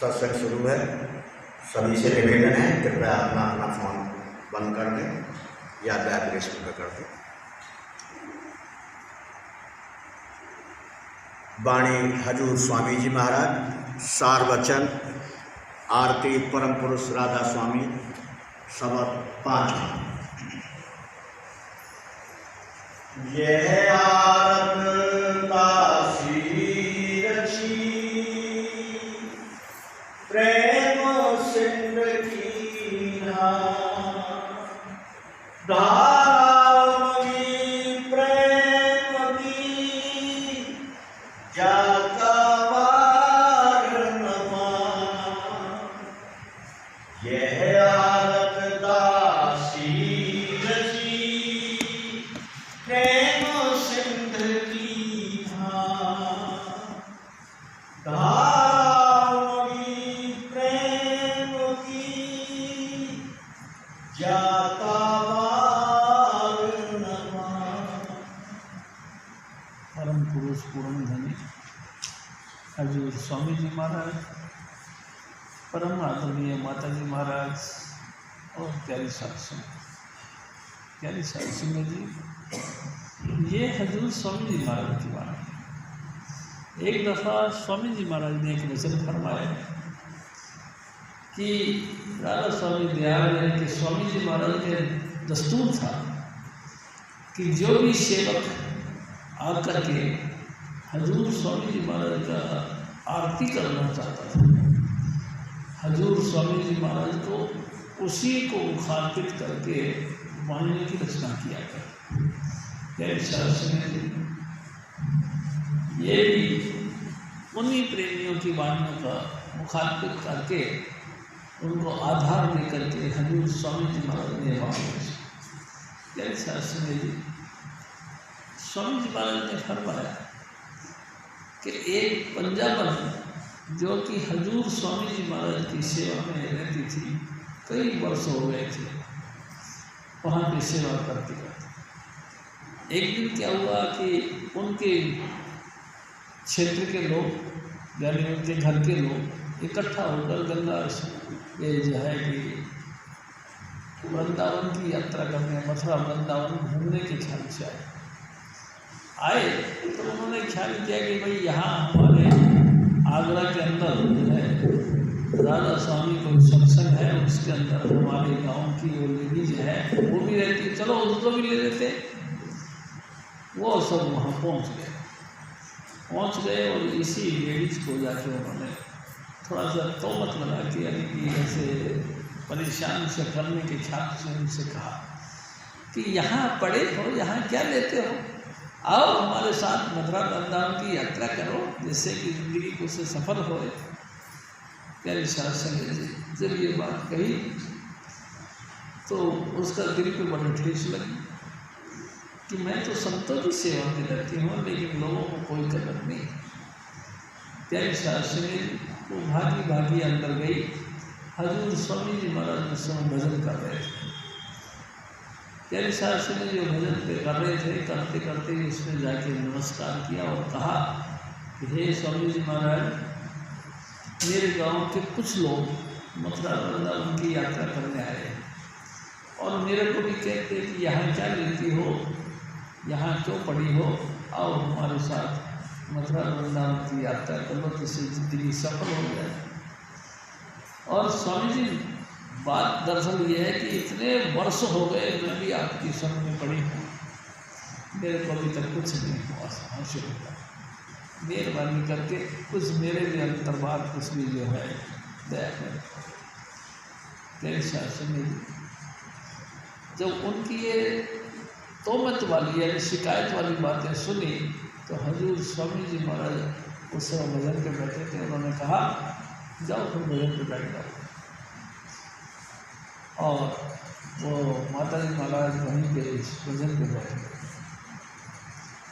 सत्संग शुरू है। सभी से निवेदन है, कृपया अपना अपना फोन बंद कर दें या वाइब्रेशन पे कर दें। वाणी हजूर स्वामी जी महाराज, सार वचन आरती परम पुरुष राधा स्वामी, सबक 5। यह आरत काशी रची, प्रेम सिंध कीन्हा, धारावनी प्रेम की, जाका वार नमा। यह आरत दासी रची, प्रेम सिंध कीन्हा, धारावनी प्रेम की, जाका वार नमा। परम पुरुष पूर्ण धनी हजूर स्वामी जी महाराज, परम आदरणीय माता जी महाराज और प्यारी साध संगत जी, ये हजूर स्वामी जी महाराज की बात है। एक दफ़ा स्वामी जी महाराज ने एक वचन फरमाया कि राधा स्वामी दयाल है कि स्वामी जी महाराज के दस्तूर था कि जो भी सेवक आकर के हजूर स्वामी जी महाराज का आरती करना चाहता था, हजूर स्वामी जी महाराज को उसी को मुखातिब करके वाणी की रचना किया गया। ये भी उन्हीं प्रेमियों की वाणियों का मुखातिब करके उनको आधार दे करके हजूर स्वामी जी महाराज ने वाणी। स्वामी जी महाराज ने फरमाया कि एक पंजाबन जो कि हजूर स्वामी जी महाराज की सेवा में रहती थी, कई वर्ष हो गए थे वहाँ की सेवा करते करते। एक दिन क्या हुआ कि उनके क्षेत्र के लोग यानी उनके घर के लोग इकट्ठा होकर गंगा ये जो है कि वृंदावन की यात्रा करने, मथुरा वृंदावन घूमने के ख्याल से आए। तो उन्होंने ख्याल किया कि भाई यहाँ हमारे आगरा के अंदर जो है राधा स्वामी को सत्संग है, उसके अंदर हमारे गांव की वो लेडीज है वो भी रहती है, चलो उसको भी ले लेते। वो सब वहाँ पहुँच गए और इसी लेडीज को जाके उन्होंने थोड़ा सा तोहमत लगा के यानी कि ऐसे परेशान से करने के ख्याल से उनसे कहा कि यहाँ पड़े हो, यहाँ क्या लेते हो, आओ हमारे साथ मथुरा वृंदावन की यात्रा करो, जिससे कि जिंदगी को से सफल हो। प्यारे साथ संगत जी, जब ये बात कही तो उसका दिल पे बड़ी ठेस लगी कि मैं तो संतों की सेवा में रहती हूँ लेकिन लोगों को कोई कदर नहीं। प्यारे साथ संगत वो भागी भागी अंदर गई। हजूर स्वामी जी महाराज उस समय भजन कर रहे थे। प्यारे साहब से जो भजन पे कर रहे थे, करते करते उसने जाके नमस्कार किया और कहा कि हे स्वामी जी महाराज, मेरे गांव के कुछ लोग मथुरा वृंदावन की यात्रा करने आए हैं और मेरे को भी कहते कि यहाँ क्या लेती हो, यहाँ क्यों पड़ी हो, आओ हमारे साथ मथुरा वृंदावन की यात्रा करो, जिससे जिंदगी सफल हो जाए। और स्वामी जी बात दरअसल ये है कि इतने वर्ष हो गए मैं भी आपकी संग में पड़ी हूँ, मेरे को अभी तक कुछ नहीं हुआ हासिल हुआ, मेहरबानी करके कुछ मेरे भी अंतर्बार कुछ भी जो है दया करें। मेरे शासन में जब उनकी ये तोहमत वाली यानी शिकायत वाली बातें सुनी तो हजूर स्वामी जी महाराज उस समय भजन पे बैठे थे। उन्होंने कहा जाओ फिर भजन पे बैठ जाओ। और वो माता जी महाराज वहीं पे भजन पे बैठ गए।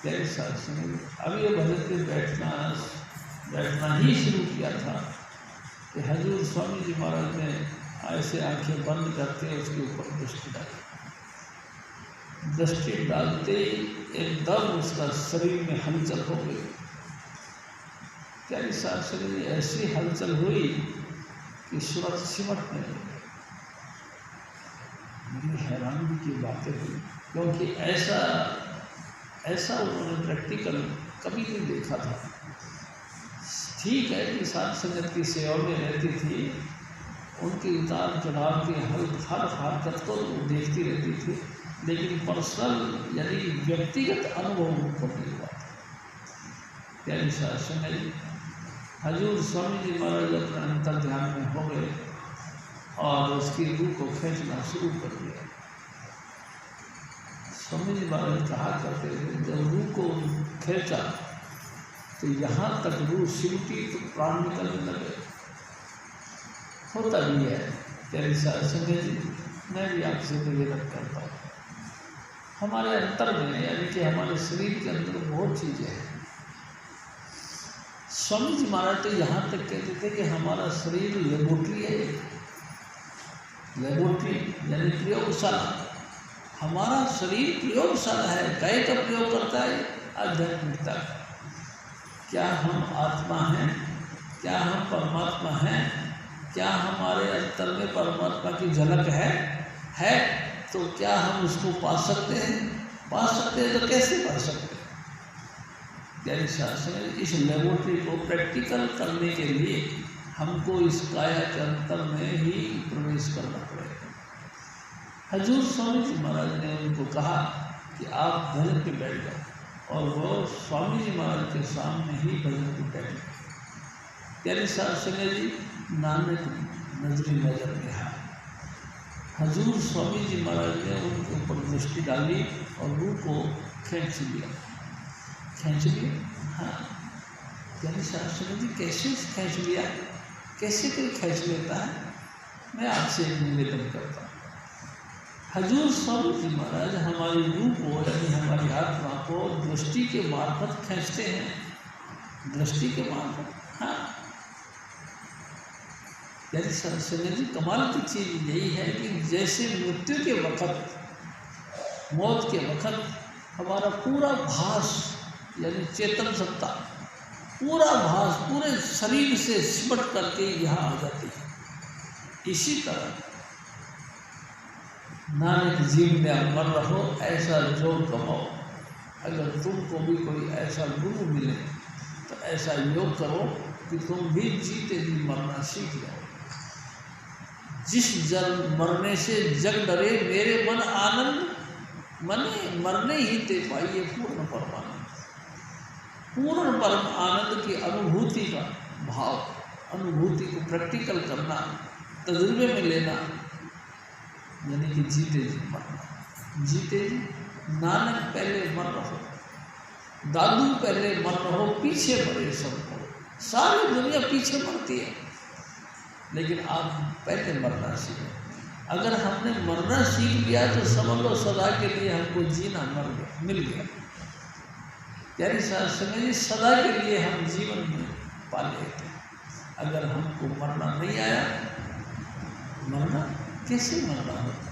प्यारे साथ सुनिए, अब ये भजन पे बैठना ही शुरू किया था कि हजूर स्वामी जी महाराज ने ऐसे आंखें बंद करके उसके ऊपर दृष्टि डालते एकदम उसका शरीर में हलचल हो गई। प्यारी साथ सुनिए, ऐसी हलचल हुई कि सूरत सिमटने लगे। मुझे हैरानी की बातें हुई, क्योंकि ऐसा उन्होंने प्रैक्टिकल कभी नहीं देखा था। ठीक है कि साध संगत की सेवा में रहती थी, उनके उतार चढ़ाव के हर हरकत को देखती रहती थी, लेकिन पर्सनल यानी व्यक्तिगत अनुभव उनको नहीं हुआ था। प्यारी साध संगत, हजूर स्वामी जी महाराज अपने अंतर ध्यान में हो गए और उसकी रूह को खींचना शुरू कर दिया। स्वामी जी महाराज कहा करते थे, जब रूह को खींचा तो यहाँ तक रूह सिमटी तो प्राण निकलने लगे। होता भी है प्यारी साध संगत जी, मैं भी आपसे निवेदन करता हूँ, हमारे अंतर में यानी कि हमारे शरीर के अंदर बहुत चीज़ें हैं। स्वामी जी महाराज तो यहाँ तक कहते थे कि हमारा शरीर लेबोरेटरी है, लेबोरेटरी यानी प्रयोगशाला। हमारा शरीर प्रयोगशाला है। काय का प्रयोग करता है? आध्यात्मिकता का। क्या हम आत्मा हैं? क्या हम परमात्मा हैं? क्या हमारे अंतर में परमात्मा की झलक है? तो क्या हम उसको पा सकते हैं? पा सकते हैं तो कैसे पा सकते हैं? प्यारी शास्त्र, इस लेबोरेटरी को प्रैक्टिकल करने के लिए हमको इस काया के अंतर में ही प्रवेश करना पड़ेगा। हजूर स्वामी जी महाराज ने उनको कहा कि आप भजन पे बैठ जाओ, और वो स्वामी जी महाराज के सामने ही भजन पे बैठ गए। प्यारी शास्त्र जी, नानक नजरी नजर में है। हजूर स्वामी जी महाराज ने उनके ऊपर दृष्टि डाली और रूह को खींच लिया। हाँ, प्यारी शास्त्र जी, कैसे खींच लिया? कैसे कोई खींच लेता है? मैं आपसे एक निवेदन करता हूँ। हजूर स्वामी जी महाराज हमारी रूह को यानी हमारी आत्मा को दृष्टि के मार्फत खींचते हैं। दृष्टि के मार्फत। हाँ, प्यारी शास्त्र जी, कमाल की चीज़ यही है कि जैसे मृत्यु के वक़्त, मौत के वक़्त हमारा पूरा भास यानी चेतन सत्ता, पूरा भास पूरे शरीर से सिमट करके यहाँ आ जाती है। इसी तरह नानक जीव में अमर रहो, ऐसा जोर कमाओ। अगर तुमको भी कोई ऐसा गुरु मिले तो ऐसा योग करो कि तुम भी जीते जी मरना सीख जाओ। जिस जल मरने से जग डरे, मेरे मन आनंद मने मरने ही ते पाइए पूर्ण परमानंद। पूर्ण परम आनंद की अनुभूति का भाव, अनुभूति को प्रैक्टिकल करना, तजुर्बे में लेना, यानी कि जीते जी मरना। जीते जी नानक पहले मर रहो, दादू पहले मर रहो, पीछे मरे सबको। सारी दुनिया पीछे मरती है, लेकिन आप पहले मरना सीखें। अगर हमने मरना सीख लिया तो समझ लो सदा के लिए हमको जीना मिल गया। प्यारी शास्त्र जी, सदा के लिए हम जीवन में पाले थे। अगर हमको मरना नहीं आया, मरना कैसे मरना होता?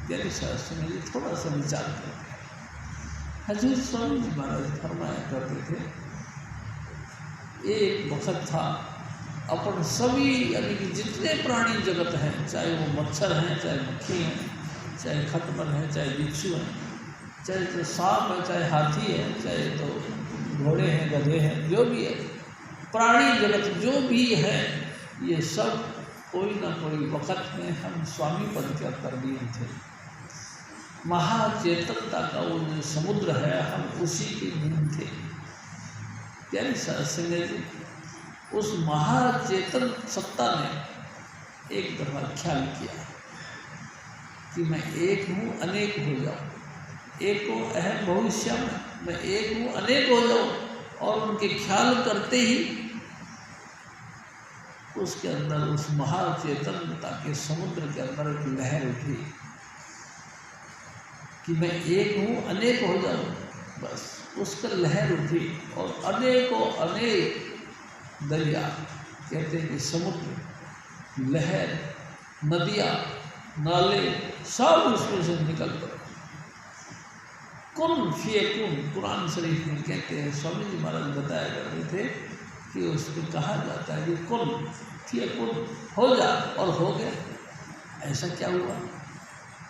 प्यारी शास्त्र जी, थोड़ा सा विचार करते हैं। हजूर स्वामी जी महाराज फरमाया करते थे, एक वक्त था अपन सभी यानी कि जितने प्राणी जगत हैं, चाहे वो मच्छर हैं, चाहे मक्खी हैं, चाहे खटमल हैं, चाहे बिच्छू हैं, चाहे तो सांप है, चाहे हाथी है, चाहे तो घोड़े हैं, गधे हैं, जो भी है प्राणी जगत जो भी है, ये सब कोई ना कोई वक़्त में हम स्वामी पद के अंतर्लीन थे। महाचेतनता का वो जो समुद्र है, हम उसी के नींव थे। प्यारी शास्त्री जी, उस महाचेतन सत्ता ने एक दफा ख्याल किया कि मैं एक हूँ, अनेक हो जाऊँ। एक को अहम भविष्य में, मैं एक हूँ, अनेक हो जाऊँ। और उनके ख्याल करते ही उसके अंदर, उस महाचेतनता के समुद्र के अंदर एक लहर उठी कि मैं एक हूँ, अनेक हो जाऊँ। बस उसका लहर उठी और अनेकों अनेक दरिया, कहते हैं कि समुद्र, लहर, नदियाँ, नाले सब उसमें से निकल पड़े। कुन फियकुन, कुरान शरीफ में कहते हैं, स्वामी जी महाराज बताया करते थे कि उसको कहा जाता है कि कुल किए कुल हो जा, और हो गया। ऐसा क्या हुआ?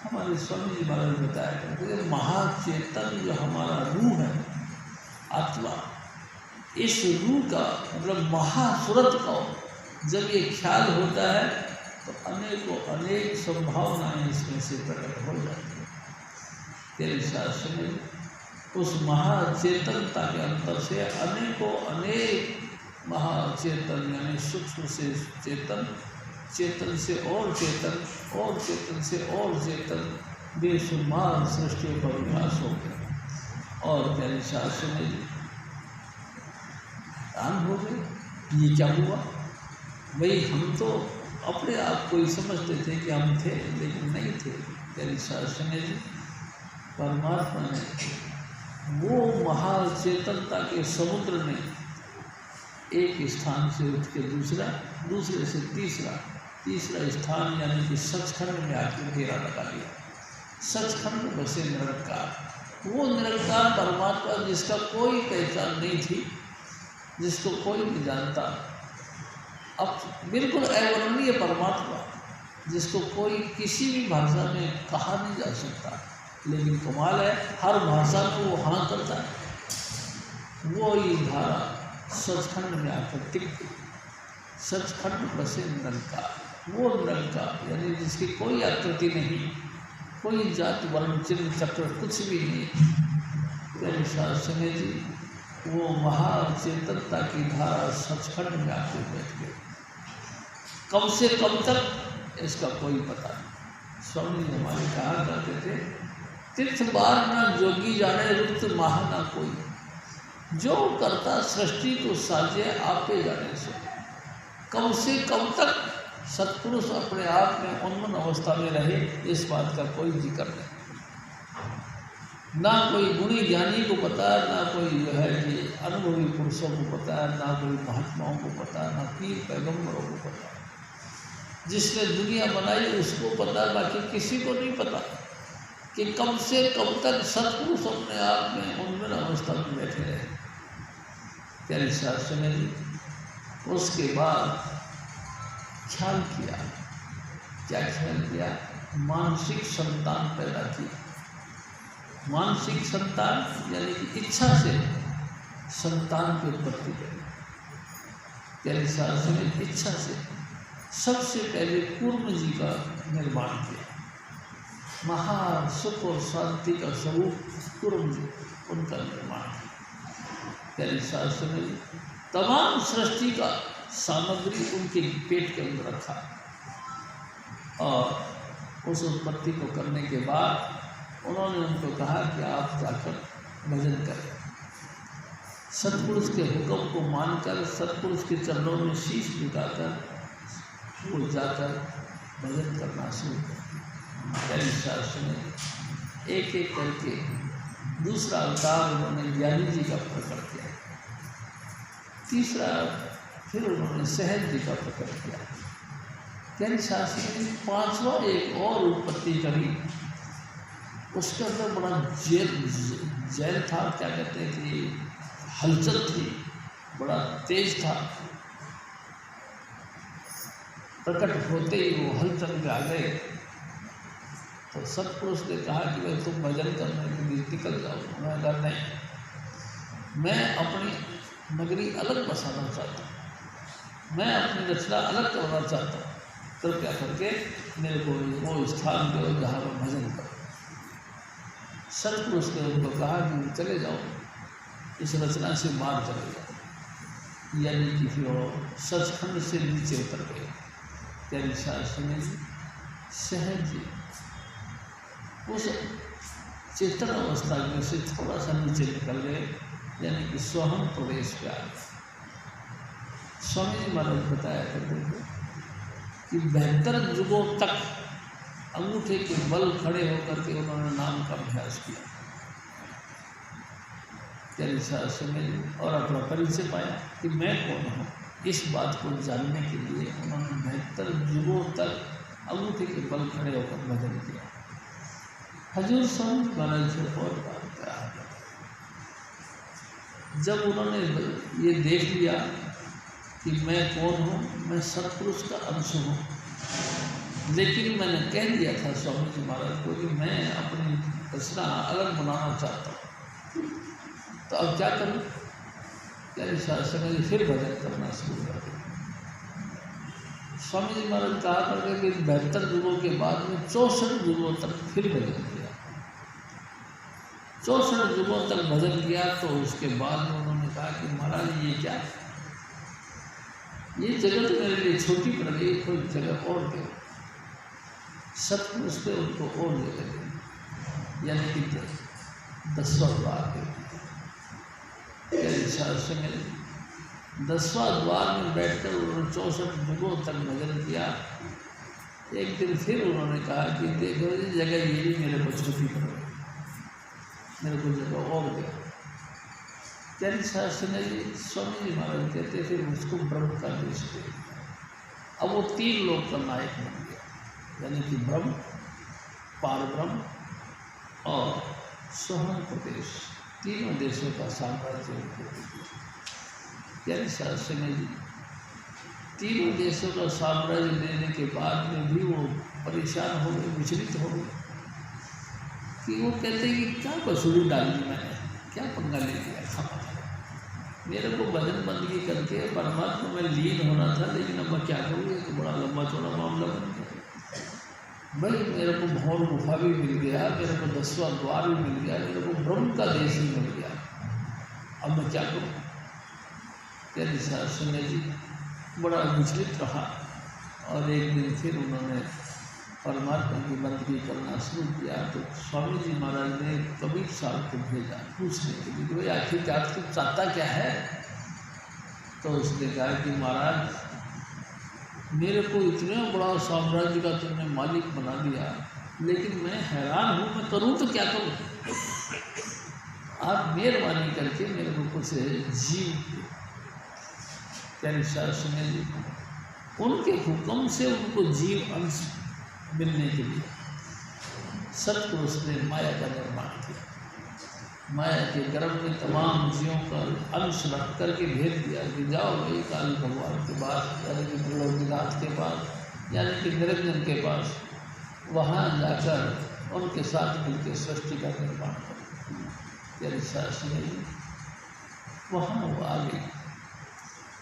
हमारे स्वामी जी महाराज बताया करते थे, महाचेतन जो हमारा रूह है, आत्मा, इस रूह का मतलब महासुरत का जब ये ख्याल होता है तो अनेकों अनेक संभावनाएं इसमें से प्रकट हो जाती हैं। तेरे शास्त्र में उस महाचेतनता के अंतर से अनेकों अनेक महाचेतन यानी सूक्ष्म से चेतन, चेतन से और चेतन, और चेतन से और चेतन, बेशुमार सृष्टियों का विकास हो गया। और तेरे शास्त्र में दान हो गए। ये क्या हुआ भाई? हम तो अपने आप को ही समझते थे कि हम थे, लेकिन नहीं थे। तेरे शास्त्र में परमात्मा ने वो महाचेतनता के समुद्र ने एक स्थान से उठ के दूसरा, दूसरे से तीसरा, तीसरा स्थान यानी कि सचखंड में आकर घेरा लगा लिया। सचखंड में बसे निरंकार, वो निरंकार परमात्मा जिसका कोई पहचान नहीं थी, जिसको कोई नहीं जानता, अब बिल्कुल अवर्णनीय परमात्मा जिसको कोई किसी भी भाषा में कहा नहीं जा सकता, लेकिन कमाल है हर भाषा में वो हाँ करता है। वो ही धारा सचखंड में आकर टिक गई। सचखंड बसे निरंकार, वो निरंकार यानी जिसकी कोई आकृति नहीं, कोई जाति वर्ण चिन्ह चक्र कुछ भी नहीं। तेरे शास्त्र में जी वो महाचेतनता की धारा सचखंड में आकर बैठ गई। कब से कब तक इसका कोई पता नहीं। स्वामी जी हमारे कहा करते थे, तीर्थ बार न जोगी जाने रुक्त माह ना कोई, जो करता सृष्टि को साजे आपे जाने से। कब से कब तक सत्पुरुष अपने आप में उन्मन अवस्था में रहे, इस बात का कोई जिक्र नहीं। ना कोई गुणी ज्ञानी को पता, ना कोई जो है कि अनुभवी पुरुषों को पता, ना कोई महात्माओं को पता, ना पीर पैगंबरों को पता। जिसने दुनिया बनाई उसको पता, बाकी किसी को नहीं पता कि कब से कब तक सत्पुरुष अपने आप में उन्मन अवस्था में बैठे रहे। तेरे शास्त्र में उसके बाद ख्याल किया। क्या ख्याल किया? मानसिक संतान पैदा की। मानसिक संतान यानी कि इच्छा से संतान की उत्पत्ति करी। तेरे शास्त्र में इच्छा से सबसे पहले कूर्म जी का निर्माण किया। महा सुख और शांति का स्वरूप कूर्म जी, उनका निर्माण किया। तेरे शास्त्र में तमाम सृष्टि का सामग्री उनके पेट के अंदर रखा, और उस उत्पत्ति को करने के बाद उन्होंने उनको कहा कि आप जाकर भजन करें। सत्पुरुष के हुक्म को मानकर, सत्पुरुष के चरणों में शीश झुकाकर वो जाकर भजन करना शुरू कर। तेरे शास्त्र में एक एक करके दूसरा अवतार उन्होंने ज्ञानी जी का प्रकट किया, तीसरा फिर उन्होंने सहज जी का प्रकट किया। तेरे शास्त्र में पांचवा एक और उत्पत्ति करी। उसके अंदर बड़ा जैल था, क्या कहते थे, हलचल थी, बड़ा तेज था। प्रकट होते ही वो हलचल में आ गए। तो सत्पुरुष ने कहा कि भाई तुम भजन करने के लिए निकल जाओ। मैं कहा नहीं, मैं अपनी नगरी अलग बसाना चाहता हूँ, मैं अपनी रचना अलग करना चाहता हूँ। कृपया करके मेरे को वो स्थान दो जहाँ मैं भजन करूँ। सत्पुरुष ने उनको कहा कि चले जाओ, इस रचना से बाहर चले जाओ। यानी कि फिर वो सचखंड से नीचे उतर गए। तेरे शास्त्र में सहज जी उस चेतन अवस्था में से थोड़ा सा नीचे निकल गए, यानी कि सोहम प्रदेश पे आ गए। स्वामी जी महाराज बताया करते थे कि 72 युगों तक अंगूठे के बल खड़े होकर के उन्होंने नाम का अभ्यास किया। तेरे शास्त्र में और अपना परिचय पाया कि मैं कौन हूँ। इस बात को जानने के लिए उन्होंने 72 युगों तक अंगूठे के बल खड़े होकर भजन किया। हजूर स्वामी महाराज से और बात कहा, जब उन्होंने ये देख लिया कि मैं कौन हूँ, मैं सतपुरुष का अंश हूँ। लेकिन मैंने कह दिया था स्वामी जी महाराज को कि मैं अपनी रचना अलग बनाना चाहता हूँ, तो अब क्या करूँ? क्या समय फिर भजन करना शुरू कर दिया। स्वामी जी महाराज कहा करके कि 72 युगों के बाद में 64 युगों तक फिर भजन किया। 64 युगों तक भजन किया तो उसके बाद में उन्होंने कहा कि महाराज ये क्या, ये जगह तो मेरे लिए छोटी पड़ गई, कोई जगह और दे। सतपुरुष पे उनको और जगह दे, यानी कि 10वां द्वार दे। 10वां द्वार में बैठकर उन्होंने 64 युगों तक भजन किया। एक दिन फिर उन्होंने कहा कि देखो ये जगह ये भी मेरे को छोटी पड़ गई, मेरे को जगह और दे। चैन शास्त्र ने स्वामी जी महाराज कहते फिर उसको ब्रह्म का देश दे दिया। अब वो 3 लोक का नायक बन गया, यानी कि ब्रह्म, पारब्रह्म और सोहन प्रदेश, तीनों देशों का साम्राज्य उनको दे दिया। यानी शास्त्र ने तीनों देशों का साम्राज्य देने के बाद में भी वो परेशान हो गए, विचलित हो गए कि वो कहते हैं कि क्या बसूली डाली मैंने, क्या पंगा ले लिया, खामा मेरे को भजन बंदगी करके परमात्मा में लीन होना था, लेकिन अब मैं क्या करूँ, तो बड़ा लंबा चौड़ा मामला बन गया। भाई मेरे को भौर गुफा भी मिल गया, मेरे को 10वां द्वार भी मिल गया, मेरे को ब्रह्म का देश भी मिल गया, अब मैं क्या करूँ? यानी शास्त्री जी बड़ा विचलित रहा और एक दिन फिर उन्होंने परमात्मा की बंदगी करना शुरू किया। तो स्वामी जी महाराज ने कबीर साहब को भेजा पूछने के लिए कि भाई आखिरकार तू चाहता क्या है? तो उसने कहा कि महाराज मेरे को इतने बड़ा साम्राज्य का तुमने मालिक बना दिया, लेकिन मैं हैरान हूँ, मैं करूँ तो क्या करूँ? आप मेहरबानी करके मेरे को कुछ जीव, यानी शास्त्र जी उनके हुक्म से उनको जीव अंश मिलने के लिए सतपुरुष ने माया का निर्माण किया। माया के गर्भ में तमाम जीवों का अंश रख करके भेज दिया कि जाओ भाई काली भगवान के पास, यानी कि त्रिलोकीनाथ के पास, यानी कि निरंजन के पास, वहाँ जाकर उनके साथ मिलकर सृष्टि का निर्माण करो। यानी शास्त्री वहाँ वो आ गई।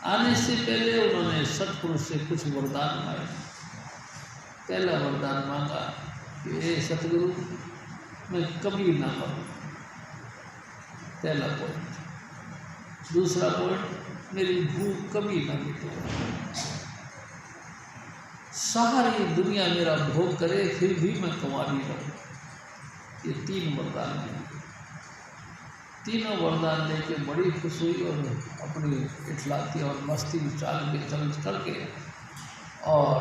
आने से पहले उन्होंने सतपुरुष से कुछ वरदान मांगे। पहला वरदान मांगा कि हे सतगुरु मैं कभी ना मरूं, पहला पॉइंट। दूसरा पॉइंट, मेरी भूख कभी ना मिटे, सारी दुनिया मेरा भोग करे फिर भी मैं कुंवारी रहूं। ये 3 वरदान हैं। तीनों वरदान लेके बड़ी खुश हुई और अपनी इठलाती और मस्ती चाल के चल करके और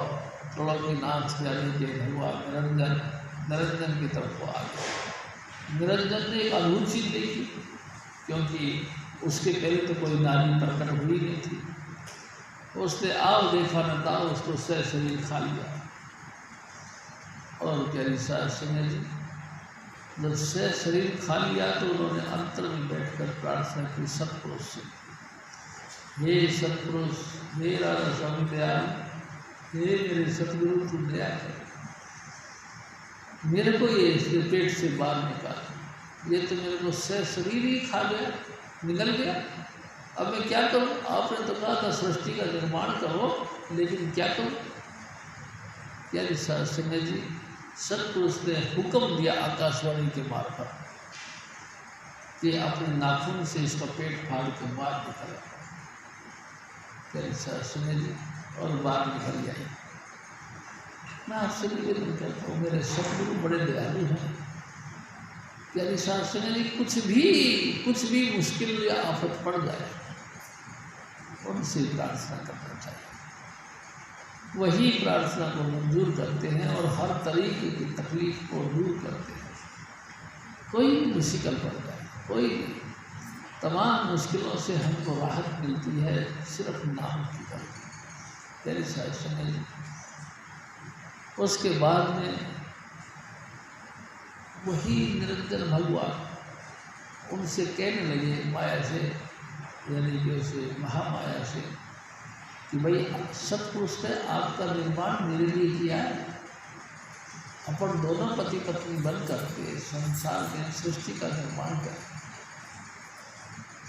त्रिलोकीनाथ यानी कि भगवान निरंजन की तरफ आ गए। निरंजन ने एक अद्भुत चीज़ देखी, क्योंकि उसके पहले तो कोई नारी प्रकट हुई नहीं थी। उसने आव देखा न था, उसको सह शरीर खा लिया। और प्यारी शास्त्री जी जब से शरीर खा लिया तो उन्होंने अंतर में बैठकर प्रार्थना की सतपुरुष से, हे सतपुरुष, हे राधा स्वामी दयाल, हे मेरे सतगुरु तू दया कर, मेरे को ये इसके पेट से बाहर निकाल। ये तो मेरे को से शरीर ही खा गया, निकल गया, अब मैं क्या करूँ? आपने तो कहा था सृष्टि का निर्माण करो, लेकिन क्या करूँ? यानी शास्त्री जी सतपुरुष ने हुक्म दिया आकाशवाणी के मार्फत कि अपने नाखून से इसका पेट फाड़ के बाहर निकल शास्त्री जी और बाहर निकल जाए। मैं आपसे निवेदन करता हूँ, मेरे सतगुरु बड़े दयालु हैं। यानी शास्त्री जी कुछ भी मुश्किल या आफत पड़ जाए उनसे प्रार्थना करना चाहिए, वही प्रार्थना को मंजूर करते हैं और हर तरीके की तकलीफ को दूर करते हैं। कोई भी मुश्किल पड़ जाए, कोई भी, तमाम मुश्किलों से हमको राहत मिलती है सिर्फ नाम की तरफ। तेरे शास्त्र में उसके बाद में वही निरंजन भगवान उनसे कहने लगे माया से, यानी कि उसे महामाया से, कि भाई सत्पुरुष ने आपका निर्माण मेरे लिए किया है, अपन दोनों पति पत्नी बन करके संसार में सृष्टि का निर्माण करें।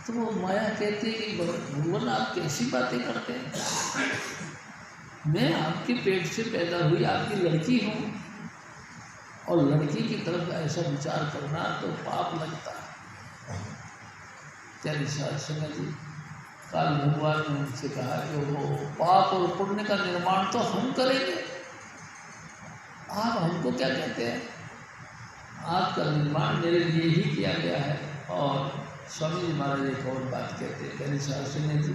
तो वो माया कहती है कि भगवान आप कैसी बातें करते हैं, मैं आपके पेट से पैदा हुई आपकी लड़की हूँ, और लड़की की तरफ ऐसा विचार करना तो पाप लगता है। त्यारी साधना जी काल भगवान ने उनसे कहा कि वो पाप और पुण्य का निर्माण तो हम करेंगे, आप हमको क्या कहते हैं, आपका निर्माण मेरे लिए ही किया गया है। और स्वामी जी महाराज एक और बात कहते हैं, त्यारी साधना जी,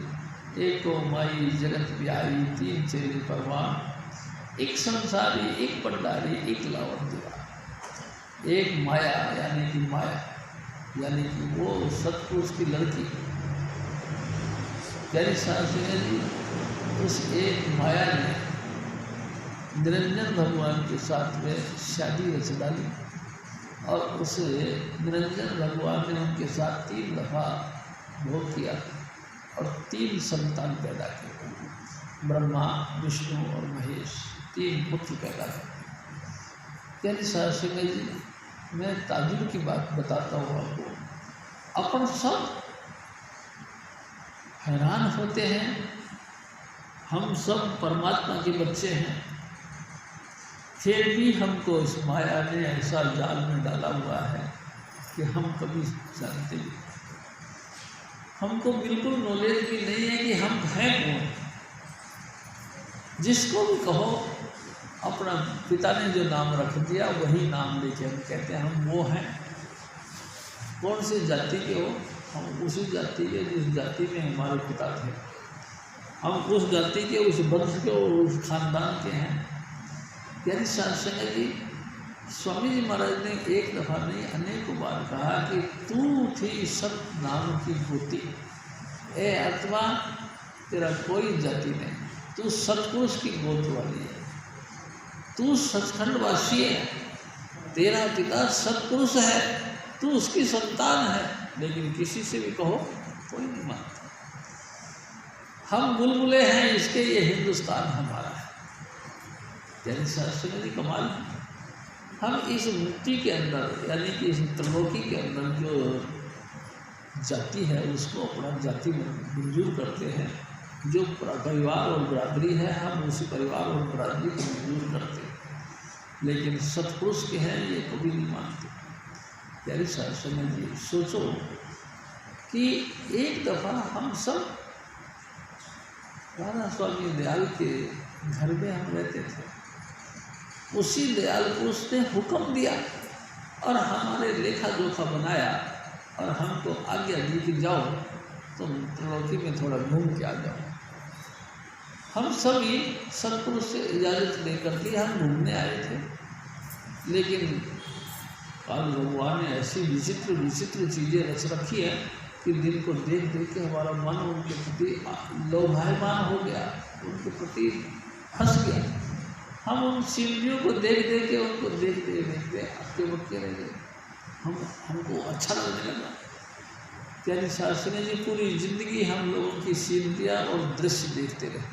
एक तो माई जगत ब्याई तीन चेली परवान, एक संसारी एक पंडारी एक लावन दीवार। एक माया यानी कि वो सतपुरुष की लड़की प्यारी साधना जी, उस एक माया ने निरंजन भगवान के साथ में शादी रच डाली, और उस निरंजन भगवान ने उनके साथ 3 दफ़ा भोग किया और 3 संतान पैदा किए, ब्रह्मा विष्णु और महेश, 3 पुत्र पैदा किए। प्यारी साधना जी, मैं ताजुब की बात बताता हूँ आपको। अपन सब हैरान होते हैं, हम सब परमात्मा के बच्चे हैं, फिर भी हमको इस माया ने ऐसा जाल में डाला हुआ है कि हम कभी जानते नहीं, हमको बिल्कुल नॉलेज भी नहीं है कि हम हैं कौन। जिसको भी कहो अपना पिता ने जो नाम रख दिया वही नाम लेके हम कहते हैं हम वो हैं। कौन सी जाति के हो, हम उसी जाति के जिस जाति में हमारे पिता थे, हम उस जाति के उस वंश के और उस खानदान के हैं। यानी साधना जी, स्वामी जी महाराज ने एक दफ़ा नहीं अनेकों बार कहा कि तू थी सत नाम की गोती, ए आत्मा तेरा कोई जाति नहीं, तू सतपुरुष की गोद वाली है, तू सचखंड वासी है, तेरा पिता सतपुरुष है, तू उसकी संतान है। लेकिन किसी से भी कहो कोई नहीं मानता। हम बुलबुले हैं इसके, ये हिंदुस्तान हमारा है। यानी शास्त्र जी कमाल है। हम इस मुक्ति के अंदर यानी कि इस त्रिलोकी के अंदर जो जाति है उसको अपना जाति में मंजूर करते हैं। जो परिवार और बरादरी है हम उसी परिवार और बरादरी को मंजूर करते हैं, लेकिन सतपुरुष के हैं ये कभी नहीं मानते। प्यारी शास्त्र जी, सोचो कि एक दफ़ा हम सब राधा स्वामी दयाल के घर में हम रहते थे, उसी दयाल पुरुष ने हुक्म दिया और हमारे लेखा जोखा बनाया और हमको आज्ञा दी कि जाओ तुम त्रिलोकी में थोड़ा घूम के आ जाओ। हम सभी सतपुरुष से इजाज़त लेकर के हम घूमने आए थे, लेकिन काल भगवान ने ऐसी विचित्र विचित्र चीज़ें रच रखी है कि दिन को देख देख के हमारा मन उनके प्रति लोभायमान हो गया, उनके प्रति फंस गया। हम उन सीनरियों को देख देख के उनको देखते देखते आपके बक्के रह गए, हमको अच्छा लगने लगा। यानी शास्त्री जी पूरी ज़िंदगी हम लोगों की सीनरियाँ और दृश्य देखते रहे,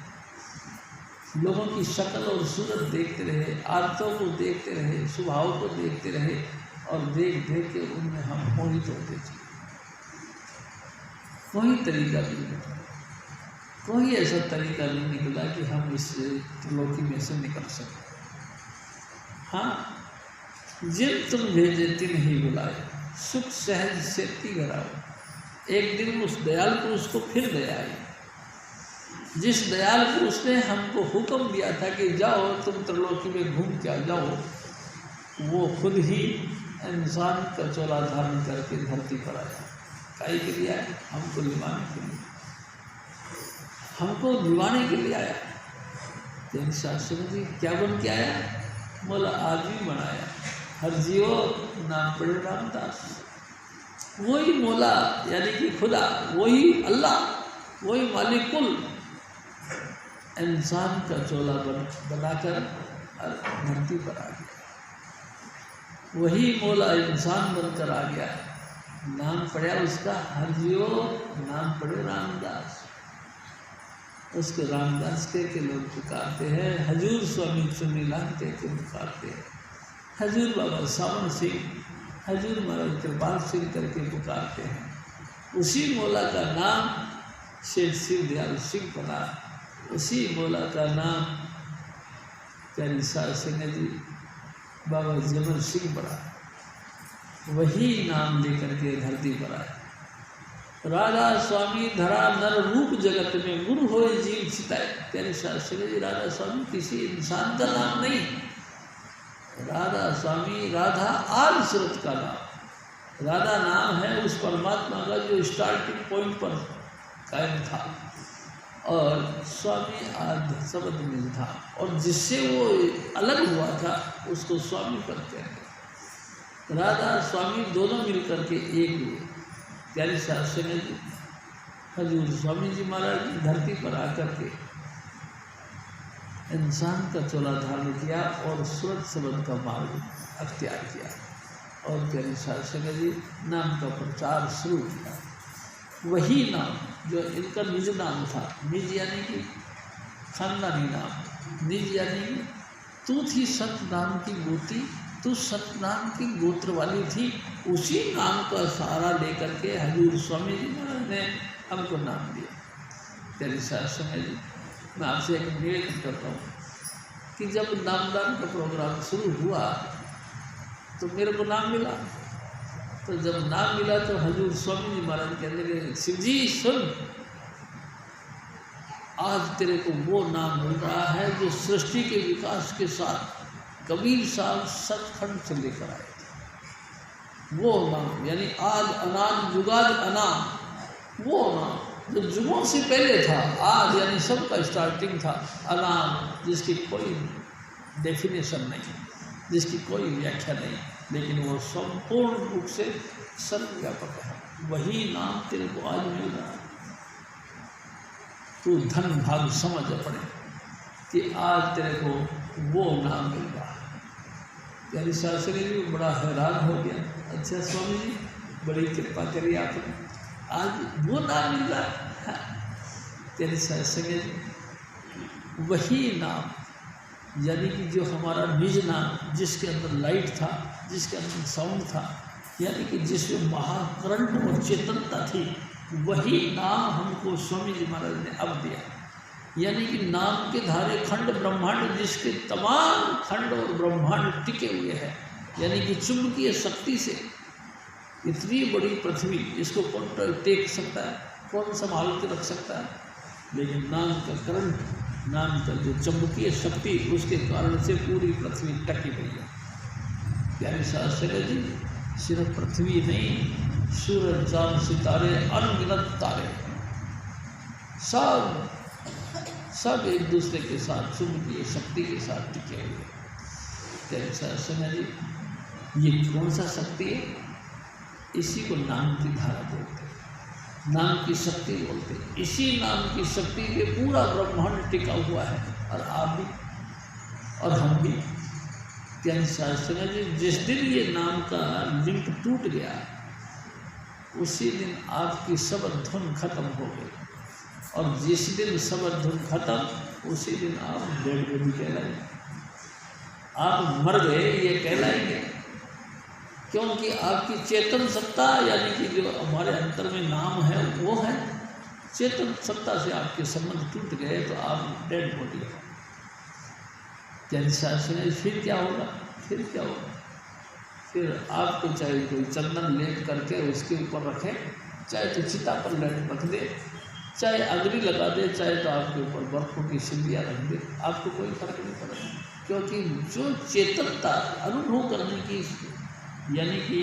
लोगों की शक्ल और सूरत देखते रहे, आदतों को देखते रहे, स्वभाव को देखते रहे, और देख देख के उनमें हम मोहित होते थे। कोई तरीका नहीं निकला, कोई ऐसा तरीका नहीं निकला कि हम इस त्रिलोकी में से निकल सकें। हाँ, जिन तुम भेजे तिन ही बुलाए, सुख सहज से ती घराओ। एक दिन उस दयाल पुरुष को फिर दया आई, जिस दयाल पुरुष ने हमको हुक्म दिया था कि जाओ तुम त्रिलोकी में घूम के आ जाओ, वो खुद ही इंसान का चोला धारण करके धरती पर आया। काई के लिए आया? हमको निभाने के लिए, हमको निभाने के लिए आया। जैन शास्त्री जी क्या बन के आया? बोला आदमी बनाया, हर जीवो नाम पड़े रामदास। वही मौला यानी कि खुदा, वही अल्लाह, वही मालिक कुल इंसान का चोला बनाकर धरती पर आ गया। वही मौला इंसान बनकर आ गया, नाम पड़ा उसका हरजियो, नाम पड़े रामदास। उसको रामदास के लोग पुकारते हैं, हजूर स्वामी चुन्नीलाल के पुकारते हैं, हजूर बाबा सावन सिंह, हजूर महाराज कृपाल सिंह करके पुकारते हैं। उसी मौला का नाम शेख शिव दयाल सिंह पड़ा, उसी मौला का नाम प्यारी साहब सिंह जी बाबा जमल सिंह पड़ा, वही नाम लेकर के धरती पर आए। राधा स्वामी धरा नर रूप जगत में, गुरु होए जीव चिताए। प्यारे शास्त्री जी, राधा स्वामी किसी इंसान का नाम नहीं, राधा स्वामी राधा आदि सूरत का नाम। राधा नाम है उस परमात्मा का जो स्टार्टिंग पॉइंट पर कायम था, और स्वामी आदि शब्द में था, और जिससे वो अलग हुआ था उसको स्वामी करते हैं। राधा स्वामी दोनों मिलकर के एक हुए। प्यारी शास्त्री जी, हजूर स्वामी जी महाराज धरती पर आकर के इंसान का चोला धारण किया और सूरत शब्द का मार्ग अख्तियार किया, और प्यारी शास्त्री जी नाम का प्रचार शुरू किया। वही नाम जो इनका निज नाम था, निज यानी कि खानदानी नाम, निज यानी कि तू थी सत नाम की गोती, तू सतनाम की गोत्र वाली थी, उसी नाम का सहारा लेकर के हजूर स्वामी जी महाराज ने हमको नाम दिया। प्यारी शास्त्री जी, मैं आपसे एक निवेदन करता हूँ कि जब नामदान का प्रोग्राम शुरू हुआ तो मेरे को नाम मिला, तो जब नाम मिला तो हजूर स्वामी जी महाराज कहने लगे, शिव जी सुन, आज तेरे को वो नाम मिल रहा है जो सृष्टि के विकास के साथ कबीर साहब सचखंड से लेकर आए थे। वो नाम यानी आज अनाद जुगाद अनाम, वो नाम जो जुगों से पहले था, आज यानी सबका स्टार्टिंग था, अनाम जिसकी कोई डेफिनेशन नहीं, जिसकी कोई व्याख्या नहीं, लेकिन वो संपूर्ण रूप से सर्वव्यापक है। वही नाम तेरे को आज मिल रहा है। तू धन भाग समझ अपने कि आज तेरे को वो नाम मिल रहा है। प्यारी शास्त्री जी बड़ा हैरान हो गया, अच्छा स्वामी जी बड़ी कृपा करी आपने, आज वो नाम मिल रहा है। प्यारी शास्त्री जी, वही नाम यानी कि जो हमारा निज नाम, जिसके अंदर लाइट था, जिसके अंदर साउंड था, यानी कि जिसमें महाकरंट और चेतनता थी, वही नाम हमको स्वामी जी महाराज ने अब दिया। यानी कि नाम के धारे खंड ब्रह्मांड, जिसके तमाम खंड और ब्रह्मांड टिके हुए हैं, यानी कि चुंबकीय शक्ति से इतनी बड़ी पृथ्वी, इसको कौन टेक सकता है, कौन संभाल के रख सकता है, लेकिन नाम का करंट, नाम का जो चुंबकीय शक्ति, उसके कारण से पूरी पृथ्वी टकी हुई है। प्यारे शास्त्री जी, सिर्फ पृथ्वी नहीं, सूरज चांद सितारे अनगिनत तारे सब एक दूसरे के साथ चुंबकीय शक्ति के साथ टिके हुए। प्यारे शास्त्री जी, ये कौन सा शक्ति है? इसी को नाम की धारा बोलते हैं, नाम की शक्ति बोलते हैं। इसी नाम की शक्ति पे पूरा ब्रह्मांड टिका हुआ है, और आप भी और हम भी। प्यारे शास्त्री जी, जिस दिन ये नाम का लिंक टूट गया, उसी दिन आपकी सब धुन खत्म हो गई, और जिस दिन सब धुन खत्म, उसी दिन आप डेड बॉडी कहलाएंगे, आप मर गए ये कहलाएंगे। क्योंकि आपकी चेतन सत्ता, यानी कि जो हमारे अंतर में नाम है वो है, चेतन सत्ता से आपके संबंध टूट गए तो आप डेड बॉडी हो। जैसे फिर क्या होगा? फिर क्या होगा? फिर आपको चाहे कोई चंदन लेप करके उसके ऊपर रखे, चाहे तो चिता पर लेट रख दे, चाहे अग्नि लगा दे, चाहे तो आपके ऊपर बर्फों की सिल्लियाँ रख दे, आपको कोई फर्क नहीं पड़ेगा। क्योंकि जो चेतनता अनुभव करने की, यानी कि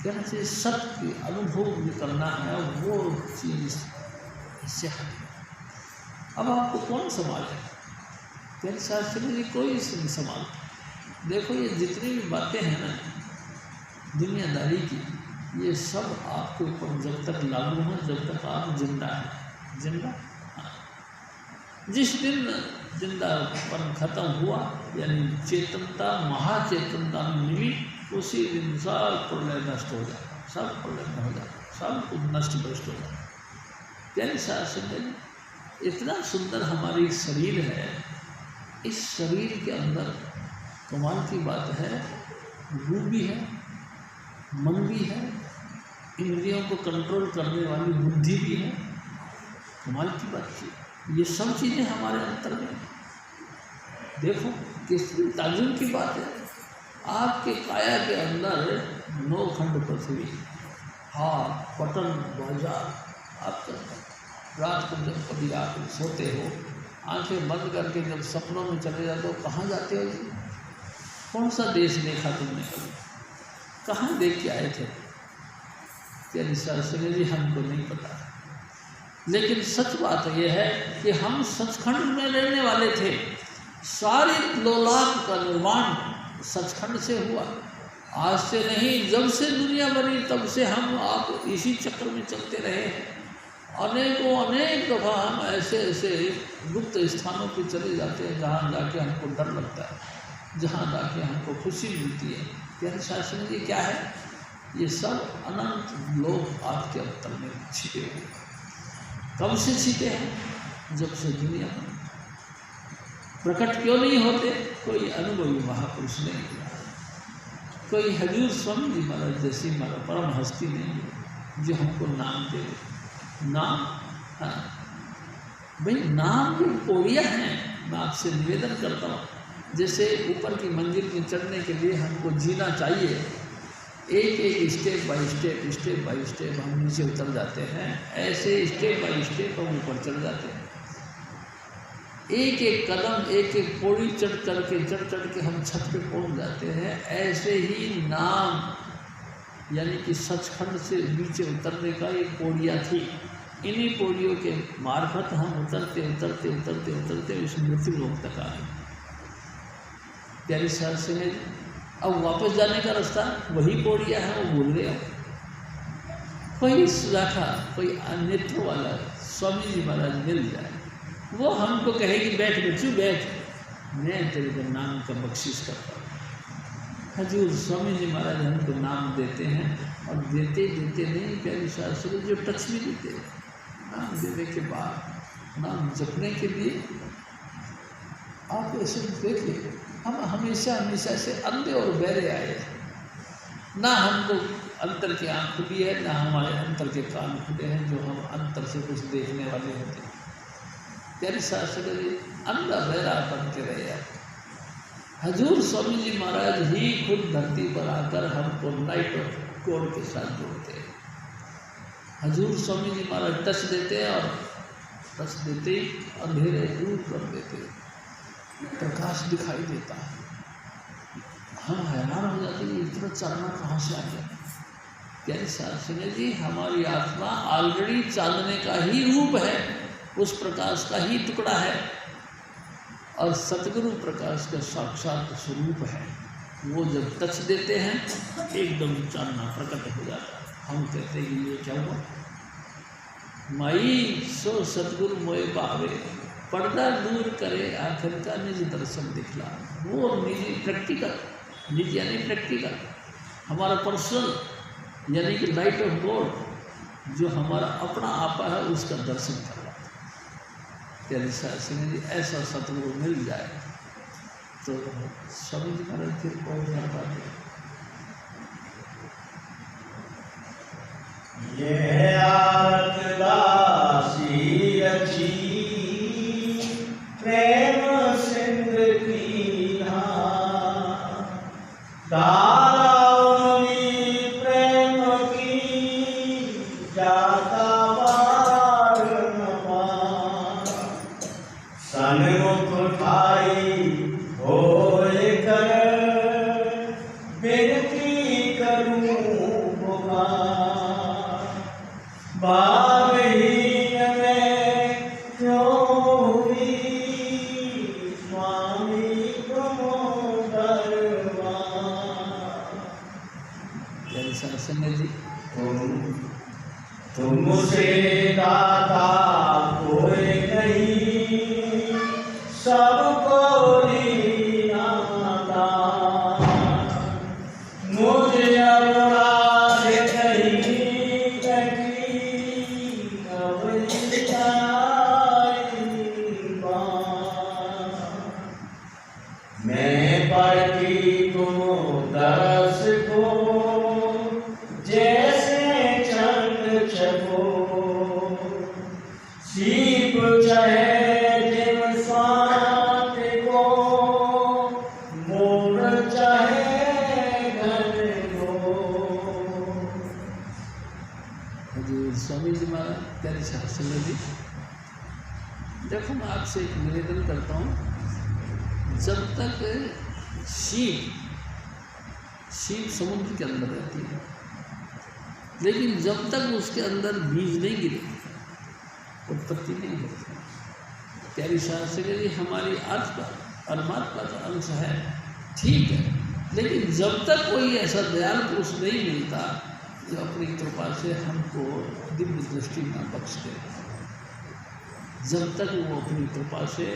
कहना चाहिए सत्य अनुभव करना है, वो चीज़ इससे हट। अब आपको कौन संभाले? प्यारे शास्त्री जी, कोई नहीं संभालता। देखो ये जितनी भी बातें हैं ना दुनियादारी की, ये सब आपके ऊपर जब तक लागू हैं, जब तक आप जिंदा हैं, जिंदा। जिस दिन जिंदापन खत्म हुआ, यानी चेतनता महाचेतनता में मिली, उसी दिन सब प्रलय नष्ट हो जाता, सब प्रलय हो जाता, सब कुछ नष्ट भ्रष्ट हो जाता। प्यारे साथ संगत, इतना सुंदर हमारी शरीर है, इस शरीर के अंदर कमाल की बात है, रूह भी है, मन भी है, इंद्रियों को कंट्रोल करने वाली बुद्धि भी है। कमाल की बात की, ये सब चीज़ें हमारे अंतर में। देखो कितनी ताजुब की बात है, आपके काया के अंदर 9 खंड पृथ्वी, हाथ, पटन, बाजार आपके अंदर। रात को जब कभी आप सोते हो, आंखें बंद करके जब सपनों में चले जाते हो, कहाँ जाते हो जी? कौन सा देश देखा तुमने कभी? कहाँ देख के आए थे? क्या सुने जी, हमको नहीं पता, लेकिन सच बात यह है कि हम सचखंड में रहने वाले थे। सारी लोलाप का निर्माण सचखंड से हुआ, आज से नहीं, जब से दुनिया बनी तब से हम आप इसी चक्र में चलते रहे हैं। अनेक दफ़ा हम ऐसे गुप्त स्थानों पे चले जाते हैं जहाँ जाके हमको डर लगता है, जहाँ जाके हमको खुशी मिलती है। प्यारे शासन जी, क्या है ये सब? अनंत लोग आपके अंतर में छिपे हुए। कब से छिपे हैं? जब से दुनिया बनी। प्रकट क्यों नहीं होते? कोई अनुभवी महापुरुष नहीं है, कोई हजूर स्वामी जी महाराज जैसी परम हस्ती नहीं है जो हमको नाम दे। नाम, हाँ भाई, नाम भी पौड़ियाँ हैं। मैं आपसे निवेदन करता हूँ, जैसे ऊपर की मंजिल में चढ़ने के लिए हमको जीना चाहिए, एक स्टेप बाय स्टेप हम नीचे उतर जाते हैं, ऐसे स्टेप बाय स्टेप हम ऊपर चढ़ जाते हैं। एक कदम, एक पौड़ी चढ़ के हम छत पे पहुंच जाते हैं। ऐसे ही नाम यानी कि सचखंड से नीचे उतरने का एक पौड़ियाँ थी। इन्हीं पौड़ियों के मार्फत हम उतरते इस मृत्यु लोक तक आए। प्यारी साथ से अब वापस जाने का रास्ता वही पौड़ियाँ है, वो भूल गया। कोई सुलाखा, कोई नेत्र वाला स्वामी जी महाराज मिल जाए, वो हमको कहेगी बैठ बच्चू बैठ, मैं तेरे को नाम का बख्शिश करता हूँ। हजूर स्वामी जी महाराज हमको नाम देते हैं, और देते नहीं प्यारी शास्त्र जो टच भी देते हैं। नाम देने के बाद, नाम जपने के लिए आप ऐसे देखिए, हम हमेशा से अंधे और बहरे आए, ना हमको अंतर की आँख खुली है, ना हमारे अंतर के कान खुले हैं जो हम अंतर से कुछ देखने वाले होते हैं। प्यारी शास्त्र अंधा बहरा बनते रहे। हजूर स्वामी जी महाराज ही खुद धरती पर आकर हमको नाइट ऑफ कोड के साथ जोड़ते हैं। हजूर स्वामी जी महाराज टच देते हैं, और टच देते ही अंधेरे दूर कर देते, प्रकाश दिखाई देता है। हम हैरान हो जाते हैं, इतना चांदना कहाँ से आ गया? प्यारे साथ सुने जी, हमारी आत्मा ऑलरेडी चांदने का ही रूप है, उस प्रकाश का ही टुकड़ा है, और सतगुरु प्रकाश का साक्षात स्वरूप है। वो जब टच देते हैं एकदम चांदना प्रकट हो जाता है। हम कहते हैं ये क्या हुआ? माई सो सतगुरु मोए पावे, पर्दा दूर करे आखिर का निज दर्शन दिखला। वो निजी प्रैक्टिकल, निज यानी प्रैक्टिकल, हमारा पर्सनल यानी कि लाइट ऑफ गॉड जो हमारा अपना आपा है, उसका दर्शन करवाता। प्यारे शास्त्री जी, ऐसा सतगुरु मिल जाए तो स्वामी जी महाराज फिर और क्या बात है। ये आरत दासी रची प्रेम सिंध की धारावनी प्रेम की जाता बार न पार। सन्मुख ठाई होए कर बेनती करूं पुकार। भावहीन में क्यों हुई स्वामी तुम दरबार। जैसा संजय जी, तुमसे दाता कोई नहीं, सबको नाता। मुझे अपराध नहीं लगी, अब शीप चाहे जिम स्वात को, मोर चाहे घर को। हजूर स्वामी जी महाराज प्यारे शास्त्री जी, देखो मैं आपसे एक निवेदन करता हूँ, जब तक शीप समुद्र के अंदर रहती है, लेकिन जब तक उसके अंदर बीज नहीं गिरे उत्पत्ति नहीं होती। प्यारी शास्त्री जी, हमारी आत्मा परमात्मा का अंश है, ठीक है, लेकिन जब तक कोई ऐसा दयाल पुरुष नहीं मिलता जो अपनी कृपा से हमको दिव्य दृष्टि न बख्श दे, जब तक वो अपनी कृपा से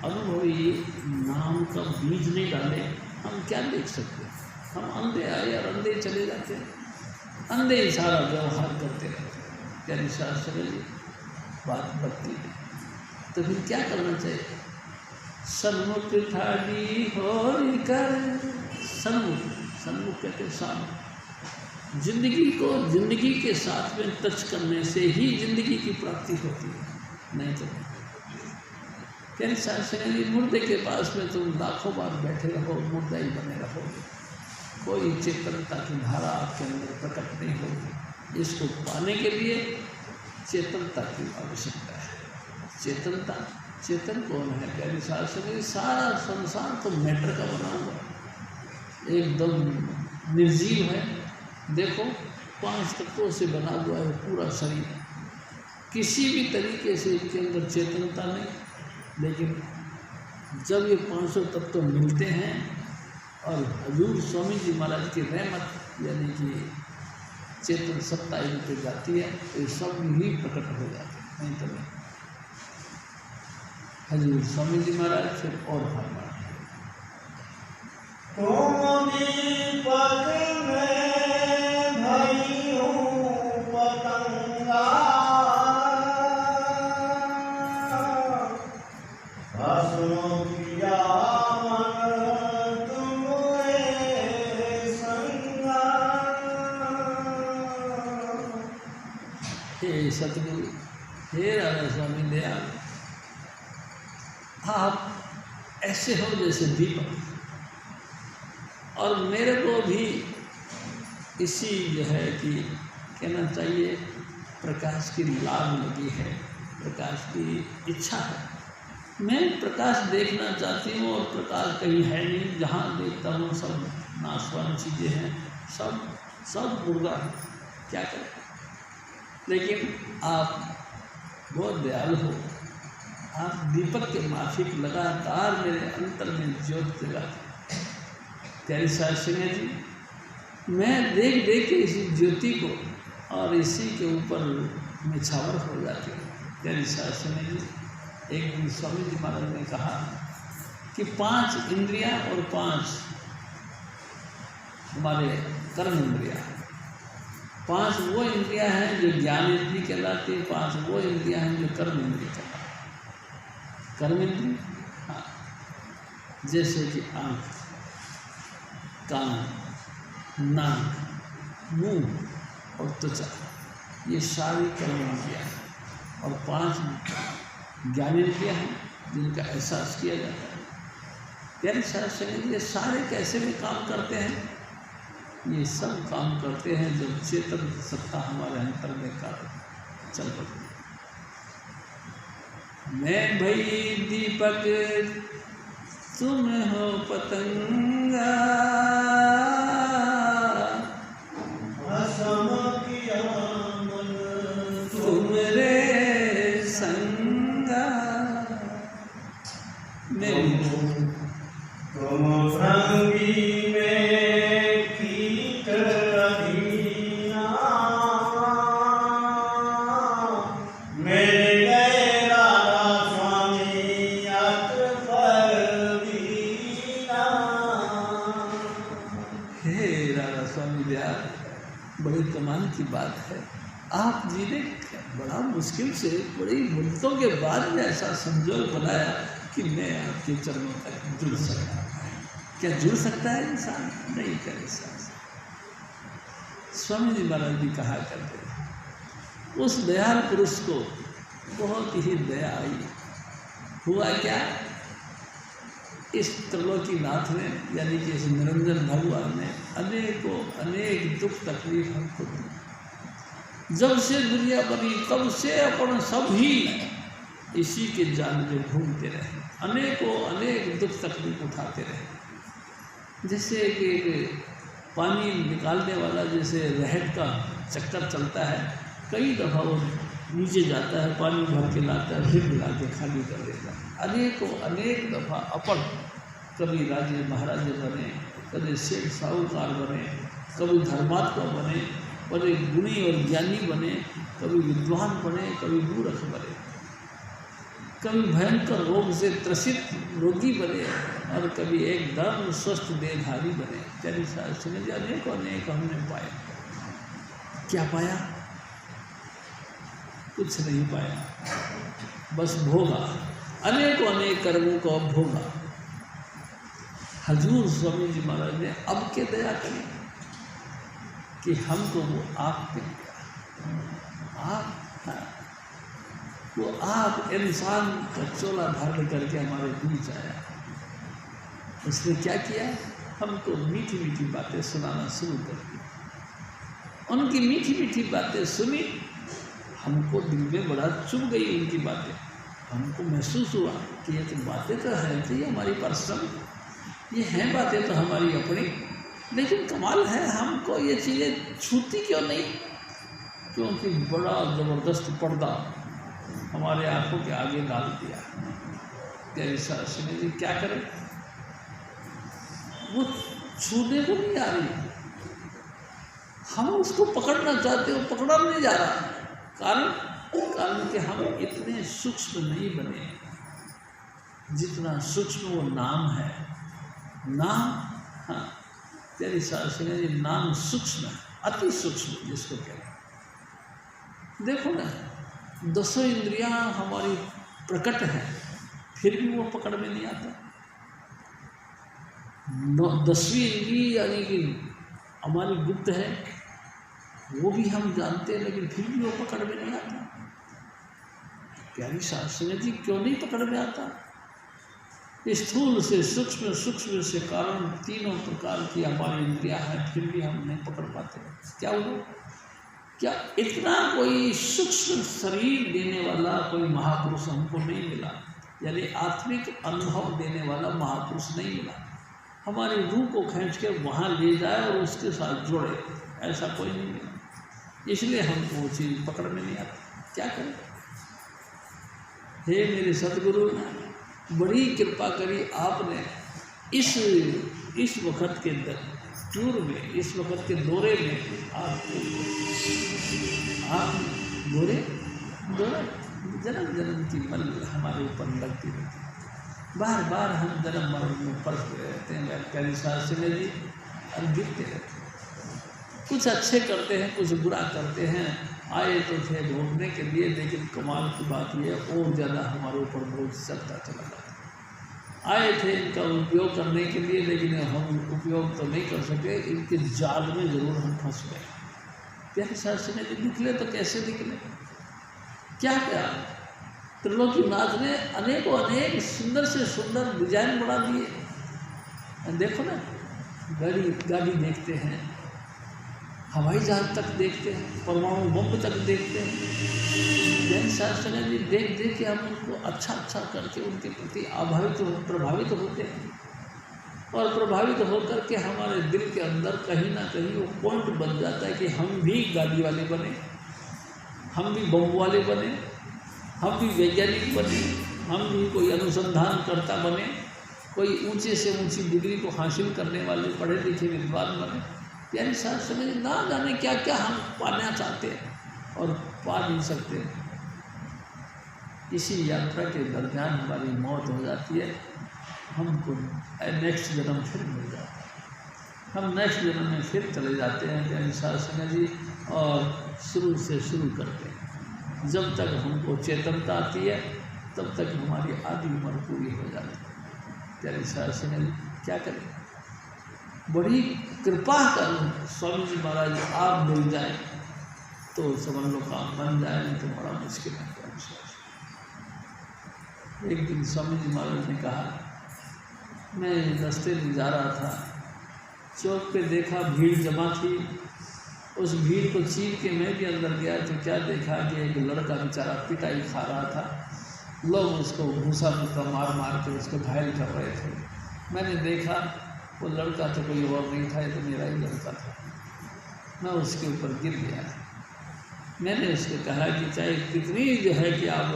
अनुभवी नाम का बीज नहीं डाले, हम क्या देख सकते हैं? हम अंधे आए और अंधे चले जाते हैं, अंधे ही सारा व्यवहार करते रहते हैं। प्यारी शास्त्र जी बात बत्ती है, तो फिर क्या करना चाहिए? सन्मुख ठाड़ी हो कर, सन्मुख कहते सामने, जिंदगी के साथ में टच करने से ही जिंदगी की प्राप्ति होती है, नहीं तो प्यारी शास्त्री जी, मुर्दे के पास में तुम लाखों बार बैठे रहो, मुर्दा ही बने रहोगे, कोई चेतनता की धारा आपके अंदर प्रकट नहीं होगी। इसको पाने के लिए चेतनता की आवश्यकता है। चेतन कौन है? प्यारी शास्त्री, सारा संसार तो मैटर का बना हुआ है, एकदम निर्जीव है। देखो 5 तत्वों से बना हुआ है पूरा शरीर, किसी भी तरीके से इसके अंदर चेतनता नहीं, लेकिन जब ये 500 तत्व मिलते हैं और हजूर स्वामी जी महाराज की रहमत यानी कि चेतन सत्ता इन पे जाती है, तो ये सब ही प्रकट हो जाते हैं, नहीं तो नहीं। हजूर स्वामी जी महाराज फिर और फरमाते हैं, तुम दीपक में भई हूँ पतंगा, भस्म किया मन तुम्हें संगा। हे सतगुरु, हे राधा स्वामी दयाल, आप ऐसे हो जैसे दीपक, और मेरे को भी इसी जो है कि कहना चाहिए प्रकाश की लाग लगी है, प्रकाश की इच्छा है। मैं प्रकाश देखना चाहती हूँ और प्रकाश कहीं है नहीं, जहाँ देखता हूँ सब नाशवान चीज़ें हैं, सब मुर्गा है, क्या करें। लेकिन आप बहुत दयालु हो, आप दीपक के माफिक लगातार मेरे अंतर में ज्योत जगाते। प्यारी शास्त्री जी, मैं देख के इसी ज्योति को और इसी के ऊपर निछावर हो जाती हूँ। प्यारी शास्त्री जी, एक दिन स्वामी जी महाराज ने कहा कि 5 इंद्रियां और 5 हमारे कर्म इंद्रियां, 5 वो इंद्रियां हैं जो ज्ञान इंद्रिय कहलाती है, 5 वो इंद्रियां हैं जो कर्म इंद्रिय कहलाती है। कर्म इंद्रिय, हाँ, जैसे कि आँख, कान, नाक, मुंह और त्वचा, ये सारी कर्म इंद्रियां हैं, और 5 ज्ञानेंद्रियां हैं जिनका एहसास किया जाता है। प्यारे शास्त्र, ये सारे कैसे भी काम करते हैं? ये सब काम करते हैं जब चेतन सत्ता हमारे अंतर में कार्य चल पड़ती है। मैं भई दीपक, तुम हो पतंगा, तुमरे संगा, तुम भृंगी में कीट अधीना, मेरे गए राधा स्वामी अत पर दीना। हे राधा स्वामी दयाल, बड़ी कमाल की बात है, आप जी ने बड़ा मुश्किल से बड़ी मुद्दों के बाद में ऐसा संजोग बनाया कि मैं आपके चरणों तक जुड़ सकता। क्या जुड़ सकता है इंसान? नहीं कर सकता। स्वामी जी महाराज भी कहा करते, उस दयाल पुरुष को बहुत ही दया आई। हुआ क्या, इस त्रिलोकीनाथ ने यानी कि इस निरंजन भगवान ने अनेक दुख तकलीफ हमको दी। जब से दुनिया बनी तब से अपन सब ही इसी के जाल में घूमते रहे, अनेक दुख तकलीफ उठाते रहे। जैसे कि पानी निकालने वाला जैसे रहट का चक्कर चलता है, कई दफ़ा वो नीचे जाता है, पानी भर के लाता है, फिर मिला के खाली कर देता है। अनेक दफ़ा अपन कभी राजे महाराजे बने, कभी सेठ साहूकार बने, कभी धर्मात्मा बने, कभी गुणी और ज्ञानी बने, कभी विद्वान बने, कभी मूर्ख बने, कभी भयंकर रोग से त्रसित रोगी बने और कभी एकदम स्वस्थ देहधारी बने। तेरी समझ अनेक हमने पाया। क्या पाया? कुछ नहीं पाया, बस भोगा, अनेक कर्मों को भोगा। हजूर स्वामी जी महाराज ने अब के दया करी कि हमको वो आप पे गया, वो आप इंसान का चोला धारण करके हमारे बीच आया। उसने क्या किया? हमको मीठी मीठी बातें सुनाना शुरू कर दी। उनकी मीठी मीठी बातें सुनी, हमको दिल में बड़ा चुभ गई उनकी बातें। हमको महसूस हुआ कि ये तो बातें तो है थी हमारी पर्सनल, ये हैं बातें तो हमारी अपनी, लेकिन कमाल है हमको ये चीज़ें छूती क्यों नहीं? क्योंकि बड़ा ज़बरदस्त पर्दा हमारे आंखों के आगे डाल दिया। तेरी सासने जी क्या करें, वो छूने को नहीं आ रही, हम उसको पकड़ना चाहते हो, पकड़ा नहीं जा रहा। कारण कि हम इतने सूक्ष्म नहीं बने जितना सूक्ष्म वो नाम है। नाम, हाँ, तेरी सासने जी नाम सूक्ष्म है, अति सूक्ष्म जिसको कहते हैं। देखो ना, 10 इंद्रियां हमारी प्रकट है, फिर भी वो पकड़ में नहीं आता। 10वीं इंद्री यानी कि हमारी गुप्त है, वो भी हम जानते हैं, लेकिन फिर भी वो पकड़ में नहीं आता। प्यारी शास्त्री जी क्यों नहीं पकड़ में आता? स्थूल से सूक्ष्म, सूक्ष्म से कारण, तीनों प्रकार की हमारी इंद्रियां हैं, फिर भी हम नहीं पकड़ पाते। क्या हुआ? क्या इतना कोई सूक्ष्म शरीर देने वाला कोई महापुरुष हमको नहीं मिला, यानी आत्मिक अनुभव देने वाला महापुरुष नहीं मिला, हमारी रूह को खींच के वहाँ ले जाए और उसके साथ जोड़े, ऐसा कोई नहीं मिला। इसलिए हमको वो चीज़ पकड़ में नहीं आती। क्या करें? हे मेरे सदगुरु, बड़ी कृपा करी आपने इस वक्त के टूर में, इस वक्त के दौरे में आप जन्म की मल हमारे ऊपर लगती रहती है। बार बार हम जन्म मरण में पड़ते रहते हैं। प्यारी शास्त्री जी और गिरते रहते हैं, कुछ अच्छे करते हैं, कुछ बुरा करते हैं। आए तो थे ढूंढने के लिए, लेकिन कमाल की बात यह और ज़्यादा हमारे ऊपर बोझ चलता चला जाता। आए थे इनका उपयोग करने के लिए, लेकिन हम उपयोग तो नहीं कर सके, इनके जाल में ज़रूर हम फंस गए। प्यारे शास्त्री जी निकले तो कैसे निकले? क्या क्या त्रिलोकीनाथ ने अनेक सुंदर से सुंदर डिजाइन बना दिए। देखो ना, गाड़ी देखते हैं, हवाई जहाज तक देखते हैं, परमाणु बम तक देखते हैं। जैन शास्त्री जी देख देख के हम उनको अच्छा करके उनके प्रति प्रभावित होते हैं, और प्रभावित होकर के हमारे दिल के अंदर कहीं ना कहीं वो पॉइंट बन जाता है कि हम भी गाड़ी वाले बने, हम भी बम वाले बने, हम भी वैज्ञानिक बने, हम भी कोई अनुसंधान करता बने, कोई ऊंचे से ऊंची डिग्री को हासिल करने वाले पढ़े लिखे विद्वान बने। प्यारी शास्त्री जी ना जाने क्या क्या हम पाना चाहते हैं और पा नहीं सकते। इसी यात्रा के दरमियान हमारी मौत हो जाती है, हमको नेक्स्ट जन्म फिर मिल जाता है, हम नेक्स्ट जन्म में फिर चले जाते हैं प्यारी शास्त्री जी, और शुरू से शुरू करते हैं। जब तक हमको चेतनता आती है तब तक हमारी आधी उम्र पूरी हो जाती है। प्यारी शास्त्री जी क्या करें? बड़ी कृपा कर स्वामी जी महाराज आप मिल जाए तो समझ लो काम बन जाए, नहीं तो बड़ा मुश्किल है। एक दिन स्वामी जी महाराज ने कहा, मैं रास्ते में जा रहा था, चौक पे देखा भीड़ जमा थी, उस भीड़ को चीर के मैं भी अंदर गया तो क्या देखा कि एक लड़का बेचारा पिटाई खा रहा था, लोग उसको घूसा मुक्का मार मार के उसको घायल कर रहे थे। मैंने देखा वो लड़का तो कोई और नहीं था, ये तो मेरा ही लड़का था। मैं उसके ऊपर गिर गया। मैंने उसको कहा कि चाहे कितनी जो है कि आप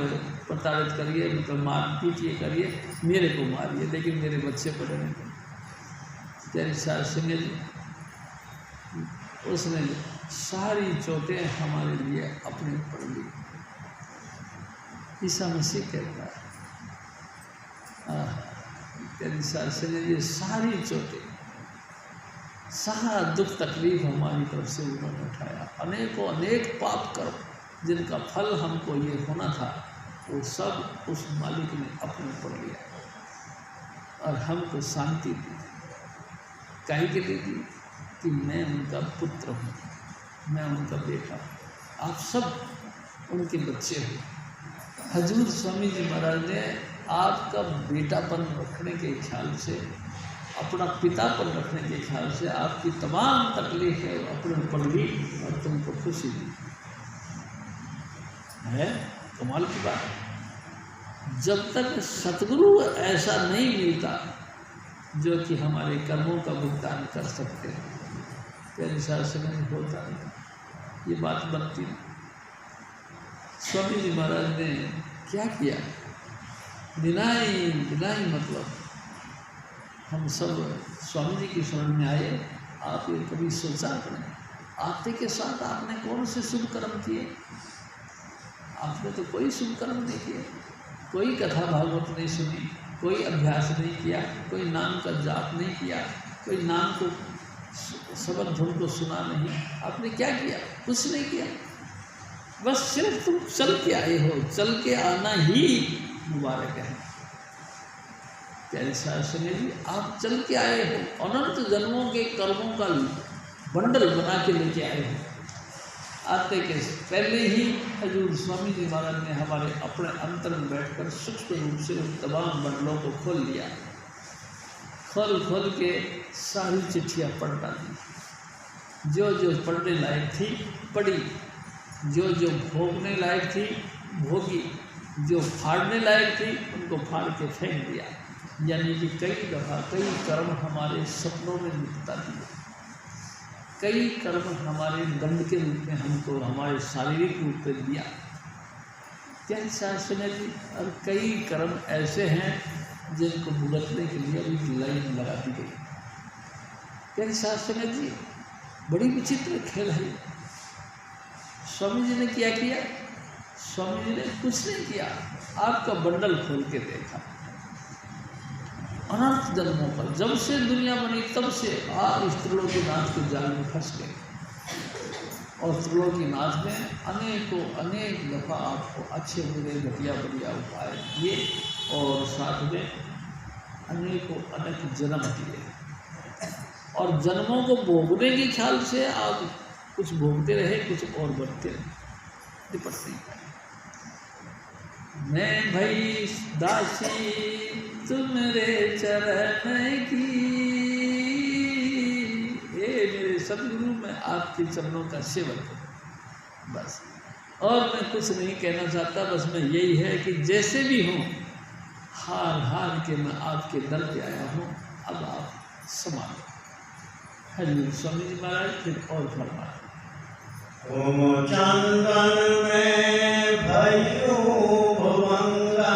प्रताड़ित करिए, मतलब मार पीटिए करिए, मेरे को मारिए, लेकिन मेरे बच्चे को नहीं करिए। तेरे साथ सुनिए जी, उसने सारी चोटें हमारे लिए अपने ऊपर ली। ईसा मसीह कहता है, तेरी साथ सुनिए जी, सारी चोटें, सारा दुख तकलीफ हमारी तरफ से उन्होंने उठाया। अनेकों अनेक पाप कर्म जिनका फल हमको ये होना था, वो सब उस मालिक ने अपने ऊपर लिया और हमको शांति दी। काहे के लिए दी? कि मैं उनका पुत्र हूँ, मैं उनका बेटा हूँ, आप सब उनके बच्चे हो। हजूर स्वामी जी महाराज ने आपका बेटापन रखने के ख्याल से, अपना पितापन रखने के ख्याल से आपकी तमाम तकलीफें अपने ऊपर ली और तुमको खुशी दी। है कमाल की बात। जब तक सतगुरु ऐसा नहीं मिलता जो कि हमारे कर्मों का भुगतान कर सकते हैं, तेरे शासन में होता नहीं, ये बात बनती नहीं। स्वामी जी महाराज ने क्या किया? बिनाई मतलब हम सब स्वामी जी की शरण में आए। आप ये कभी सोचा करें, आते के साथ आपने कौन से शुभ कर्म किए? आपने तो कोई शुभ कर्म नहीं किए, कोई कथा भागवत नहीं सुनी, कोई अभ्यास नहीं किया, कोई नाम का जाप नहीं किया, कोई नाम को शब्द धुन को सुना नहीं। आपने क्या किया? कुछ नहीं किया। बस सिर्फ तुम चल के आए हो, चल के आना ही मुबारक है। प्यारे शासन जी, आप चल के आए हो, अनंत जन्मों के कर्मों का बंडल बना के लेके आए हो। आते के पहले ही हजूर स्वामी जी महाराज ने हमारे अपने अंतर में बैठकर सूक्ष्म रूप से उन तमाम बंडलों को खोल लिया। खोल के सारी चिट्ठियाँ पढ़ डाली। जो जो पढ़ने लायक थी पढ़ी, जो जो भोगने लायक थी भोगी, जो फाड़ने लायक थी उनको फाड़ के फेंक दिया। यानी कि कई दफ़ा कई कर्म हमारे सपनों में निकलता दिए, कई कर्म हमारे दंड के रूप में हमको हमारे शारीरिक रूप में दिया। क्या शासन है जी? और कई कर्म ऐसे हैं जिनको भुगतने के लिए अभी लाइन लगा दी गई। क्या शासन है जी? बड़ी विचित्र खेल है। स्वामी जी ने क्या किया? स्वामी जी ने कुछ नहीं किया, आपका बंडल खोल के देखा। अनंत जन्मों पर, जब से दुनिया बनी तब से आप इस त्रिलोकीनाथ के जाल में फंस गए। और त्रिलोकीनाथ ने अनेक दफ़ा आपको अच्छे बुरे घटिया बढ़िया उपाय दिए और साथ में अनेक जन्म दिए। और जन्मों को भोगने के ख्याल से आप कुछ भोगते रहे, कुछ और बढ़ते रहे, निपटते हैं। मैं भई दासी तुमरे चरण की, मेरे सदगुरु, मैं आपके चरणों का सेवक हूँ बस। और मैं कुछ नहीं कहना चाहता, बस मैं यही है कि जैसे भी हूँ हार के मैं आपके दर पे आया हूँ, अब आप संभालो। हजूर स्वामी जी महाराज फिर और फरमाए, ओम चंदन में भयो भुवंगना,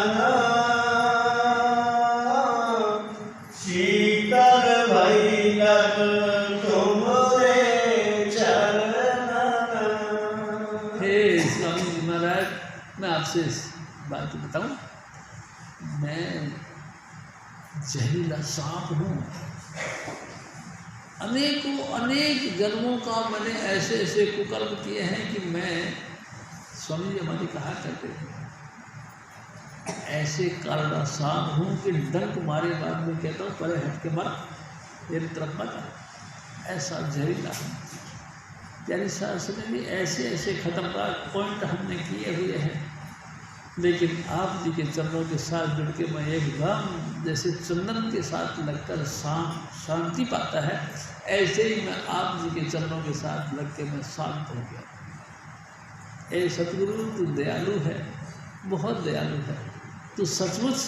शीतल भैलत तुमरे चरण। हे स्वामी जी महाराज, मैं आपसे इस बात बताऊं, मैं जहरीला सांप हूँ। अनेक जन्मों का मैंने ऐसे कुकर्म किए हैं कि मैं, स्वामी जी हमारे कहा करते थे, ऐसे काला सांप हूँ कि डंक मारे बाद में कहता हूँ परे हट के मर, मेरी तरफ मत, ऐसा जहरीला हूँ। यानी शासन भी ऐसे खतरनाक पॉइंट हमने किए हुए हैं लेकिन आप जी के चरणों के साथ जुड़ के मैं एकदम जैसे चंदन के साथ लगकर शांति पाता है, ऐसे ही मैं आप जी के चरणों के साथ लग के मैं शांत हो गया। ए सतगुरु तू दयालु है, बहुत दयालु है, तू सचमुच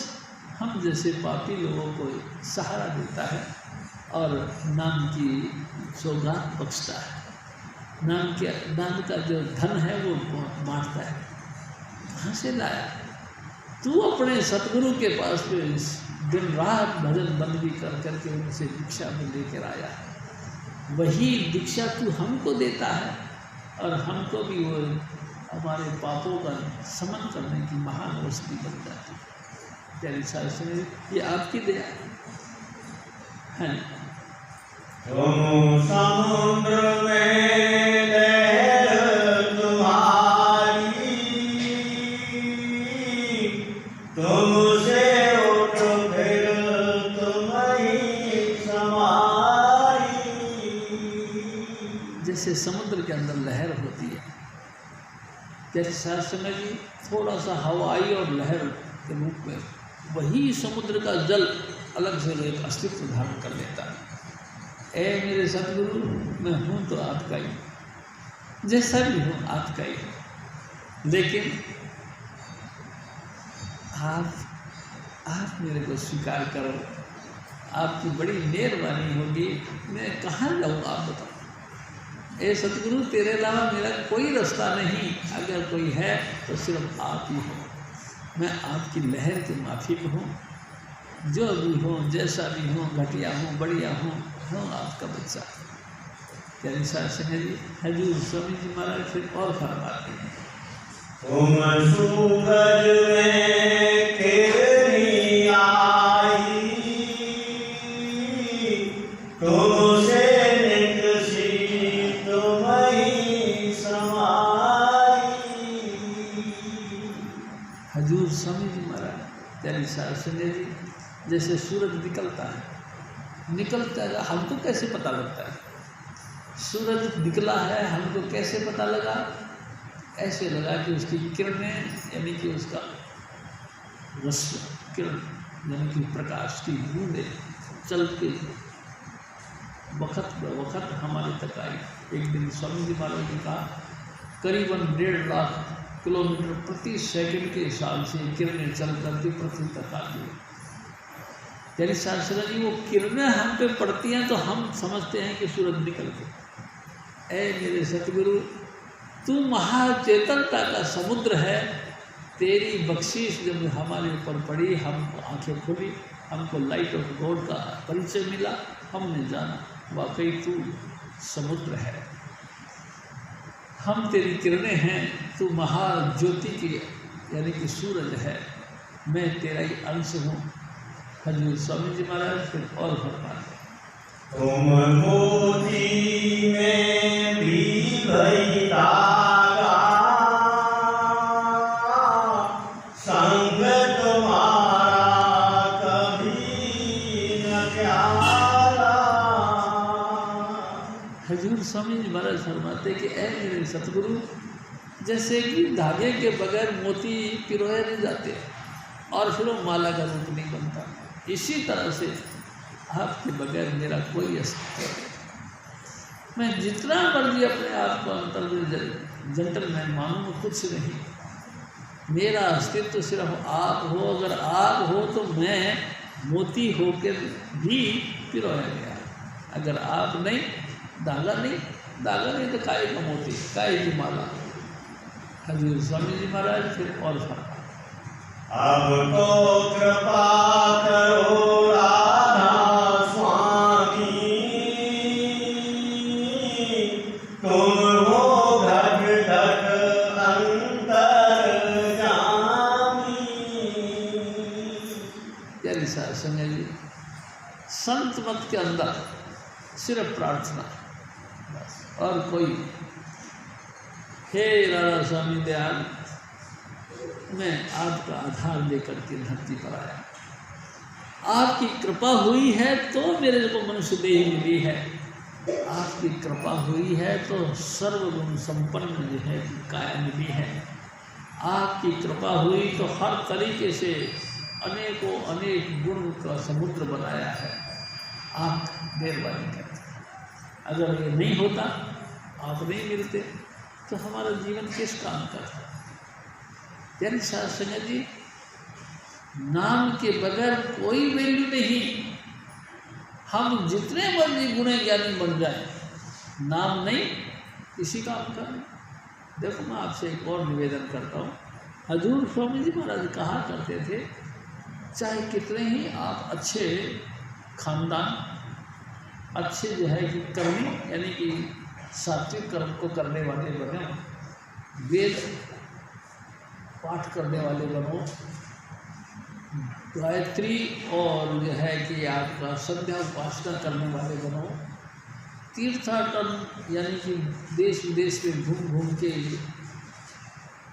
हम जैसे पापी लोगों को सहारा देता है और नाम की सौगात बख्शता है। नाम का जो धन है वो बांटता है। कहाँ से लाया? तू अपने सतगुरु के पास में दिन रात भजन बंदगी कर करके उनसे दीक्षा में लेकर आया। वही दीक्षा तू हमको देता है और हमको भी वो हमारे पापों का समन करने की महान वस्तु बन जाती है। प्यारी साथ सुनिए, ये आपकी दया है। तुम समुद्र में लहर तुम्हारी, तुमसे उठ फिर तुम्हीं समाई। जैसे समुद्र के अंदर लहर होती है, जैसे शास्त्र जी थोड़ा सा हवाई और लहर के रूप में वही समुद्र का जल अलग से एक अस्तित्व धारण कर लेता है। ए मेरे सतगुरु, मैं हूँ तो आपका ही, जैसा भी हूँ आपका ही, लेकिन आप मेरे को स्वीकार करो। आपकी बड़ी मेहरबानी होगी, मैं कहाँ जाऊँ आप बताओ। ए सतगुरु, तेरे अलावा मेरा कोई रास्ता नहीं, अगर कोई है तो सिर्फ आप ही हो। मैं आपकी लहर के माफिक हूँ, जो भी हो, जैसा भी हो, घटिया हूँ, बढ़िया हूँ आपका बच्चा। प्यारी साथ संगत जी, हजूर स्वामी जी महाराज फिर और फरमाते हैं, तुम सूरज में किरनी आई, तुमसे निकसी तुम्हीं समाई। हजूर स्वामी जी महाराज प्यारी साथ संगत जी, जैसे सूरज निकलता है हमको कैसे पता लगता है? सूरज निकला है हमको कैसे पता लगा? ऐसे लगा कि उसकी किरणें यानी कि उसका रश्मि किरण यानी कि प्रकाश की बूंदें चल के वक्त ब वक्त हमारे तक आई। एक दिन स्वामी जी महाराज ने कहा करीबन 1.5 लाख किलोमीटर प्रति सेकंड के हिसाब से किरणें चल करके पृथ्वी तक आती है। यानी शास्त्र जी वो किरणें हम पे पड़ती हैं तो हम समझते हैं कि सूरज निकल गए। ऐ मेरे सतगुरु, तू महाचेतनता का समुद्र है, तेरी बख्शीश जब हमारे ऊपर पड़ी, हमको आंखें खुली, हमको लाइट ऑफ गॉड का परिचय मिला, हमने जाना वाकई तू समुद्र है, हम तेरी किरणें हैं, तू महाज्योति की यानी कि सूरज है, मैं तेरा ही अंश हूँ। हजूर स्वामी जी महाराज फिर और फरमाते, तुम मोती में भी भई धागा, संग तुम्हारा कभी न प्यारा। हजूर स्वामी जी महाराज फरमाते कि ऐ मेरे सतगुरु, जैसे कि धागे के बगैर मोती पिरोए नहीं जाते और फिर वो माला का रूप नहीं बनता, इसी तरह से आपके बगैर मेरा कोई अस्तित्व नहीं। मैं जितना मर्जी अपने आप को अंतर जेंटलमैन मानूँ, कुछ नहीं, मेरा अस्तित्व सिर्फ आप हो। अगर आप हो तो मैं मोती होकर भी पिरोया गया, अगर आप नहीं, धागा नहीं तो काहे का मोती, काहे की माला। हजूर स्वामी जी महाराज फिर और फरमा, अब तो कृपा करो राधा स्वामी, तुम हो घट घट अंतर्यामी। प्यारी साथ संगत जी, संत मत के अंदर सिर्फ प्रार्थना बस और कोई। हे राधा स्वामी दयाल, मैं आपका आधार लेकर के धरती पर आया, आपकी कृपा हुई है तो मेरे को मनुष्य देह मिली है, आपकी कृपा हुई है तो सर्वगुण संपन्न जो है काया मिली है। आपकी कृपा हुई तो हर तरीके से अनेकों अनेक गुण का समुद्र बनाया है। आप मेहरबानी करते। अगर ये नहीं होता, आप नहीं मिलते, तो हमारा जीवन किस काम का था। यानी साध संगत जी, नाम के बगैर कोई वैल्यू नहीं। हम जितने मर्जी गुणे ज्ञानी बन जाए, नाम नहीं किसी काम का नहीं। देखो, मैं आपसे एक और निवेदन करता हूँ। हजूर स्वामी जी महाराज कहा करते थे, चाहे कितने ही आप अच्छे खानदान, अच्छे जो है कि कर्मी, यानी कि सात्विक कर्म को करने वाले बने, वेद पाठ करने वाले बनो, गायत्री और जो है कि आपका संध्या उपासना करने वाले बनो, तीर्थाटन यानी कि देश विदेश में घूम घूम के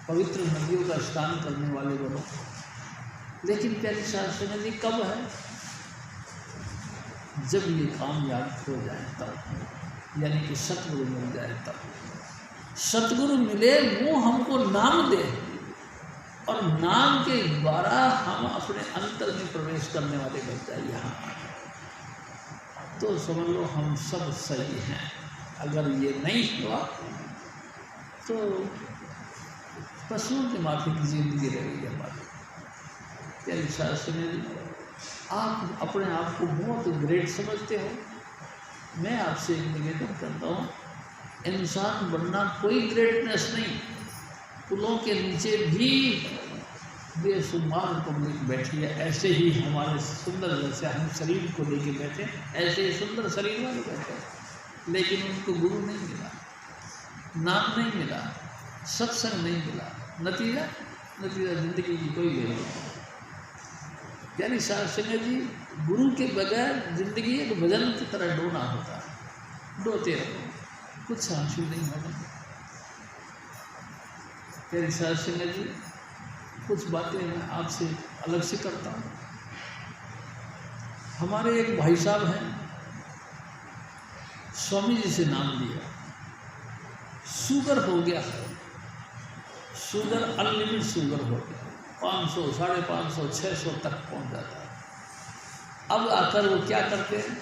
पवित्र नदियों का स्नान करने वाले बनो। लेकिन प्यारी शास्त्री जी कब है? जब ये कामयाब हो जाए तब, यानी कि सतगुरु मिल जाए तब। सतगुरु मिले, वो हमको नाम दे, और नाम के द्वारा हम अपने अंतर में प्रवेश करने वाले बन जाए यहाँ, तो समझ लो हम सब सही हैं। अगर ये नहीं हुआ तो पशुओं के माफी की जिंदगी रहेगी हमारी। प्यारी शास्त्री जी, आप अपने आप को बहुत ग्रेट समझते हो। मैं आपसे एक निवेदन करता हूँ, इंसान बनना कोई ग्रेटनेस नहीं। पुलों के नीचे भी बेशुमार पब्लिक बैठी है, ऐसे ही हमारे सुंदर, जैसे हम शरीर को लेके बैठे, ऐसे ही सुंदर शरीर वाले बैठे, लेकिन उनको गुरु नहीं मिला, नाम नहीं मिला, सत्संग नहीं मिला। नतीजा जिंदगी की कोई वैल्यू नहीं। यानी शास्त्री जी, गुरु के बगैर जिंदगी एक भजन की तरह डोना होता है, डोते रहो, कुछ हासिल नहीं होगा। यानी शास्त्री जी, कुछ बातें मैं आपसे अलग से करता हूँ। हमारे एक भाई साहब हैं, स्वामी जी से नाम लिया, शुगर हो गया, शुगर अनलिमिटेड शुगर हो गया, 500, 550, 600 तक पहुँच जाता है। अब आकर वो क्या करते हैं?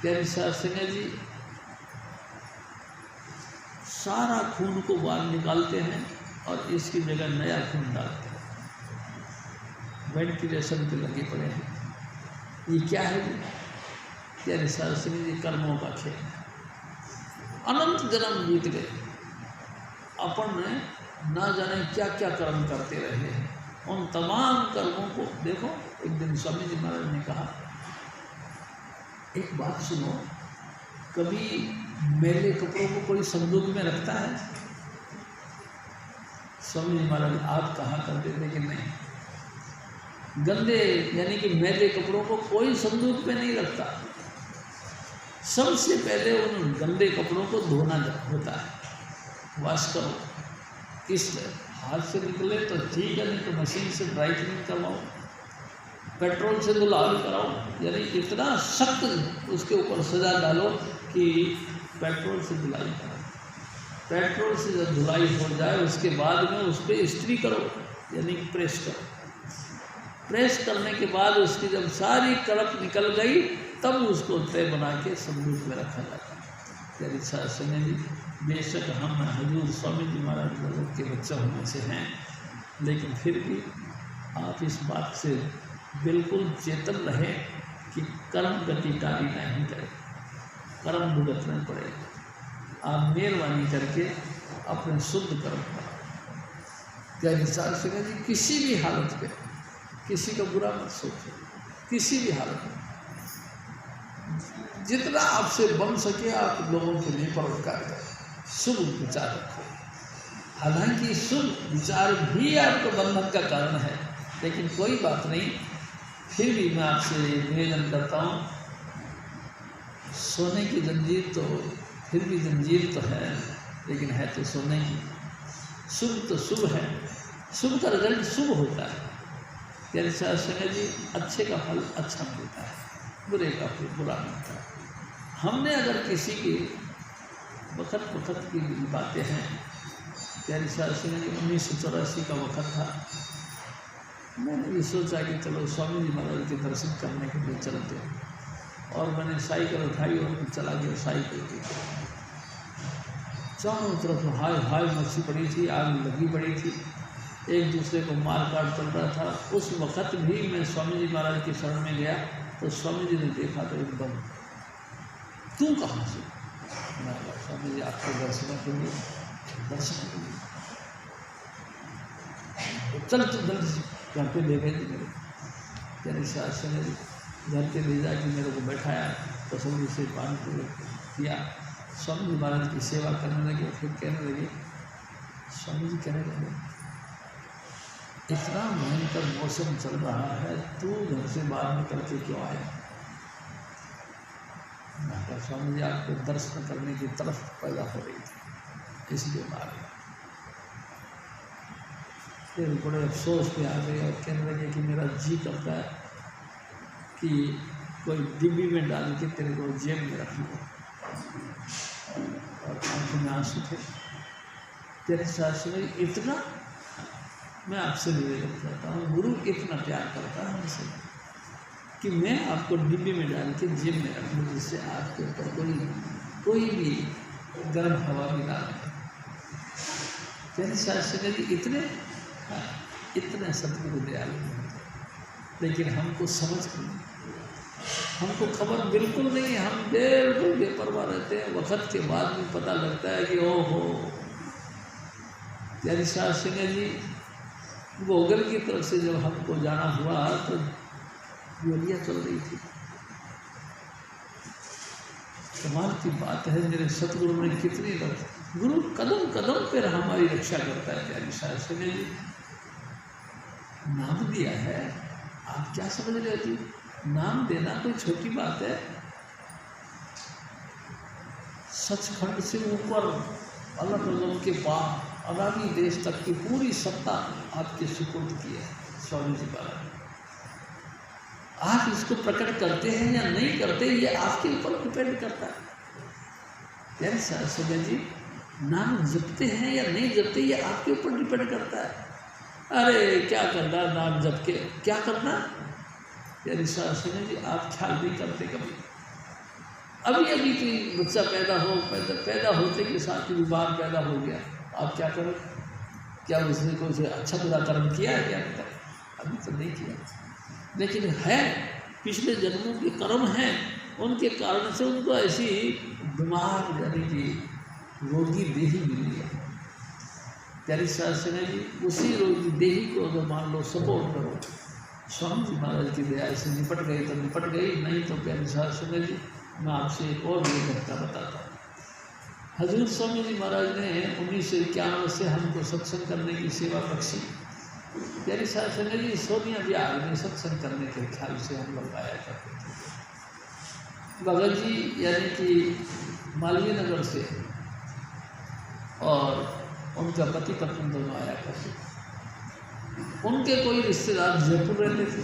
प्यारी शास्त्री जी, सारा खून को बाहर निकालते हैं और इसकी जगह नया खून डालते हैं। वेंटिलेशन पे लगे पड़े हैं। ये क्या है? प्यारे शास्त्री जी, कर्मों का खेल है। अनंत जन्म बीत गए, अपन ने ना जाने क्या क्या कर्म करते रहे हैं। उन तमाम कर्मों को देखो। एक दिन स्वामी जी महाराज ने कहा, एक बात सुनो, कभी मैले कपड़ों को कोई संदूक में रखता है? स्वामी जी महाराज आप कहा करते थे कि नहीं, गंदे यानी कि मैले कपड़ों को कोई संदूक में नहीं रखता। सबसे पहले उन गंदे कपड़ों को धोना होता है। वॉश करो, इस हाथ से निकले तो ठीक है, नहीं तो मशीन से ड्राई क्लीन करवाओ, पेट्रोल से धुलाई कराओ, यानी इतना सख्त उसके ऊपर सजा डालो कि पेट्रोल से धुलाई करो। पेट्रोल से जब धुलाई हो जाए उसके बाद में उस पर इस्त्री करो, यानी प्रेस करो। प्रेस करने के बाद उसकी जब सारी कड़प निकल गई तब उसको तय बना के संदूक में रखा जाता है। यानी शास्त्री जी, बेशक हम हजूर स्वामी जी महाराज के बच्चे होने से हैं, लेकिन फिर भी आप इस बात से बिल्कुल चेतन रहे कि कर्म गति टाली नहीं करे, कर्म भुगतना पड़ेगा। आप मेहरबानी करके अपने शुद्ध कर्म करो। क्या शास्त्री जी, किसी भी हालत में किसी का बुरा मत सोचो, किसी भी हालत में जितना आपसे बन सके आप लोगों के लिए परोपकार करें, शुभ विचार रखो। हालांकि शुभ विचार भी आपको बंधन का कारण है, लेकिन कोई बात नहीं, फिर भी मैं आपसे निवेदन करता हूँ, सोने की जंजीर तो फिर भी जंजीर तो है, लेकिन है तो सोने की। शुभ तो शुभ है, शुभ का रिजल्ट शुभ होता है। यानी शास्त्री जी, अच्छे का फल अच्छा मिलता है, बुरे का फल बुरा मिलता है। हमने अगर किसी की वक़्त की बातें हैं प्यारी साहब जी 1984 का वक्त था। मैंने भी सोचा कि चलो स्वामी जी महाराज के दर्शन करने के लिए चलते हैं, और मैंने साइकिल उठाई और चला गया साइकिल की। चारों तरफ हाय हाय मची पड़ी थी, आग लगी पड़ी थी, एक दूसरे को मार काट चल रहा था। उस वक़्त भी मैं स्वामी जी महाराज की शरण में गया तो स्वामी जी ने देखा तो एकदम, तू कहाँ से? मैं कहा स्वामी जी आपको दर्शन के लिए, दर्शन के लिए चल तो जल्दी घर पे ले गए मेरे। तेरे शासन ने घर पे ले जाके मेरे को बैठाया, तसल्ली से पानी किया, स्वामी जी महाराज की सेवा करने लगे। फिर कहने लगे, स्वामी जी कहने लगे, इतना भयंकर मौसम चल रहा है, तू घर से बाहर निकल के क्यों आया? मैं कहा स्वामी जी आपको दर्शन करने की तरफ पैदा हो रही थी, इसलिए बाहर गया। फिर बड़े अफसोस पे आ गए और कहने लगे कि मेरा जी करता है कि कोई डिब्बी में डाल के तेरे को जेब में रख लो। और आंखों में आंसू थे। तेरे साथ में इतना मैं आपसे निवेदन करता हूँ, गुरु इतना प्यार करता है हमसे कि मैं आपको डिब्बे में डाल के जेब में रख लूँ, जिससे आपके ऊपर कोई भी गर्म हवा भी ना लगे। तेरे शास्त्री जी इतने सतगुरु दयालु होते, लेकिन हमको समझ नहीं, हमको खबर बिल्कुल नहीं है, हम बिल्कुल बेपरवाह रहते हैं। वक्त के बाद में पता लगता है कि ओहो, प्यारी साहब सिंह जी भोगल की तरफ से जब हमको जाना हुआ तो गोलियाँ चल रही थी। कमाल की बात है, मेरे सतगुरु ने कितनी गुरु कदम कदम पर हमारी रक्षा करता है। प्यारी साहब सिंह जी नाम दिया है, आप क्या समझ रहे जी? नाम देना कोई छोटी बात है? सचखंड से ऊपर अलग अलग के बाद आगामी देश तक की पूरी सत्ता आपके सुपुर्द की है स्वामी जी महाराज। आप इसको प्रकट करते हैं या नहीं करते, ये आपके ऊपर डिपेंड करता है। यानी साहब जी नाम जपते हैं या नहीं जपते, ये आपके ऊपर डिपेंड करता है। अरे क्या करना नाम जप के, क्या करना? यानी साहब जी आप ख्याल नहीं करते कभी। अभी अभी कोई बच्चा पैदा होते के साथ ही बीमार पैदा हो गया, आप क्या करें? क्या उसने कोई अच्छा बुरा कर्म किया है? क्या पता, अभी तो नहीं किया, लेकिन है पिछले जन्मों के कर्म हैं, उनके कारण से उनको ऐसी बीमार यानी कि रोगी देही मिली है। प्यारी शास्त्री जी उसी रोगी देही को अगर मान लो सपोर्ट करो, स्वामी जी महाराज की दया से निपट गई तो निपट गई, नहीं तो प्यारी शास्त्री जी मैं आपसे एक और भी घटना बताता हूँ। हजूर स्वामी जी महाराज ने 1991 से हमको सत्संग करने की सेवा बख्शी। प्यारी शास्त्री जी सोनिया बिहार में सत्संग करने के ख्याल से हम लोग आया करते थे। भगत जी यानी कि मालवीय नगर से और उनका पति पत्नी दोनों आया करते थे। उनके कोई रिश्तेदार जयपुर रहते थे।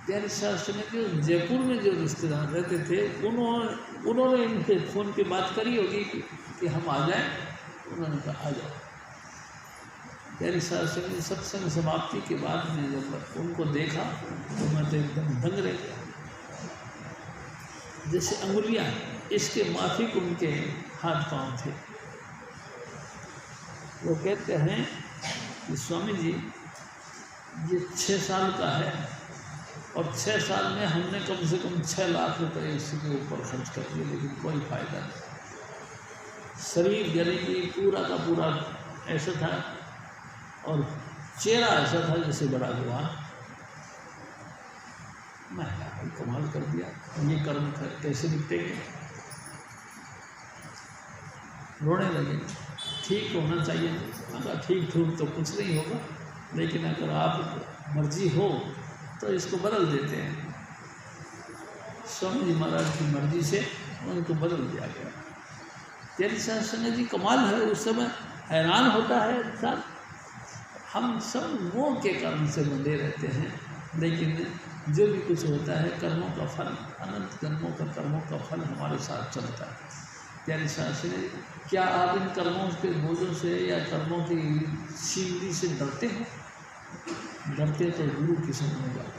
प्यारी शास्त्री जो जयपुर में जो रिश्तेदार रहते थे, उन्होंने इनसे फ़ोन पे बात करी होगी कि हम आ जाएं। उन्होंने कहा आ जाओ। प्यारी शास्त्री सत्संग समाप्ति के बाद में जब उनको देखा तो मैं तो एकदम दंग रह गया। जैसे अंगुलियां इसके माफिक उनके हाथ पांव थे। वो कहते हैं कि स्वामी जी ये 6 साल का है और 6 साल में हमने कम से कम 6 लाख रुपए इसके ऊपर खर्च कर दिए, लेकिन कोई फायदा नहीं। शरीर यानी कि पूरा का पूरा ऐसा था और चेहरा ऐसा था जैसे बड़ा हुआ। मैं कमाल कर दिया, ये कर्म कैसे निपटेंगे? रोने लगे। ठीक होना चाहिए, अगर ठीक ठूक तो कुछ नहीं होगा, लेकिन अगर आप मर्जी हो तो इसको बदल देते हैं। स्वामी जी महाराज की मर्जी से उनको बदल दिया गया। तेरी शास्त्री जी कमाल है, उस समय हैरान होता है इंसान। हम सब मोह के कर्म से बंधे रहते हैं, लेकिन जो भी कुछ होता है कर्मों का फल, अनंत जन्मों का कर्मों का फल हमारे साथ चलता है। प्यारे शास्त्री जी, क्या आप इन कर्मों के बोझों से या कर्मों की शीली से डरते हैं? डरते तो गुरु की शरण में जाओ।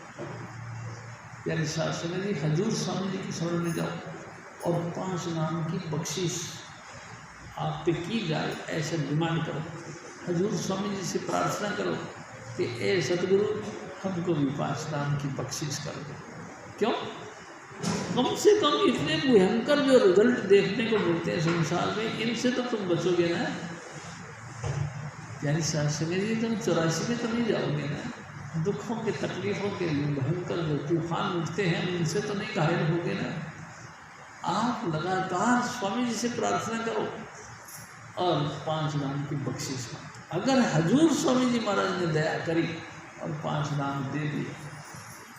प्यारे शास्त्री जी, हजूर स्वामी जी की शरण में जाओ और 5 नाम की बख्शिश आप पे की जाए, ऐसा डिमांड करो। हजूर स्वामी जी से प्रार्थना करो कि ए सतगुरु, हमको भी 5 नाम की बख्शिश कर दो। क्यों? कम से कम इतने भयंकर जो रिजल्ट देखने को मिलते हैं संसार में, इनसे तो तुम बचोगे ना। यानी शास्त्री जी, तुम 84 में तो नहीं जाओगे ना। दुखों के, तकलीफ़ों के भयंकर जो तूफान उठते हैं, उनसे तो नहीं घायल होगे ना। आप लगातार स्वामी जी से प्रार्थना करो और 5 नाम की बख्शिश। अगर हजूर स्वामी जी महाराज ने दया करी और 5 नाम दे दिए,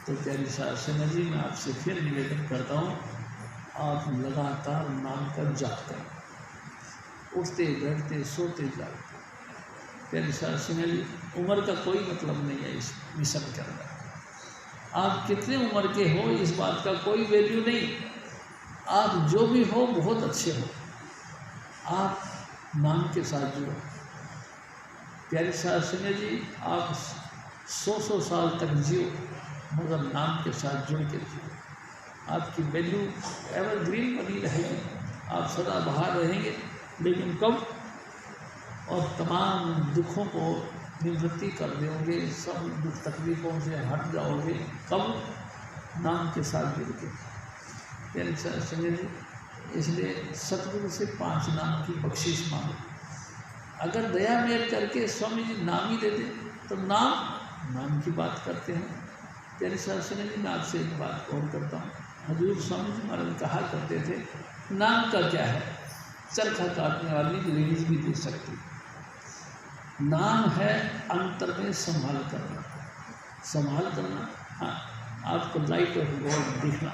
तो प्यारी शास्त्री जी, मैं आपसे फिर निवेदन करता हूँ, आप लगातार नाम का जाप करें, उठते बैठते सोते जागते। प्यारी शास्त्री जी, उम्र का कोई मतलब नहीं है इस मिशन के अंदर। आप कितने उम्र के हो इस बात का कोई वैल्यू नहीं। आप जो भी हो बहुत अच्छे हो, आप नाम के साथ जुड़ो। प्यारी शास्त्री जी, आप 100 साल तक जियो, मगर नाम के साथ जुड़ के जियो। आपकी वैल्यू एवरग्रीन बनी रहेगी, आप सदा बाहर रहेंगे। लेकिन कब? और तमाम दुखों को निवृत्ति कर दोगे, सब दुख तकलीफ़ों से हट जाओगे। कब? नाम के साथ जुड़ के। प्यारे शास्त्री जी, इसलिए सतगुरु से 5 नाम की बख्शिश मांगो। अगर दया मेल करके स्वामी जी नाम ही दे दे, तो नाम की बात करते हैं। प्यारे शास्त्री जी, मैं आपसे एक बात और करता हूँ। हजूर स्वामी जी महाराज कहा करते थे, नाम का क्या है, चरखा काटने वाली लेडीज भी दे सकती। नाम है अंतर में संभाल करना। संभाल करना, हाँ, आपको लाइट ऑफ गॉड दिखना।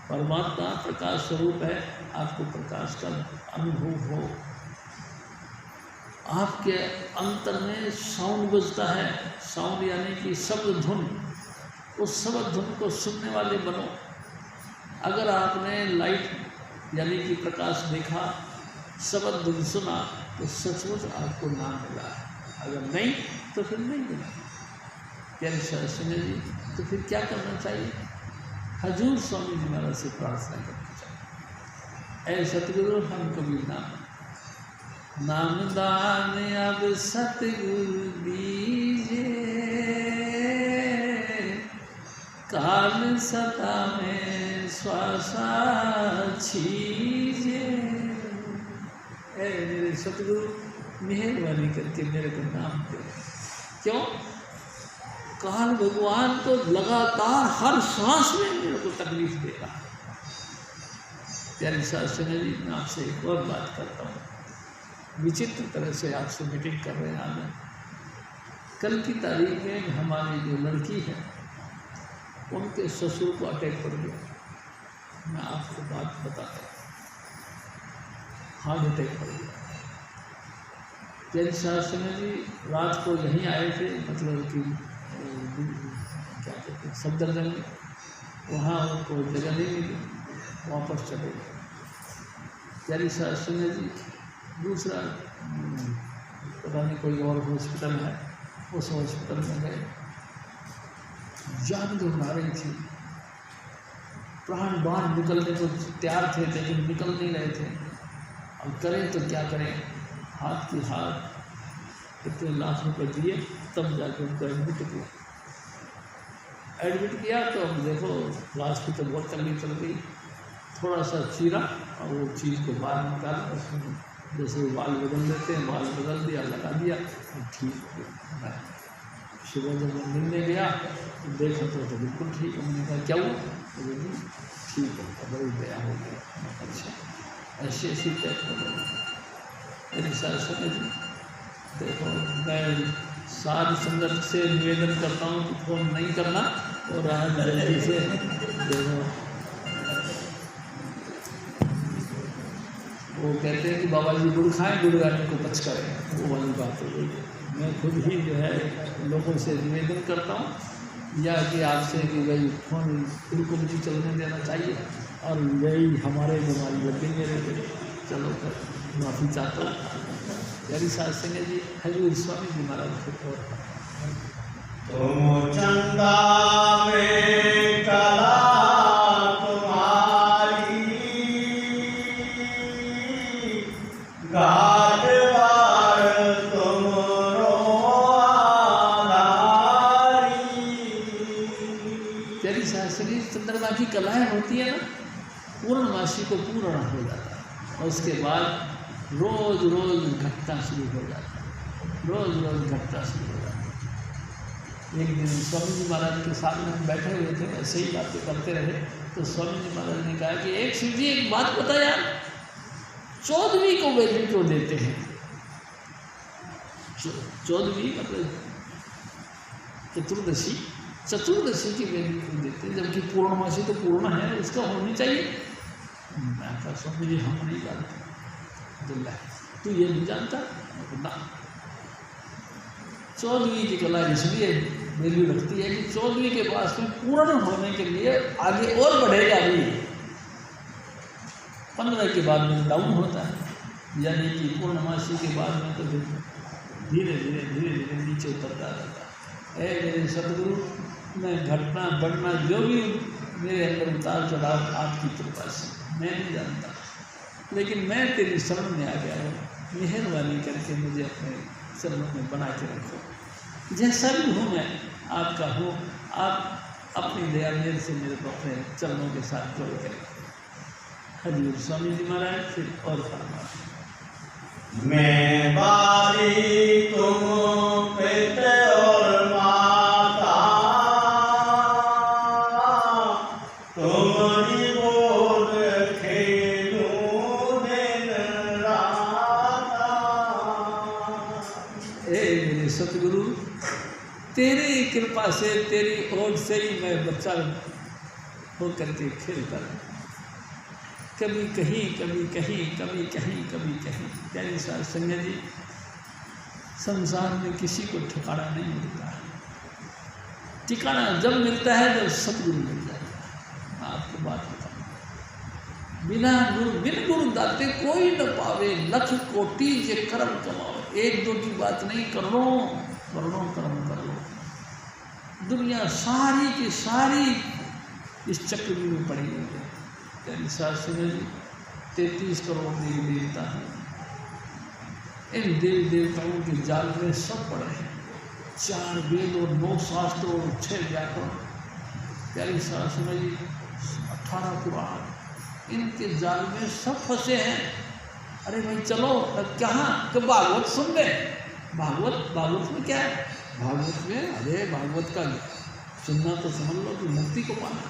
परमात्मा प्रकाश स्वरूप है, आपको प्रकाश का अनुभव हो। आपके अंतर में साउंड बजता है, साउंड यानी कि शब्द धुन। उस शब्द धुन को सुनने वाले बनो। अगर आपने लाइट यानी कि प्रकाश देखा, शब्द धुन सुना, तो सचमुच आपको नाम मिला है। अगर नहीं तो फिर नहीं मिला। प्यारे शास्त्री जी, तो फिर क्या करना चाहिए? हजूर स्वामी जी महाराज से प्रार्थना करनी चाहिए, ऐ सतगुरु, हम कभी नाम दान अब सतगुरु दीजिए, काल सता में श्वासा छीजिए। ऐ मेरे सतगुरु, मेहरबानी करके मेरे को नाम दे। क्यों? काल भगवान तो लगातार हर सांस में मेरे को तकलीफ दे रहा है। प्यारे शास्त्री जी, मैं आपसे एक और बात करता हूँ। विचित्र तरह से आपसे मीटिंग कर रहे हैं आज। कल की तारीख में हमारी जो लड़की है, उनके ससुर को अटैक कर गया। मैं आपको बात बताता हूँ, हार्ट अटैक कर गया। प्यारे शास्त्री जी रात को यहीं आए थे, मतलब कि क्या कहते हैं, सफदरजंग में। वहाँ उनको जगह नहीं मिली, वापस चले गए। प्यारे शास्त्री जी दूसरा पता नहीं कोई और हॉस्पिटल है, उस हॉस्पिटल में गए। जान घबरा रही थी, प्राण बाहर निकलने को तैयार थे, लेकिन निकल नहीं रहे थे। अब करें तो क्या करें? हाथ की हाथ इतने लाख रुपये दिए, तब जाके उनको एडमिट किया। एडमिट किया तो अब देखो लास्ट की तो बहुत तकलीफ चल गई। थोड़ा सा चीरा और वो चीज़ को बाहर निकाला, उसमें जैसे बाल बदल देते हैं, बाल बदल दिया, लगा दिया, ठीक हो गया। सुबह जब मैं मिलने गया तो देखा तो बिल्कुल ठीक। उन्होंने कहा क्या हुआ? ठीक है, बड़ी दया हो गई। अच्छा, ऐसी ऐसी तय मेरे शास्त्री जी, देखो मैं साध संगत से निवेदन करता हूँ कि फोन नहीं करना, और आज जल्दी से देखो वो कहते हैं कि बाबा जी गुड़ खाएँ, गुड़ गाने को पच करें, वो वाली बात हो गई। मैं खुद ही जो है लोगों से निवेदन करता हूँ, या कि आपसे कि भाई फोन बिल्कुल भी चलने देना चाहिए, और यही हमारे बीमारी लग गई मेरे लिए। चलो फिर माफ़ी चाहता हूँ। प्यारी साध संगत जी, हजूर स्वामी जी महाराज फिर और तुम चंदा में कला तुम्हारी, घाट बार तुम रोनारी। प्यारी साध संगत, चंद्रमा की कलाएँ होती है ना, पूर्णमासी को पूर्ण हो जाता है और उसके बाद रोज रोज घटना शुरू हो जाता है, रोज रोज घटना शुरू हो जाता है। एक दिन स्वामी जी महाराज के सामने हम बैठे हुए थे, ऐसे ही बातें करते रहे, तो स्वामी जी महाराज ने कहा कि एक शिव जी एक बात बता यार, 14वीं को वैल्यू क्यों देते हैं? 14वीं मतलब चतुर्दशी की वैल्यू क्यों देते हैं, जबकि पूर्णमासी तो पूर्ण है, उसका होनी चाहिए। मैं कहा स्वामी जी हम नहीं जानते। तू ये नहीं जानता ना? 14वीं की कला इसलिए वैल्यू रखती है कि 14वीं के पास में पूर्ण होने के लिए आगे और बढ़ेगा भी। 15 के बाद में डाउन होता है, यानी कि पूर्णमासी के बाद में तो फिर धीरे धीरे नीचे उतरता रहता है। मेरे सतगुरु, मैं घटना बढ़ना जो भी मेरे अंदर उतार चढ़ाव आपकी कृपा से, मैं नहीं जानता, लेकिन मैं तेरी शरण में आ गया हूँ, मेहरबानी करके मुझे अपने चरणों में बना के रखो। जैसा भी हूँ मैं आपका हूँ, आप अपनी दया मेरे से मेरे को अपने चरणों के साथ जोड़ करें। हजूर स्वामी जी महाराज फिर और फरमा, मैं बारी तुम पिता और माता, तुम्हारी गोद खेलूं दिन राता। मेरे सतगुरु, तेरी कृपा से, तेरी ओर से ही मैं बच्चा होकर के खेलता हूँ, कभी कहीं कभी कहीं, कभी कहीं कभी कहीं। प्यारी साध संगत जी, संसार में किसी को ठिकाना नहीं मिलता है। ठिकाना जब मिलता है जब सतगुरु मिल जाएगा। आपको बात बताऊँ, बिन गुरु दाते कोई न पावे, लख कोटि जे कर्म कमावे। 1-2 की बात नहीं, करोड़ों कर्म कर लो। दुनिया सारी की सारी इस चक्रव्यूह में पड़ी हुई है। प्यारी साध संगत जी, 33 करोड़ देवी देवता हैं। इन देवी देवताओं के जाल में सब पड़े हैं, 4 वेद और 9 शास्त्र और 6 व्याकरण। प्यारी साध संगत जी, 18 पुराण, इनके जाल में सब फंसे हैं। अरे भाई चलो कहाँ तो भागवत सुन ले। भागवत में क्या है? भागवत में, अरे भागवत का सुनना तो समझ लो कि मुक्ति को पाना।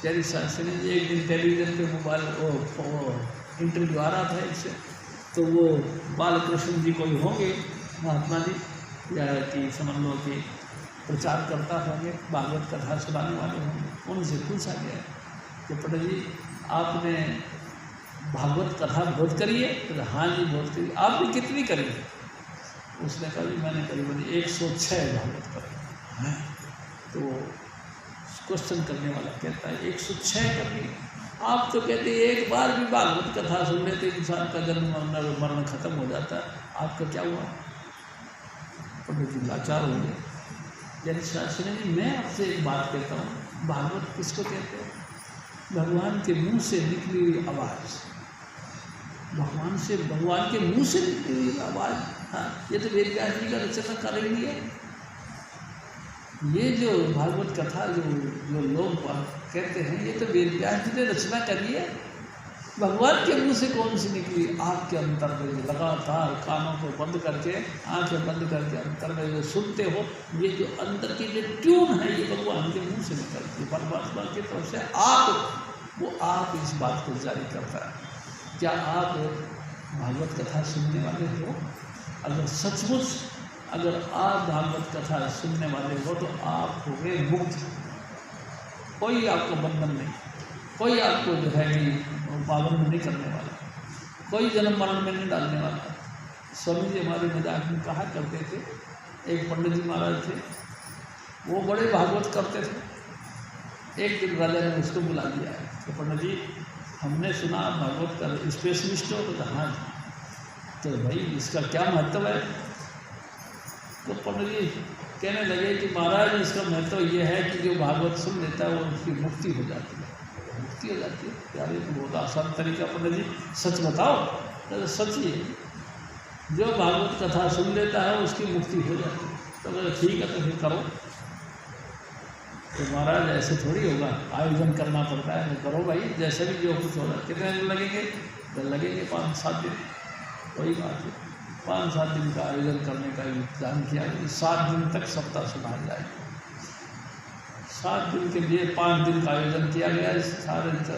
प्यारी साध संगत जी, एक दिन टेलीविज़न पे मोबाइल इंटरव्यू आ रहा था इससे, तो वो बालकृष्ण जी कोई होंगे महात्मा जी, या कि समझ लो कि प्रचार करता होंगे, भागवत कथा सुनाने वाले होंगे। उनसे पूछा गया कि पंडित जी आपने भागवत कथा बहुत करी है? तो हाँ जी बहुत करी। आपने कितनी करी है? उसने कहा जी मैंने करीबन 106 भागवत करी है। तो क्वेश्चन करने वाला कहता है 106 करनी, आप तो कहते हैं एक बार भी भागवत कथा सुन लेते इंसान का जन्म मरण खत्म हो जाता है, आपका क्या हुआ? पंडित जी लाचार हो गए। यानी शास्त्री जी, मैं आपसे एक बात कहता हूँ, भागवत किसको कहते हैं? भगवान के मुंह से निकली हुई आवाज़, भगवान के मुंह से निकली हुई आवाज़। हाँ, ये तो वेद व्यास जी का रचना कार्य ही है। ये जो भागवत कथा जो लोग कहते हैं, ये तो वेद व्यास जी ने रचना करी है। भगवान के मुंह से कौन सी निकली? आपके अंतर में लगातार कानों को बंद करके, आंखें बंद करके अंतर में जो सुनते हो, ये जो अंदर की जो ट्यून है, ये भगवान के मुंह से निकलती है। परमात्मा की तरफ से आप इस बात को जारी करता है। क्या आप भागवत कथा सुनने वाले हो? अगर सचमुच अगर आप भागवत कथा सुनने वाले हो तो आप हो गए मुक्त। कोई आपको बंधन नहीं, कोई आपको जो है कि पाबंद नहीं करने वाला, कोई जन्म मरण में नहीं डालने वाला। स्वामी जी हमारे मजाक में कहा करते थे, एक पंडित जी महाराज थे, वो बड़े भागवत करते थे। एक दिन राजा ने उसको बुला दिया कि पंडित जी हमने सुना भागवत का स्पेशलिस्ट हो, तो हाँ जी, तो भाई इसका क्या महत्व है? तो पंडित जी कहने लगे कि महाराज इसका महत्व ये है कि जो भागवत सुन लेता है वो उसकी मुक्ति हो जाती है। मुक्ति हो जाती है यार, ये तो बहुत आसान तरीका। पंडित जी सच बताओ। तो सच ही है, जो भागवत कथा सुन लेता है उसकी मुक्ति हो जाती है। तो बोले ठीक है, तो फिर करो। तो महाराज ऐसे थोड़ी होगा, आयोजन करना पड़ता है। तो करो भाई, जैसे भी जो कुछ होगा। कितने दिन लगेंगे? तो लगेंगे 5-7 दिन। वही बात है, 5-7 दिन का आयोजन करने का इंतजाम किया। 7 दिन तक सप्ताह सुनाई जाएगी। 7 दिन के लिए 5 दिन का आयोजन किया गया।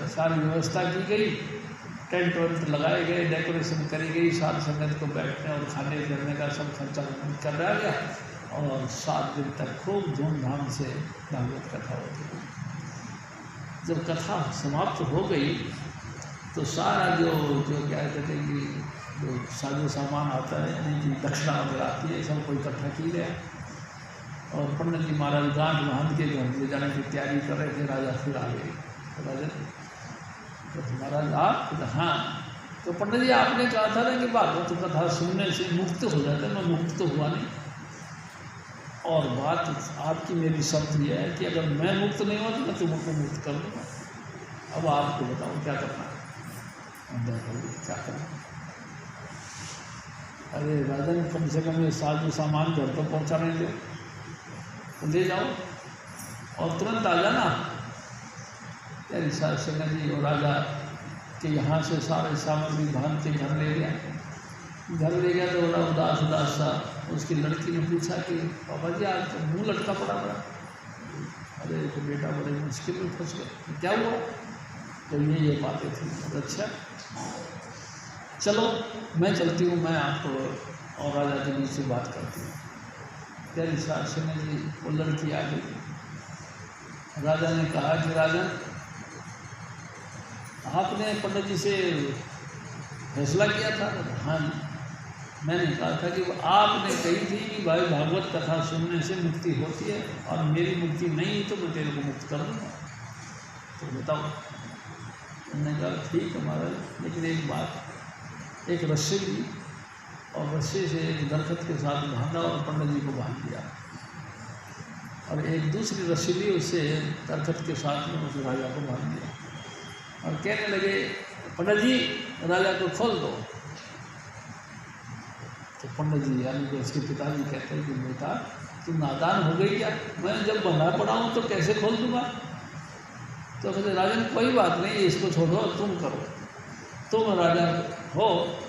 सारी व्यवस्था की गई, टेंट वेंट लगाए गए, डेकोरेशन करी गई, साथ संगत को बैठने और खाने पीने का सब खर्चा कर रहा गया। और 7 दिन तक खूब धूमधाम से भागवत कथा होती है। जब कथा समाप्त हो गई तो सारा जो क्या कहते हैं कि जो साजो सामान आता है, यानी कि दक्षिणा वगैरह आती है, सबको इकट्ठा की गया। और पंडित जी महाराज गांठ बांध के घर ले जाने की तैयारी कर रहे थे। राजा फिर आ गए। राजा तो महाराज आप? तो हाँ। तो पंडित जी आपने कहा था ना कि भागवत कथा सुनने से मुक्त हो जाता है। मैं मुक्त तो हुआ नहीं, और बात आपकी मेरी शर्त यह है कि अगर मैं मुक्त नहीं हुआ तो मैं तुमको मुक्त कर दूँगा। अब आपको बताओ क्या करना है? क्या करना? अरे राजन, कम से कम ये साजो सामान घर तो पहुँचाने दो, तो ले जाओ और तुरंत आ जाना। तेरी सेना जी और राजा के यहाँ से सारे सामग्री बांध के घर ले गया। घर ले गया तो बड़ा उदास उदास सा उसकी लड़की ने पूछा कि पापा जी आज तो मुँह लटका पड़ा बड़ा। अरे तो बेटा बड़े मुश्किल में फंस गए। क्या हुआ? तो ये बातें थी। अच्छा चलो मैं चलती हूँ, मैं आपको और राजा के बीच से बात करती हूँ। तेरी सेना जी वो लड़की आ गई। राजा ने कहा कि राजन, आपने पंडित जी से फैसला किया था? हाँ, मैंने कहा था कि आपने कही थी कि भाई भागवत कथा सुनने से मुक्ति होती है, और मेरी मुक्ति नहीं तो मैं तेरे को मुक्त कर दूँगा। तो बताओ। मैंने कहा ठीक है महाराज, लेकिन एक बात, एक रस्सी ली और रस्सी से एक दरख्त के साथ बांधा और पंडित जी को बांध दिया, और एक दूसरी रस्सी ली उससे दरख्त के साथ में उस राजा को बांध दिया, और कहने लगे पंडित जी राजा को खोल दो। तो पंडित जी यानी कि उसके पिताजी कहते हैं कि बेटा तुम नादान हो गई क्या? मैं जब बंधा पड़ा हूँ तो कैसे खोल दूँगा? तो कहते राजन कोई बात नहीं, इसको छोड़ो, तुम करो। तुम राजा हो,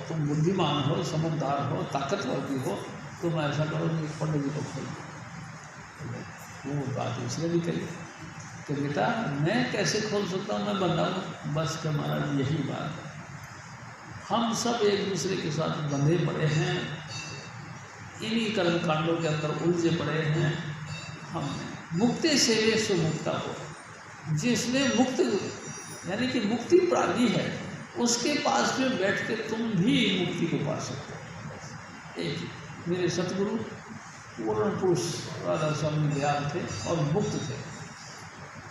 तुम बुद्धिमान हो, समझदार हो, ताकतवर भी हो, तुम ऐसा करो कि पंडित जी को खोल दो। वो बात उसने भी कही कि बेटा मैं कैसे खोल सकता हूँ, मैं बंधा हूँ। बस कि महाराज यही बात है, हम सब एक दूसरे के साथ बंधे पड़े हैं, इन्हीं कर्म कांडों के अंदर उलझे पड़े हैं। हम मुक्ति सेवे सो मुक्ता हो, जिसने मुक्त यानी कि मुक्ति प्राणी है, उसके पास में बैठ के तुम भी मुक्ति को पा सकते हो। एक मेरे सतगुरु पूर्ण पुरुष राधा स्वामी दयाल थे और मुक्त थे,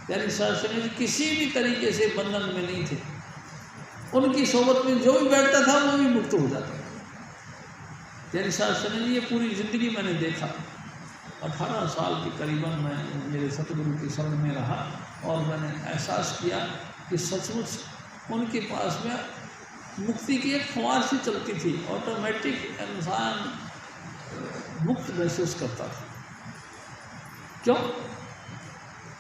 यानी शास्त्र किसी भी तरीके से बंधन में नहीं थे। उनकी सोबत में जो भी बैठता था वो भी मुक्त हो जाता था। यानी शास्त्र ये पूरी ज़िंदगी मैंने देखा। 18 साल के करीबन मैं मेरे सतगुरु की शरण में रहा, और मैंने एहसास किया कि सचमुच उनके पास में मुक्ति की एक फुहार सी चलती थी। ऑटोमेटिक इंसान मुक्त महसूस करता था। क्यों?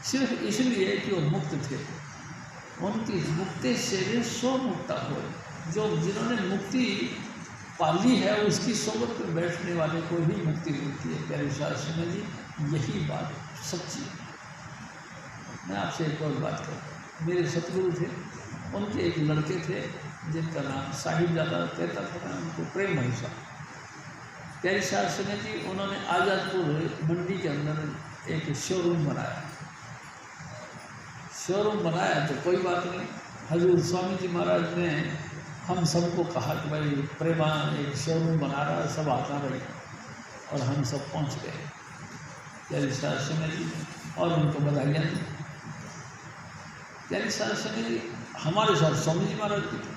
सिर्फ इसलिए कि वो मुक्त थे। उनकी मुक्ति से सो मुक्ता हो, जो जिन्होंने मुक्ति पाली है उसकी सोबत में बैठने वाले को ही मुक्ति मिलती है। प्यारे शास्त्री जी यही बात सच्ची है। मैं आपसे एक और बात करूँ, मेरे सतगुरु थे, उनके एक लड़के थे जिनका नाम साहिबजादा कहता था, उनको प्रेम हंसा। प्यारे शास्त्री जी उन्होंने आज़ादपुर मंडी के अंदर एक शोरूम बनाया। शोरूम बनाया तो कोई बात नहीं, हजूर स्वामी जी महाराज ने हम सबको कहा कि भाई प्रेमा एक शोरूम बना रहा है, सब आता रहे, और हम सब पहुंच गए प्यारे शास्त्री जी, और उनको बधाइयाँ दी। प्यारे शास्त्री जी हमारे साथ स्वामी जी महाराज भी थे।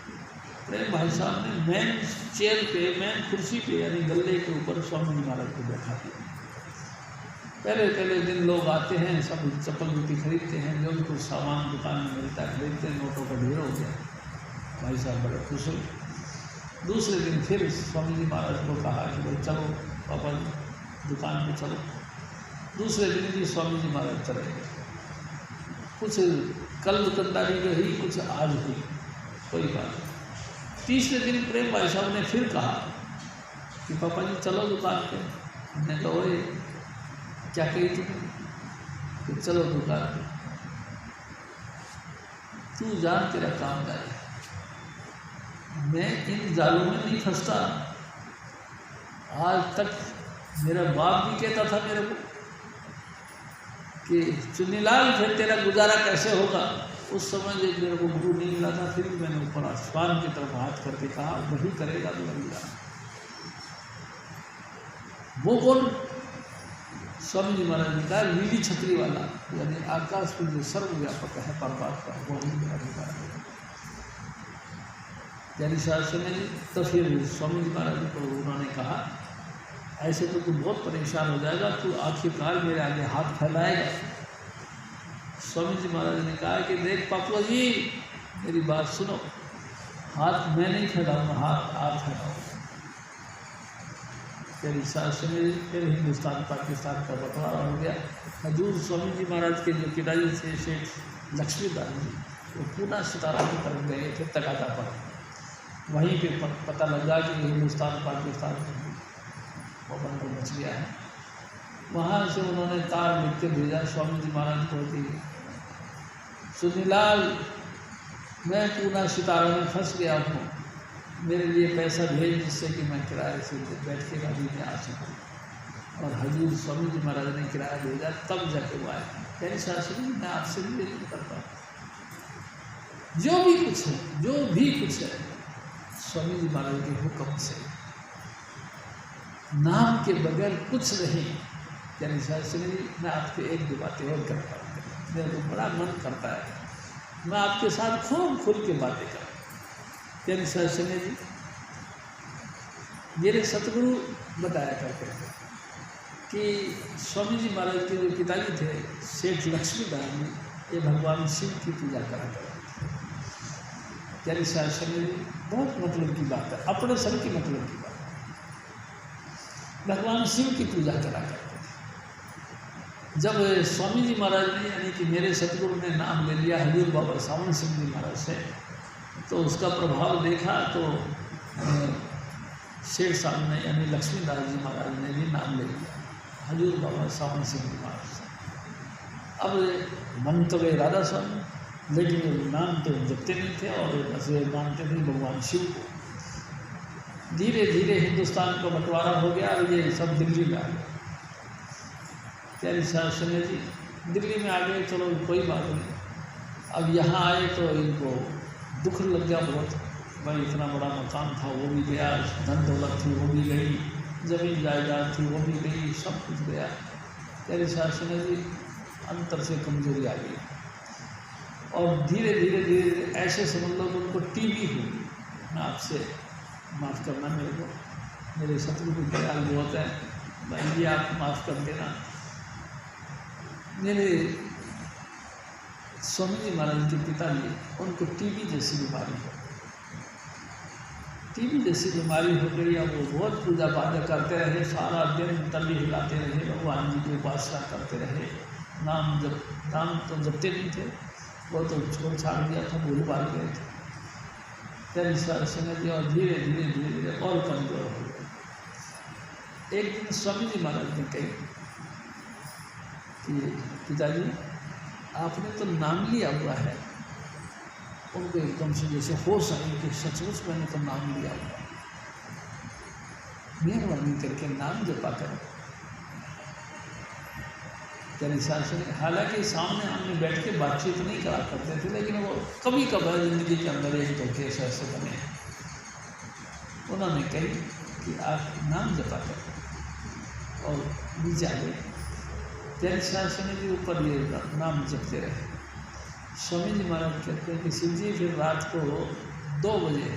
प्रेम भाई साहब ने मेन चेयर पे, मेन कुर्सी पे यानी गले के ऊपर स्वामी जी महाराज को बैठा दिया। पहले दिन लोग आते हैं, सब चप्पल जूती खरीदते हैं, जो भी कुछ सामान दुकान में मिलता है खरीदते हैं, नोटों का ढेर हो गया। भाई साहब बड़े खुश हुए। दूसरे दिन फिर स्वामी जी महाराज को कहा कि भाई चलो पापा दुकान पे चलो। दूसरे दिन भी स्वामी जी महाराज चले गए। कुछ कल दुकानदारी रही, कुछ आज हुई, कोई बात नहीं। तीसरे दिन प्रेम भाई साहब ने फिर कहा कि पापा जी चलो दुकान पे। हमने कहा ओए क्या कही तुमने? कि चलो दुकान पे। तू जान तेरा काम जाए, मैं इन जालों में नहीं फंसता। आज तक मेरा बाप भी कहता था मेरे को कि चुन्नीलाल फिर तेरा गुजारा कैसे होगा। उस समय जब मेरे को गुरु नहीं मिला था, फिर भी मैंने ऊपर आसमान की तरफ हाथ करके कहा वही करेगा मेरा गुजारा। वो कौन? स्वामी जी महाराज ने कहा नीली छतरी वाला, यानी आकाश में जो सर्वव्यापक है परमात्मा, वो ही मेरा गुजारा होगा। यानी शास्त्र में तो फिर स्वामी जी महाराज को उन्होंने कहा ऐसे तो तू बहुत परेशान हो जाएगा, तू आखिरकार मेरे आगे हाथ फैलाएगा। स्वामी जी महाराज ने कहा कि देख पापा जी मेरी बात सुनो, हाथ मैं नहीं फैलाऊंगा, हाथ आप फैलाओ। फिर शास्त्र में फिर हिंदुस्तान पाकिस्तान का बंटवारा हो गया। हजूर स्वामी जी महाराज के जो पिताजी थे शेख लक्ष्मीदास जी, वो पूना सितारा की तरफ गए थे तकाता पर। वहीं पे पता लगा कि हिंदुस्तान पाकिस्तान पवन को बच गया है। वहाँ से उन्होंने तार लिख के भेजा स्वामी जी महाराज को कि सुनीलाल मैं पूना सितारा में फंस गया हूँ, मेरे लिए पैसा भेज जिससे कि मैं किराए से बैठ के गाड़ी में आ सकूँ। और हजूर स्वामी जी महाराज ने किराया भेजा, तब जाके वो आए। यानी शास्त्री मैं आपसे भी नहीं करता, जो भी कुछ है स्वामी जी महाराज के हुक्म से, नाम के बगैर कुछ नहीं। यानी शास्त्री मैं आपके एक दो बातें और करता हूँ, मेरे को बड़ा मन करता है मैं आपके साथ खूब खुल के बातें करूँ। यानी शास्त्री जी मेरे सतगुरु बताया करते थे कि स्वामी जी महाराज के जो पिताजी थे सेठ लक्ष्मीदास जी, ये भगवान शिव की पूजा करा करते थे। यानी शास्त्री जी बहुत मतलब की बात है, अपने सर की मतलब की बात, भगवान शिव की पूजा करा करते थे। जब स्वामी जी महाराज ने यानी कि मेरे सतगुरु ने नाम ले लिया हजूर बाबा सावन सिंह जी महाराज से, तो उसका प्रभाव देखा तो शेर साहब ने यानी लक्ष्मीदास जी महाराज ने भी नाम ले लिया हजूर बाबा सावन सिंह जी महाराज से। अब मन तो गए राधा स्वामी, लेकिन नाम तो जपते नहीं थे और बस मानते थे भगवान शिव को। धीरे धीरे हिंदुस्तान का बंटवारा हो गया और ये सब दिल्ली में आ गए। त्यारी शास्त्री जी दिल्ली में आ गए, चलो कोई बात नहीं। अब यहाँ आए तो इनको दुख लग गया बहुत, भाई इतना बड़ा मकान था वो भी गया, धन दौलत थी वो भी गई, ज़मीन जायदाद थी वो भी गई, सब कुछ गया। त्यारी शास्त्री जी अंतर से कमजोरी आ गई और धीरे धीरे ऐसे समझ लो कि उनको टीबी हुई। मैं आपसे माफ़ करना, मेरे को मेरे सतगुरु दयाल बहुत है भाई, ये आप माफ़ कर देना। मेरे स्वामी जी महाराज के पिताजी उनको टीबी जैसी बीमारी हो गई। टीबी जैसी बीमारी हो गई। अब वो बहुत पूजा पाठ करते रहे, सारा दिन तली हिलाते रहे, भगवान जी की उपासना करते रहे, नाम तो जपते नहीं थे, वो तो छोड़ छाड़ दिया था, भूल भाल गए थे। फिर समझ दिया और धीरे धीरे और कमजोर हो गए। एक दिन स्वामी जी महाराज ने कही कि पिताजी आपने तो नाम लिया हुआ है। उनको एकदम से जैसे होश आई कि सचमुच मैंने तो नाम लिया हुआ, मेहरबानी करके नाम जपा करो। यानी शास्त्री हालांकि सामने हमने बैठ के बातचीत नहीं करा करते थे, लेकिन वो कभी कभार जिंदगी के अंदर एक दो केस ऐसे बने। उन्होंने कही कि आप नाम जपा करो और नीचे आ गए। त्यारी शास्त्री जी ऊपर ये नाम जपते रहे। स्वामी जी महाराज कहते हैं कि शिव जी फिर रात को 2 बजे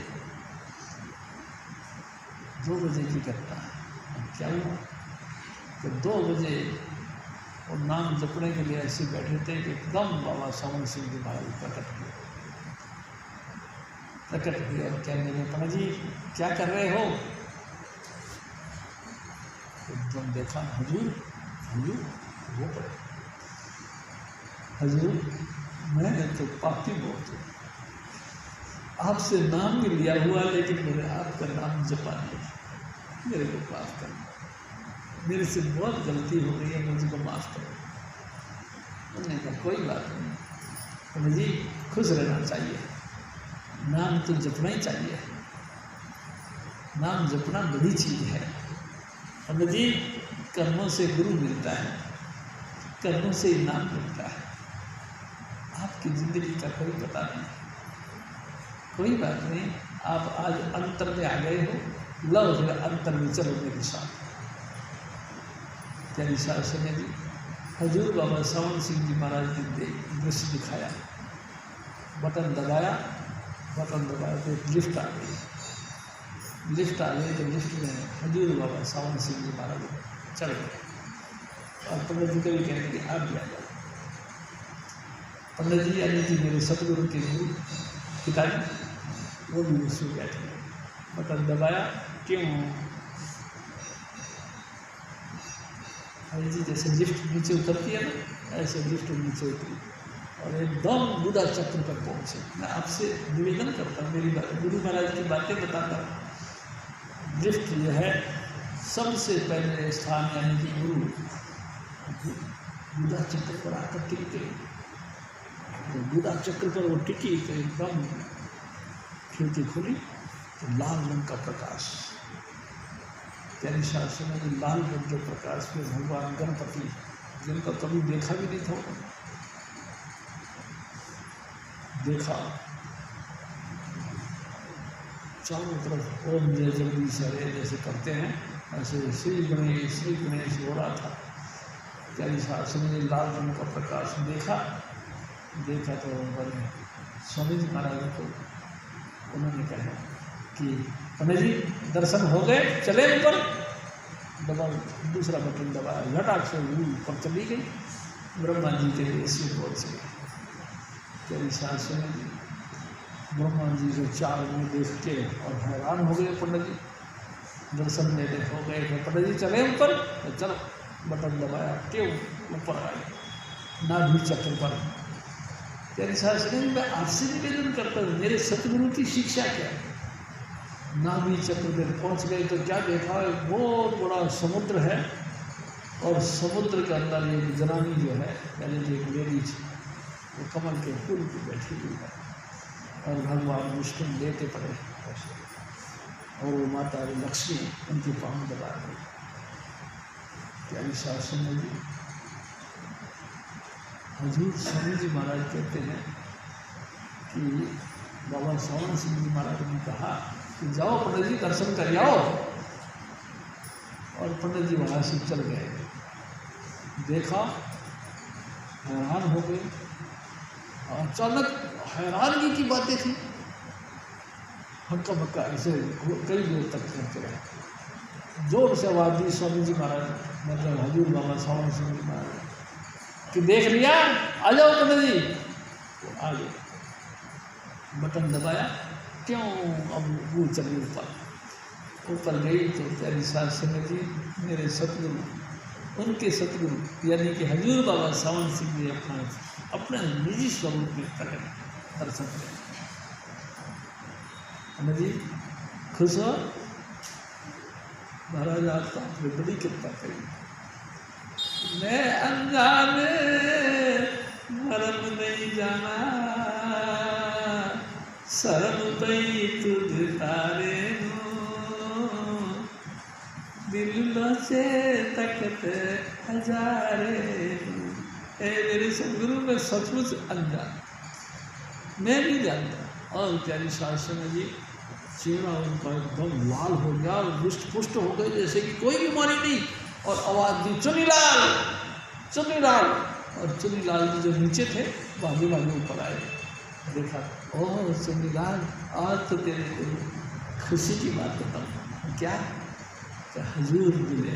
की घटना है। अब क्या हुआ कि 2 बजे और नाम जपने के लिए ऐसे बैठे थे कि एकदम बाबा सावन सिंह जी महाराज प्रकट हुए और कहने लगे, पंडित जी क्या कर रहे हो? एकदम देखा, हुजूर वो पड़े, हुजूर मैं तो पापी बहुत हूँ, आपसे नाम भी लिया हुआ लेकिन मेरे आपका नाम जपा नहीं, मेरे को माफ़ करना, मेरे से बहुत गलती हो गई है, मुझको माफ़ करो। उन्होंने कहा कोई बात नहीं पंडित जी, खुश रहना चाहिए, नाम तो जपना ही चाहिए, नाम जपना बड़ी चीज़ है। पंडित जी कर्मों से गुरु मिलता है, कर्मों से इनाम मिलता है, आपकी ज़िंदगी का कोई पता नहीं, कोई बात नहीं, आप आज अंतर में आ गए हो, लो फिर अंतर में चलो मेरे साथ। प्यारी साहब सुने जी, हजूर बाबा सावन सिंह जी महाराज ने दृश्य दिखाया, बटन दबाया तो लिफ्ट आ गई, तो लिफ्ट में हजूर बाबा सावन सिंह जी महाराज चढ़ गए और पंडित जी को भी कहने कि आप भी आ जाओ। पंडित जी यानी कि मेरे सतगुरु के गुरु पिताजी, वो भी उसमें बैठे, बटन दबाया, क्यों जी जैसे लिफ्ट नीचे उतरती है ना, ऐसे लिफ्ट नीचे उतरी और एकदम बुधा चक्र पर पहुँचे। मैं आपसे निवेदन करता हूँ, मेरी गुरु महाराज की बातें बताता हूँ। लिफ्ट जो है सबसे पहले स्थान यानी कि गुरु बुधा चक्र पर आकर टिकते, तो बुधा चक्र पर वो टिकी तो एकदम खिड़की खुली तो लाल रंग का प्रकाश, प्यारी शास्त्र में जो लाल रंग के प्रकाश में भगवान गणपति, जिनका कभी देखा भी नहीं था, देखा चारों तरफ ओम जय जगदीश हरे जैसे करते हैं, ऐसे श्री गणेश हो रहा था। प्यारी शास्त्र में लाल रंग का प्रकाश देखा तो बने स्वामी जी महाराज को उन्होंने कहा कि पंडित जी दर्शन हो गए, चले ऊपर, दूसरा बटन दबाया, झटाक से ऊपर चली गई, ब्रह्मा जी के ऐसे पहुँच गए। तेरी सास सुनी, ब्रह्मा जी को 4 में देख के और हैरान हो गए पंडित जी, दर्शन मेरे हो गए। पंडित जी चले ऊपर, तो चलो बटन दबाया, क्यों ऊपर आए नाभि चक्र पर। तेरी सास सुनी, मैं आपसे निवेदन करता हूँ, मेरे सतगुरु की शिक्षा क्या है? नाभि चक्र पर पहुँच गए तो क्या देखा, एक बहुत बड़ा समुद्र है और समुद्र के अंदर एक जनानी जो है यानी कि एक लेडीज, वो कमल के फूल पे बैठी हुई है और भगवान विष्णु लेते पड़े और वो माता लक्ष्मी उनकी पाँव दबा रही। प्यारी शासन में भी हजूर स्वामी जी महाराज कहते हैं कि बाबा सावन सिंह जी महाराज ने कहा कि जाओ पंडित जी दर्शन कर आओ, और पंडित जी वहाँ से चल गए। देखा, हैरान हो गए, अचानक हैरानगी की बातें थी, हक्का बक्का ऐसे कई देर तक चलते रहे। जोर से आवाज दी स्वामी जी महाराज, मतलब हजूर बाबा सावन सिंह जी महाराज कि देख लिया, आ जाओ पंडित जी। वो आ गए, बटन दबाया, क्यों अब वो चली ऊपर गई तो प्यारी सास सुनी जी, मेरे सतगुरु, उनके सतगुरु यानी कि हजूर बाबा सावन सिंह जी अपने निजी स्वरूप में करें दर्शन करें। जी खुश हो महाराज, आपका आपने बड़ी कृपा करी। मैं अनजाने मरम नहीं जाना, शरण पई तुझ तारे दिल से तकत हजारे। मेरे सदगुरु में सचमुच अनजान, मैं नहीं जानता। और प्यारी शासन जी चेहरा उनका एकदम लाल हो गया, रुष्ट पुष्ट हो गए जैसे कि कोई बीमारी नहीं, और आवाज़ दी चुनीलाल चुनीलाल। और चुनीलाल जी जो नीचे थे भागे भागे ऊपर आए, देखा, ओह चुनीलाल आज तो तेरे को खुशी की बात बताऊँ। क्या? हजूर मिले,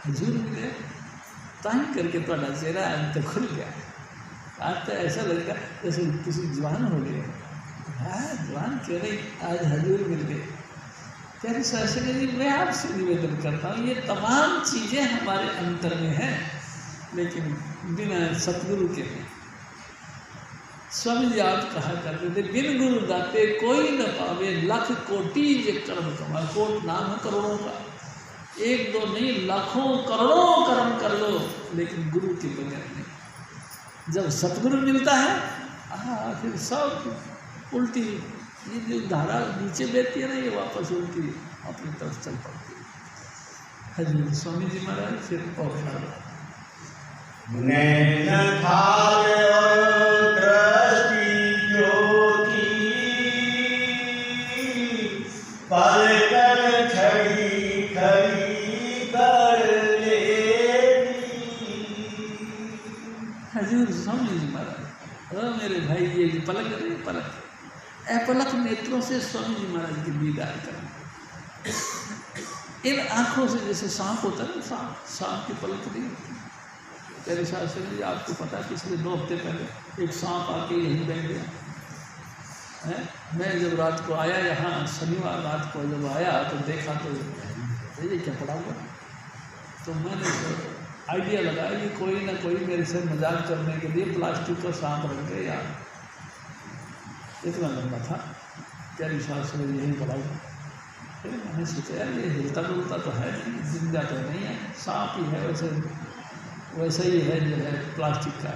हजूर मिले ताही करके थोड़ा चेहरा आज तो खुल गया। आज तो ऐसा लगता जैसे किसी जवान हो गए। हाँ जवान क्यों नहीं, आज हजूर मिल गए। प्यारे शास्त्री जी, मैं आपसे निवेदन करता हूँ, ये तमाम चीज़ें हमारे अंतर में हैं, लेकिन बिना सतगुरु के नहीं। स्वामी जी आप कहा करते थे, बिन गुरु दाते कोई न पावे, लाख कोटि ये कर्म कमा। कोट नाम है करोड़ों का, एक दो नहीं लाखों करोड़ों कर्म कर लो, लेकिन गुरु के बगैर नहीं। जब सतगुरु मिलता है फिर सब उल्टी, ये जो धारा नीचे बहती है ना, ये वापस उल्टी अपनी तरफ चल पड़ती है। हजूर स्वामी जी महाराज फिर और नैन थाल और दृष्टि ज्योति, पलकन छड़ी खड़ी कर लेती। हजूर स्वामी जी महाराज, मेरे भाई ये जो पलक है, पलक अपलक नेत्रों से स्वामी जी महाराज की दीदार करें। इन आँखों से जैसे सांप होता है ना, सांप की पलक नहीं होती। तेरे शास्त्री जी आपको पता है, पिछले 2 हफ्ते पहले एक सांप आके यहीं बैठ गया है। मैं जब रात को आया यहाँ, शनिवार रात को जब आया तो देखा तो ये क्या पड़ा हुआ। तो मैंने आइडिया लगाया कि कोई ना कोई मेरे से मजाक करने के लिए प्लास्टिक का सांप रख गए यार। इतना लंबा था, प्यारी शास्त्री जी यहीं पड़ा हुआ। फिर मैंने सोचा यार ये हिलता डुलता तो है नहीं, जिंदा तो नहीं है, सांप ही है, वैसे ही है जो है प्लास्टिक का।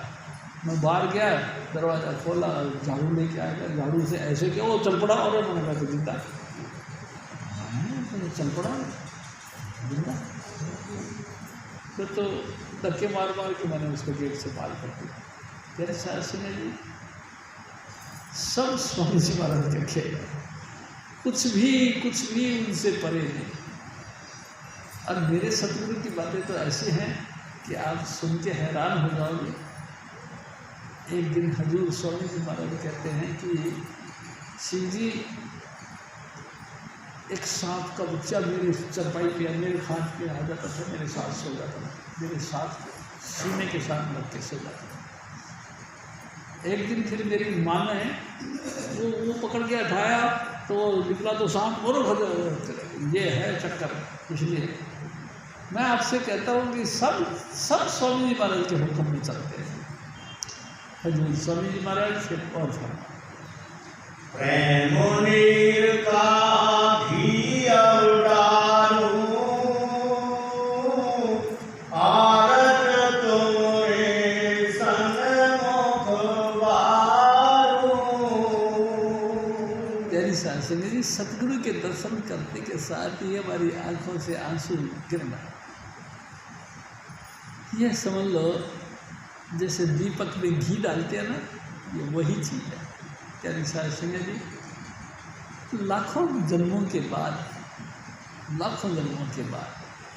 मैं बाहर गया, दरवाज़ा खोला, झाड़ू लेके आ गया, झाड़ू से ऐसे क्या वो चल पड़ा, और मैंने कहा तो जिंदा चल पड़ा जिंदा। फिर तो धक्के मार मार के मैंने उसको गेट से बाहर कर दिया। तेरे शास्त्री जी सब स्वामी जी महाराज के खेल, कुछ भी उनसे परे नहीं। और मेरे सतगुरु की बातें तो ऐसी हैं कि आप सुन के हैरान हो जाओगे। एक दिन हजूर स्वामी जी महाराज कहते हैं कि शिव जी, एक सांप का बच्चा मेरे चरपाई पे, मेरे खाट पे आ जाता था, मेरे साथ सो जाता था, मेरे साथ सीने के साथ लग के सो जाता था। एक दिन फिर मेरी माँ ने वो पकड़ के उठाया तो निकला तो सांप और ये है चक्कर। इसलिए मैं आपसे कहता हूँ कि सब स्वामी जी महाराज के हुक्म में चलते हैं। हजूर स्वामी जी महाराज फिर और प्रेम नीर का भी अवडालू, आरत तुम्हारे सन्मुख बारू। तेरी शास्त्री जी, सतगुरु के दर्शन करने के साथ ही हमारी आंखों से आंसू गिरना, यह समझ लो जैसे दीपक में घी डालते हैं ना, ये वही चीज़ है। प्यारी शास्त्री जी, लाखों जन्मों के बाद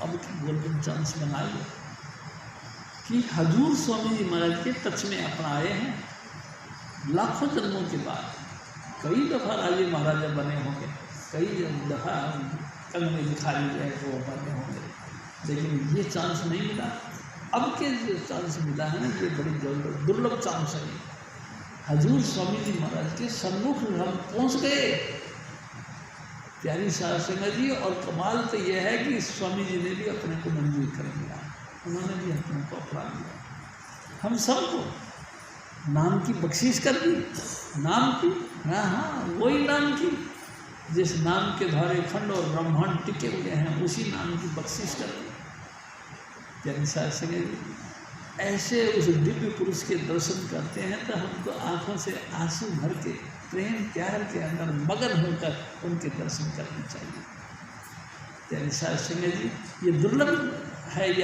अब गोल्डन चांस बनाए कि हजूर स्वामी जी महाराज के टच में अपना आए हैं। लाखों जन्मों के बाद कई दफ़ा राजे महाराजा बने होंगे, कई दफ़ा कंग में भिखारी जो है वो बने होंगे, लेकिन ये चांस नहीं मिला। अब के जो चांस मिला है ना, ये बड़ी दुर्लभ चांस है। हजूर स्वामी जी महाराज के सम्मुख हम पहुँच गए, प्यारी शास्त्री जी। और कमाल तो यह है कि स्वामी जी ने भी अपने को मंजूर कर लिया, उन्होंने भी अपने को अपना लिया। हम सबको नाम की बख्शीश कर दी, नाम की, हाँ वही नाम की जिस नाम के धारे खंड और ब्रह्मांड टिके हुए हैं, उसी नाम की बख्शीश कर दी। प्यारी शास्त्री जी, ऐसे उस दिव्य पुरुष के दर्शन करते हैं तो हमको आँखों से आंसू भर के प्रेम प्यार के अंदर मगन होकर उनके दर्शन करने चाहिए। प्यारी शास्त्री जी, ये दुर्लभ है ये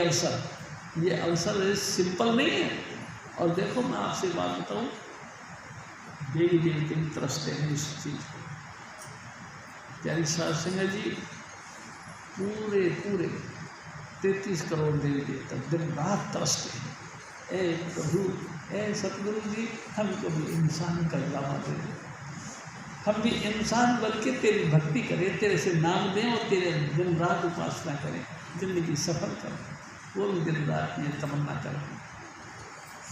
अवसर सिंपल नहीं है। और देखो मैं आपसे बात बताऊँ, देवी देवते भी तरसते हैं इस चीज़ को। प्यारी शास्त्री जी, पूरे 33 करोड़ देवी देवता दिन रात तरसते हैं ए प्रभु, ए सतगुरु जी, हमको भी इंसान का ड्रामा दे दे, हम भी इंसान बन के तेरी भक्ति करें, तेरे से नाम दें और तेरे दिन रात उपासना करें, जिंदगी सफल करें। वो भी दिन रात में तमन्ना करें।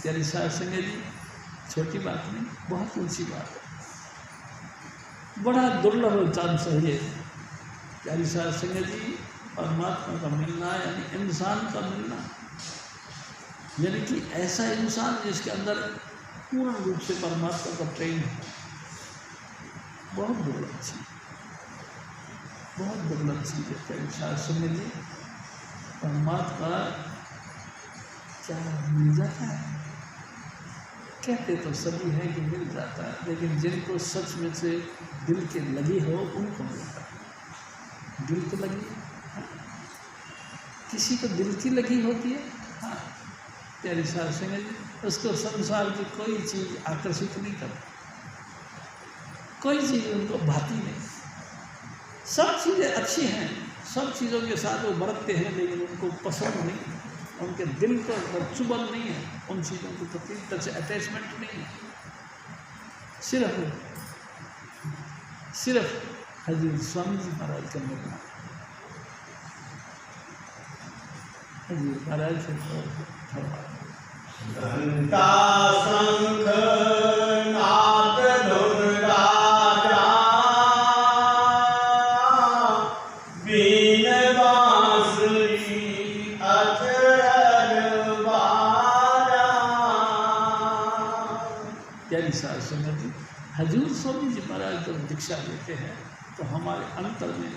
प्यारी साहब संगत जी, छोटी बात नहीं, बहुत ऊंची बात है, बड़ा दुर्लभ चांस है ये। प्यारी साहब संगत जी, परमात्मा का मिलना यानी इंसान का मिलना, यानी कि ऐसा इंसान जिसके अंदर पूर्ण रूप से परमात्मा का प्रेम है, बहुत दुर्लभ चीज, बहुत दुर्लभ चीज है। प्यारी साहब संगत जी, परमात्मा क्या मिल जाता है? कहते तो सभी हैं कि मिल जाता है, लेकिन जिनको सच में से दिल के लगी हो उनको मिलता है। दिल को लगी, हाँ। किसी को दिल की लगी होती है, हाँ प्यारी साहब संगत जी, उसको संसार की कोई चीज़ आकर्षित नहीं करती, कोई चीज़ उनको भाती नहीं। सब चीज़ें अच्छी हैं, सब चीज़ों के साथ वो बरतते हैं, लेकिन उनको पसंद नहीं, उनके दिल को चुभन नहीं है, उन चीज़ों के प्रति टच अटैचमेंट नहीं है। सिर्फ हजूर स्वामी जी महाराज का मिलना, हजूर महाराज से घंटा शंख नाद धुन राजा, बीन बांसुरी अचरज बाजा। प्यारी साहब संगत जी, हजूर स्वामी जी महाराज जब दीक्षा देते हैं तो हमारे अंतर में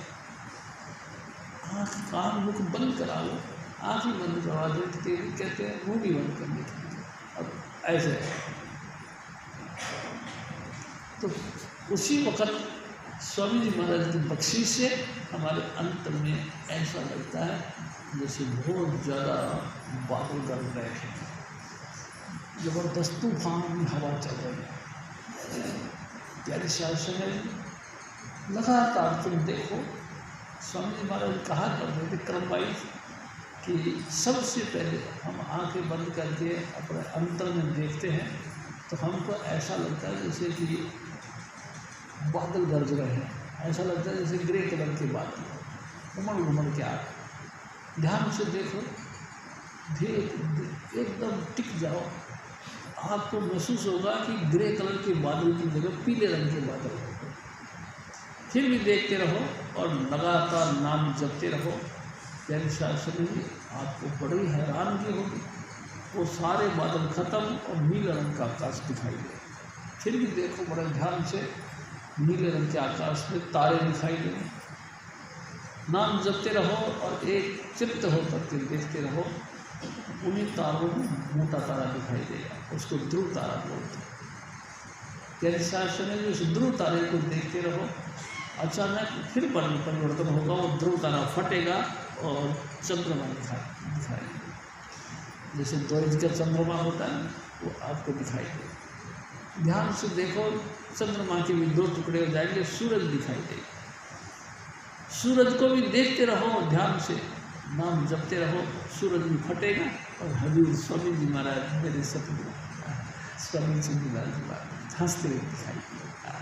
आँख कान मुख बंद करा लो, आँख ही बंद करवा देते हैं, कहते हैं मुँह भी बंद करने के लिए। अब ऐसे तो उसी वक़्त स्वामी जी महाराज की बख्शिश से हमारे अंतर में ऐसा लगता है जैसे बहुत ज़्यादा बादल गरज रहे हैं, ज़बरदस्त तूफान हवा चल रही है। प्यारे शासन लगातार तुम देखो, स्वामी जी महाराज कहा करते थे क्रम वाइज कि सबसे पहले हम आंखें बंद करके अपने अंतर में देखते हैं तो हमको ऐसा लगता है जैसे कि बादल गरज रहे हैं, ऐसा लगता है जैसे ग्रे कलर के बादल उमड़ उमड़ के आ रहे। ध्यान से देखो, एकदम टिक जाओ, आपको महसूस होगा कि ग्रे कलर के बादल की जगह पीले रंग के बादल हो। फिर भी देखते रहो और लगातार नाम जपते रहो। प्यारी शासन जी, आपको बड़ी हैरानगी होगी, वो सारे बादल खत्म और नीले रंग का आकाश दिखाई दे। फिर भी देखो बड़े ध्यान से, नीले रंग के आकाश में तारे दिखाई दे। नाम जपते रहो और एक चित्त होकर के देखते रहो, उन्हीं तारों में मोटा तारा दिखाई देगा, उसको ध्रुव तारा बोलते हैं। प्यारी शासन जी, उस ध्रुव तारे को देखते रहो, अचानक फिर परिवर्तन होगा, वो ध्रुव तारा फटेगा और चंद्रमा दिखाई जैसे द्वैत का चंद्रमा होता है वो आपको दिखाई दे। ध्यान से देखो, चंद्रमा के भी दो टुकड़े हो जाएंगे, सूरज दिखाई देगा। सूरज को भी देखते रहो, ध्यान से नाम जपते रहो, सूरज भी फटेगा और हजूर स्वामी जी महाराज, मेरे सतगुरु स्वामी जी महाराज हंसते हुए दिखाई देगा।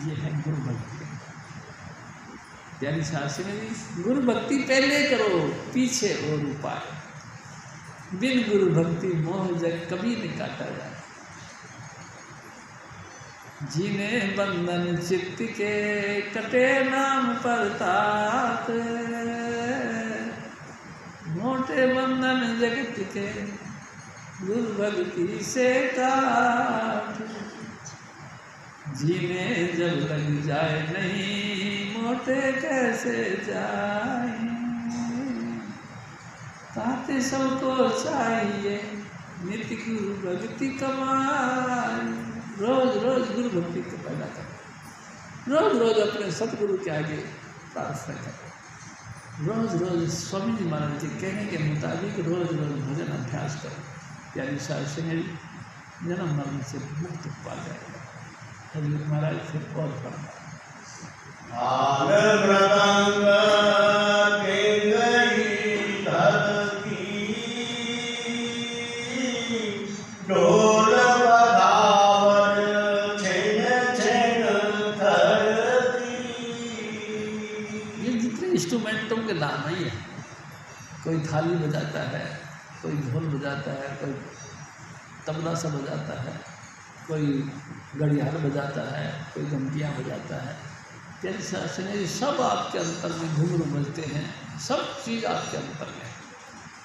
ये है गुरु भक्ति। यानी शासन में गुरु भक्ति पहले करो, पीछे और उपाय। बिन गुरु भक्ति मोह जग कभी नहीं काटा जाए। जीने बंधन चित्त के कटे नाम पर तात, मोटे बंधन जगत के गुरु भक्ति से काट। जीने जब लग जाए नहीं, मोटे कैसे जाए। ताते सबको चाहिए नित्य गुरु भक्ति कमाए। रोज रोज गुरु भक्ति को पैदा करें, रोज रोज अपने सतगुरु के आगे प्रार्थना करें, रोज रोज स्वामी जी महाराज के कहने के मुताबिक रोज रोज भजन अभ्यास करें। यानी शासन जन्म मरण से मुक्त पा जाएगा। हजूर महाराज फिर और फरमा, कोई थाली बजाता है, कोई ढोल बजाता है, कोई तबला सा बजाता है, कोई घड़ियाल बजाता है, कोई घंटियाँ बजाता है। प्यारी साहब सुनिए, सब आपके अंतर में घुंघरू बजते हैं, सब चीज़ आपके अंतर में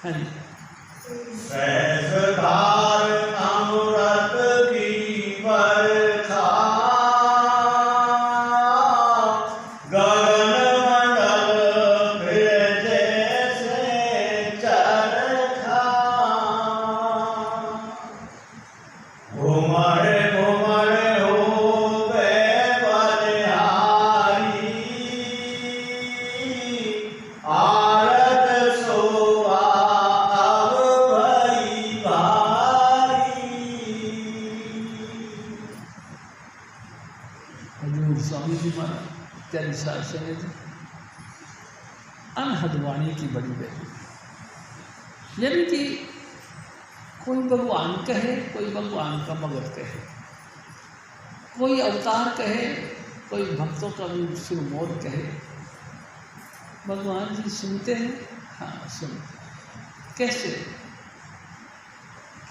है। सहस्रधार अमृत की वर्षा, गगन मंडल फिर जैसे चरखा, घुमर घुमर हो गए बलिहारी, आरत शोभा अब भई भारी। हजूर स्वामी जी महाराज प्यारी साहब सुनिए जी, अनहद वाणी की बड़ी बेटी, यानी कि कोई भगवान कहे, कोई भगवान का मगध कहे, कोई अवतार कहे, कोई भक्तों का सिरमौर कहे, भगवान जी सुनते हैं। हाँ सुनते हैं। कैसे?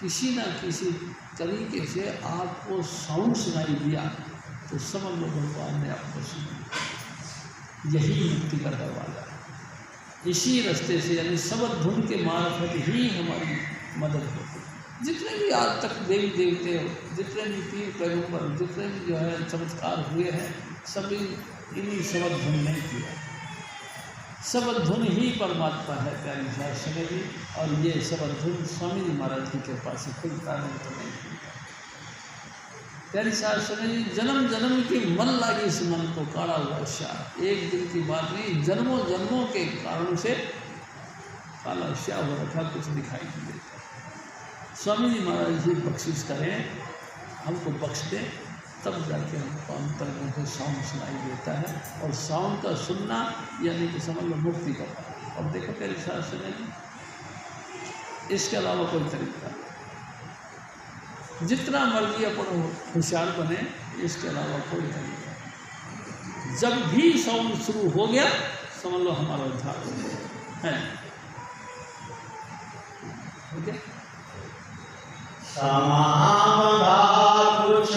किसी ना किसी तरीके से आपको साउंड सुनाई दिया तो समझ लो भगवान ने आपको सुन लिया। यही मुक्ति का दरवाज़ा है। इसी रास्ते से यानी शब्द धुन के मार्फत ही हमारी मदद होती है। जितने भी आज तक देवी देवते हो, जितने भी पीर पैगंबर, जितने भी जो है चमत्कार हुए हैं, सभी इन्हीं शब्द धुन नहीं किया। शब्द धुन ही परमात्मा है प्यारी साहब सुने जी। और ये शब्द धुन स्वामी जी महाराज की कृपा से कोई कारण तो नहीं हुआ। प्यारी साहब सुने जी, जन्म जन्म की मन लागी इस मन को काढ़ा हुआ श्याह, एक दिन की बात नहीं, जन्मों जन्मों के कारण से काला श्याह हो रखा, कुछ दिखाई नहीं देता। स्वामी जी महाराज जी बख्शिश करें, हमको बख्श दें, तब जाके हमको अंतर में से साउंड सुनाई देता है। और साउंड का सुनना यानी कि समझ लो मुक्ति का पाना। और देखो प्यारी साहब सुने जी, इसके अलावा कोई तरीका नहीं। जितना मर्जी अपन होशियार बने, इसके अलावा कोई तरीका नहीं। जब भी साउंड शुरू हो गया समझ लो हमारा उद्धार हो गया है। ठीक है। समाधा कुछ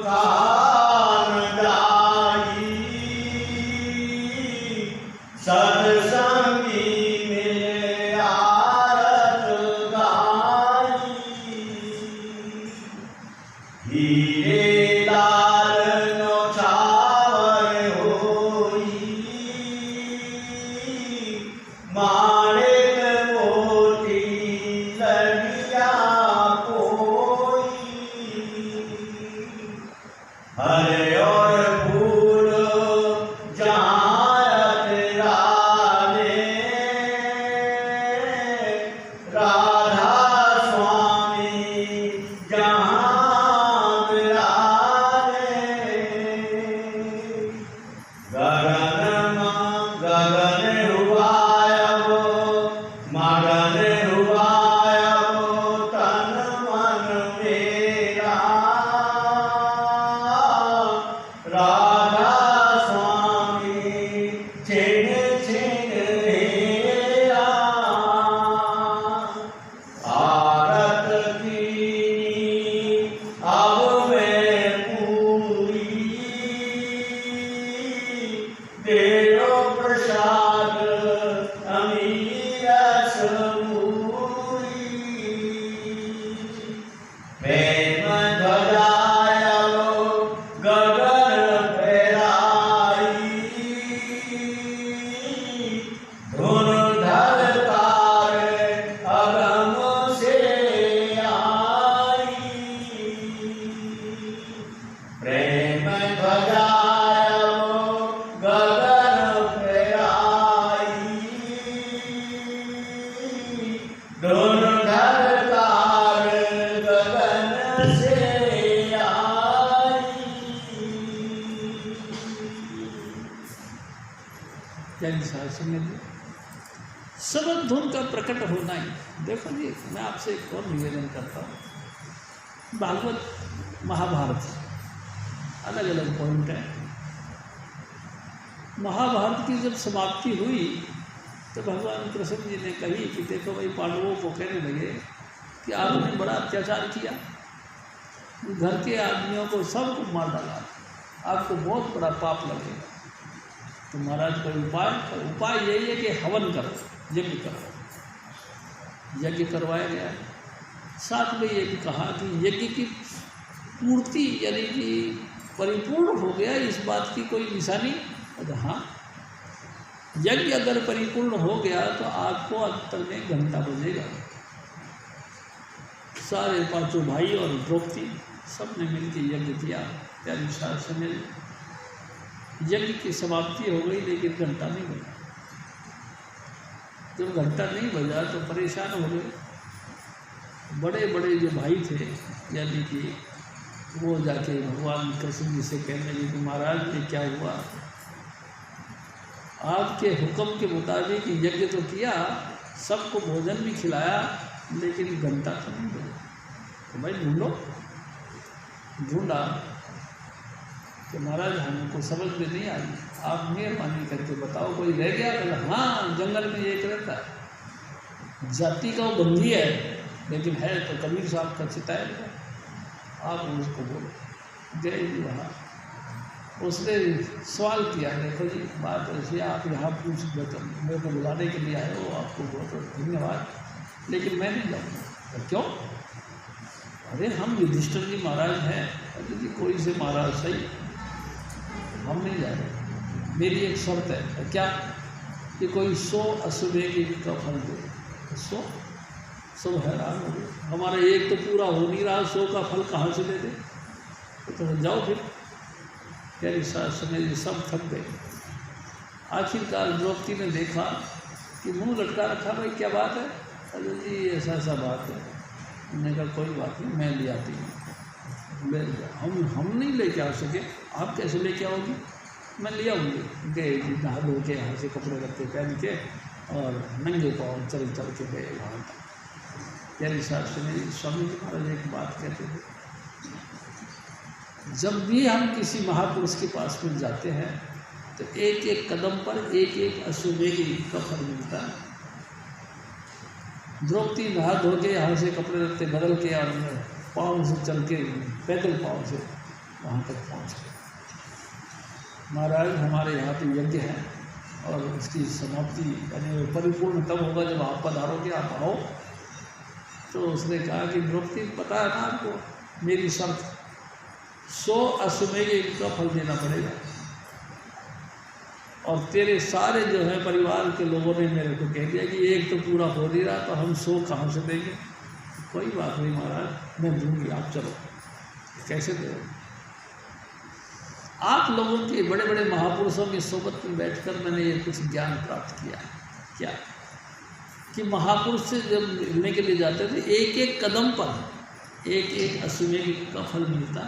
कान जाई, सत्संगी मिले आरत गाई, हीरे लाल नौछावर होई, माणिक मोती लगिया हरे और फूल जहाँ राधे, राधा स्वामी जहाँ विराजे, गगन हुआयब मगन हुआयब तन मन मेरा, राधा स्वामी छिन छिन हेरा, आरत की अब मैं पूरी, तेरो प्रसाद अमीरस पूरी, प्रेम ध्वजायब गगन फहराई, धुन धरकार अगम से आई, प्रेम ध्वजायब गगन फहराई, धुन धरकार गगन से आई। प्यारी साहब सुनिए जी, शब्द धुन का प्रकट होना ही। देखो जी, मैं आपसे एक और निवेदन करता हूँ। भागवत महाभारत अलग अलग पॉइंट है। महाभारत की जब समाप्ति हुई तो भगवान कृष्ण जी ने कही कि देखो भाई, पांडवों को कहने लगे कि आपने बड़ा अत्याचार किया, घर के आदमियों को सबको मार डाला, आपको बहुत बड़ा पाप लगेगा। तो महाराज कोई उपाय यही है कि हवन करो, यज्ञ करो। यज्ञ करवाया गया। साथ में ये भी कहा कि यज्ञ की पूर्ति यानी कि परिपूर्ण हो गया, इस बात की कोई निशानी। हाँ, यज्ञ अगर परिपूर्ण हो गया तो आपको अंतर में घंटा बजेगा। सारे पांचों भाई और द्रौपदी सब ने मिलकर यज्ञ किया। प्यारी शास्त्र में यज्ञ की समाप्ति हो गई, लेकिन घंटा नहीं बजा। जब घंटा नहीं बजा तो परेशान हो गए। बड़े बड़े जो भाई थे, यानी कि वो जाके भगवान कृष्ण जी से कहने लगे कि महाराज ये क्या हुआ, आपके हुक्म के मुताबिक यज्ञ तो किया, सबको भोजन भी खिलाया, लेकिन घंटा तो नहीं बजा। तो भाई ढूंढा कि महाराज हमको समझ में नहीं आई, आप मेहरबानी करके बताओ कोई रह गया? बोला हाँ, जंगल में एक रहता है, जाति का वो बंदी है, लेकिन है तो कबीर साहब का चिताया, आप उसको बोलो। गए जी वहाँ, उसने सवाल किया, देखो जी बात ऐसी, आप यहाँ पूछ मेरे को बुलाने के लिए आए हो, आपको बहुत बहुत धन्यवाद, लेकिन मैं नहीं जाऊँगा। तो क्यों? अरे हम युधिष्ठिर जी महाराज हैं। अरे जी कोई से महाराज सही, हम नहीं जा रहे, मेरी एक शर्त है। क्या? कि कोई 100 अश्वमेध का फल दे। 100 सब हैरान हो गए, हमारा एक तो पूरा हो नहीं रहा, 100 का फल कहाँ से दे दे? तो जाओ फिर। प्यारी शास्त्र में सब थक गए। आखिरकार द्रौपदी ने देखा कि मुंह लटका रखा, भाई क्या बात है? अरे जी ऐसा ऐसा बात है। मैंने कहा कोई बात नहीं, मैं ले आती हूँ। ले हम नहीं लेके आ सके, आप कैसे लेके आओगी? मैं ले आऊँगी। गए जी, नहा धो के यहाँ से कपड़े लत्ते पहन के और नंगे पाँव चल चल के गए वहाँ तक। प्यारी शास्त्र में स्वामी जी महाराज एक बात कहते थे, जब भी हम किसी महापुरुष के पास में जाते हैं तो एक एक कदम पर एक एक अश्वमेध का फल मिलता है। द्रौपदी नहा धो के यहाँ से कपड़े लत्ते बदल के और पाँव से चल के, पैदल पाँव से वहाँ तक पहुँच गए। महाराज हमारे यहाँ पे यज्ञ है और उसकी समाप्ति यानी परिपूर्ण तब होगा जब आप पधारोगे, आप आओ। तो उसने कहा कि द्रौपदी पता है ना आपको, मेरी शर्त 100 अश्वमेध का फल देना पड़ेगा, और तेरे सारे जो है परिवार के लोगों ने मेरे को कह दिया कि एक तो पूरा हो नहीं रहा, तो हम 100 कहाँ से देंगे? कोई बात नहीं महाराज, मैं दूंगी, आप चलो। कैसे दे? आप लोगों के बड़े बड़े महापुरुषों की सोबत में बैठकर मैंने ये कुछ ज्ञान प्राप्त किया। क्या? कि महापुरुष से जब मिलने के लिए जाते थे, एक एक कदम पर एक एक अश्वमेध का फल मिलता।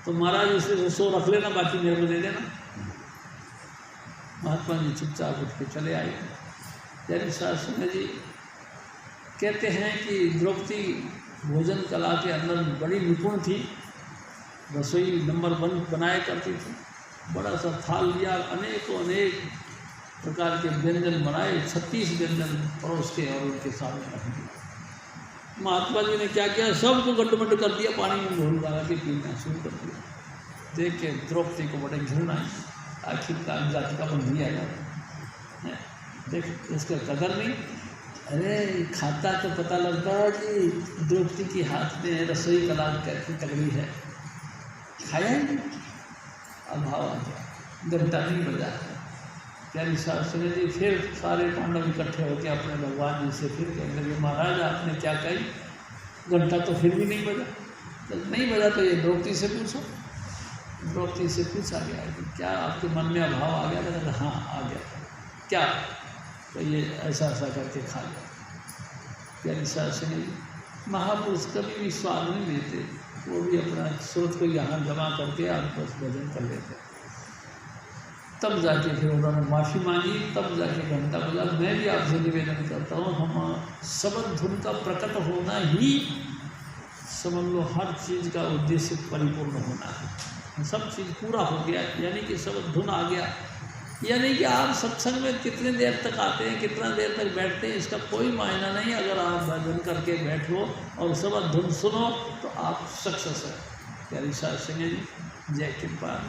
तो महाराज उसे 100 रख लेना, बाकी मेरे को दे देना। महात्मा जी चुपचाप उठ के चले आए। प्यारी शास्त्री जी कहते हैं कि द्रौपदी भोजन कला के अंदर बड़ी निपुण थी, रसोई नंबर 1 बनाया करती थी। बड़ा सा थाल लिया, अनेकों अनेक प्रकार के व्यंजन बनाए, 36 व्यंजन परोस के और उनके सामने रख दिया। महात्मा जी ने क्या किया, सबको गड्ढ कर दिया, पानी में घोल डाला के पीना शुरू कर दिया। देख के द्रौपदी को बड़े घृण आई, आखिरकार जाति का बंदी आया, देख इसका कदर नहीं। अरे खाता तो पता लगता है कि द्रौपदी के हाथ में रसोई कला कैसी तगड़ी है, खाया ही नहीं। अभाव आ गया, घंटा नहीं बजा। प्यारी शास्त्री जी फिर सारे पांडव इकट्ठे होकर अपने भगवान जी से फिर कहने लगे, महाराज आपने क्या कही, घंटा तो फिर भी नहीं बजा। तो नहीं बजा तो ये द्रौपदी से पूछो। द्रौपदी से पूछा गया कि क्या आपके मन में अभाव आ गया? तो हाँ आ गया। क्या? तो ये ऐसा ऐसा करके खा लिया। प्यारी शास्त्री जी महापुरुष कभी भी स्वाद नहीं लेते, वो भी अपना स्रोत को यहाँ जमा करके आपस भोजन कर लेते। तब जाके फिर उन्होंने माफ़ी मांगी, तब जाके घंटा बजा। मैं भी आपसे निवेदन करता हूँ, हम शब्द धुन का प्रकट होना ही समझ लो हर चीज़ का उद्देश्य परिपूर्ण होना है। सब चीज़ पूरा हो गया, यानी कि शब्द धुन आ गया यानी कि आप सत्संग में कितने देर तक आते हैं, कितना देर तक बैठते हैं, इसका कोई मायना नहीं। अगर आप भजन करके बैठो और सब धुन सुनो तो आप सक्सेस है। प्यारी साथ सिंह जी, जय कृपाल।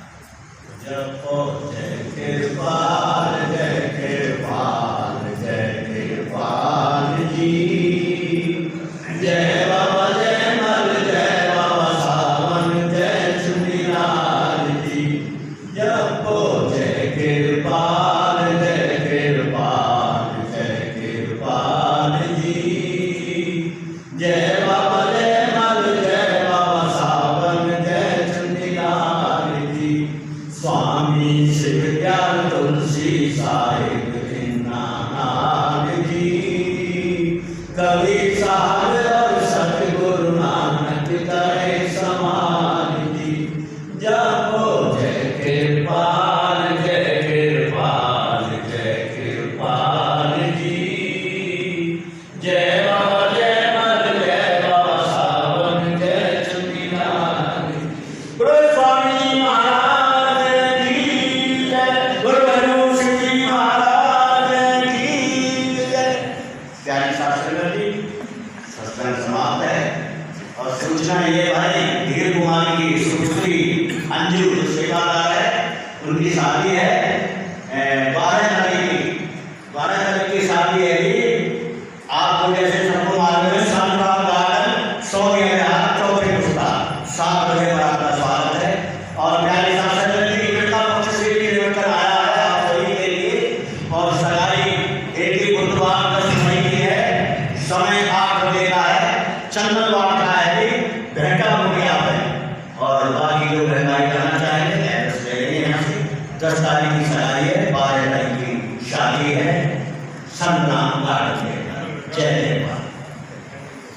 जपो जय कृपाल, जय कृपाल, जय कृपाल जी। जय बाबा जय मल, जय बाबा सावन, जय चुनीलाल जी। जपो जय कृपाल, जय कृपाल, जय कृपाल जी। जय बाबा जय मल, जय बाबा सावन, जय चुनीलाल जी। स्वामी शिव ज्ञान तुलसी साहिब दीनानाथ जी। कवि साहब और सतगुरु नानक करे समान जी। जपो जय कृपाल, जय कृपाल, जय कृपाल जी। जय बाबा जय मल, जय बाबा सावन, जय चुनीलाल जी। बोलो स्वामी जी महाराज की जय, बोलो हरिओम सिंह जी महाराज की जय। प्यारे शास्त्री जी, सत्संग समाप्त है और सूचना ये भाई धीर कुमार की सुपुत्री अंजू जो सेवादार है, उनकी शादी है 12 तारीख की। 12 तारीख की शादी है जी। आप लोग ऐसे सबको मालूम है, शानदार गार्डन 100 चौथे पुस्ता 7 बजे पर आपका स्वागत है। और प्यारे शास्त्री जी बेटा पक्ष से भी लेकर आया है आप सभी के लिए। और सगाई एक बुधवार 10 मई की है, समय 8 बजे का है, चंदन वाट का है जी, घंटा हो गया है। और बाकी जो महंगाई करना चाहेंगे एड्रेस ले लेंगे यहाँ से। 10 तारीख की सगाई है, 12 तारीख की शादी है, संतनाम गार्डन में। जय देवा।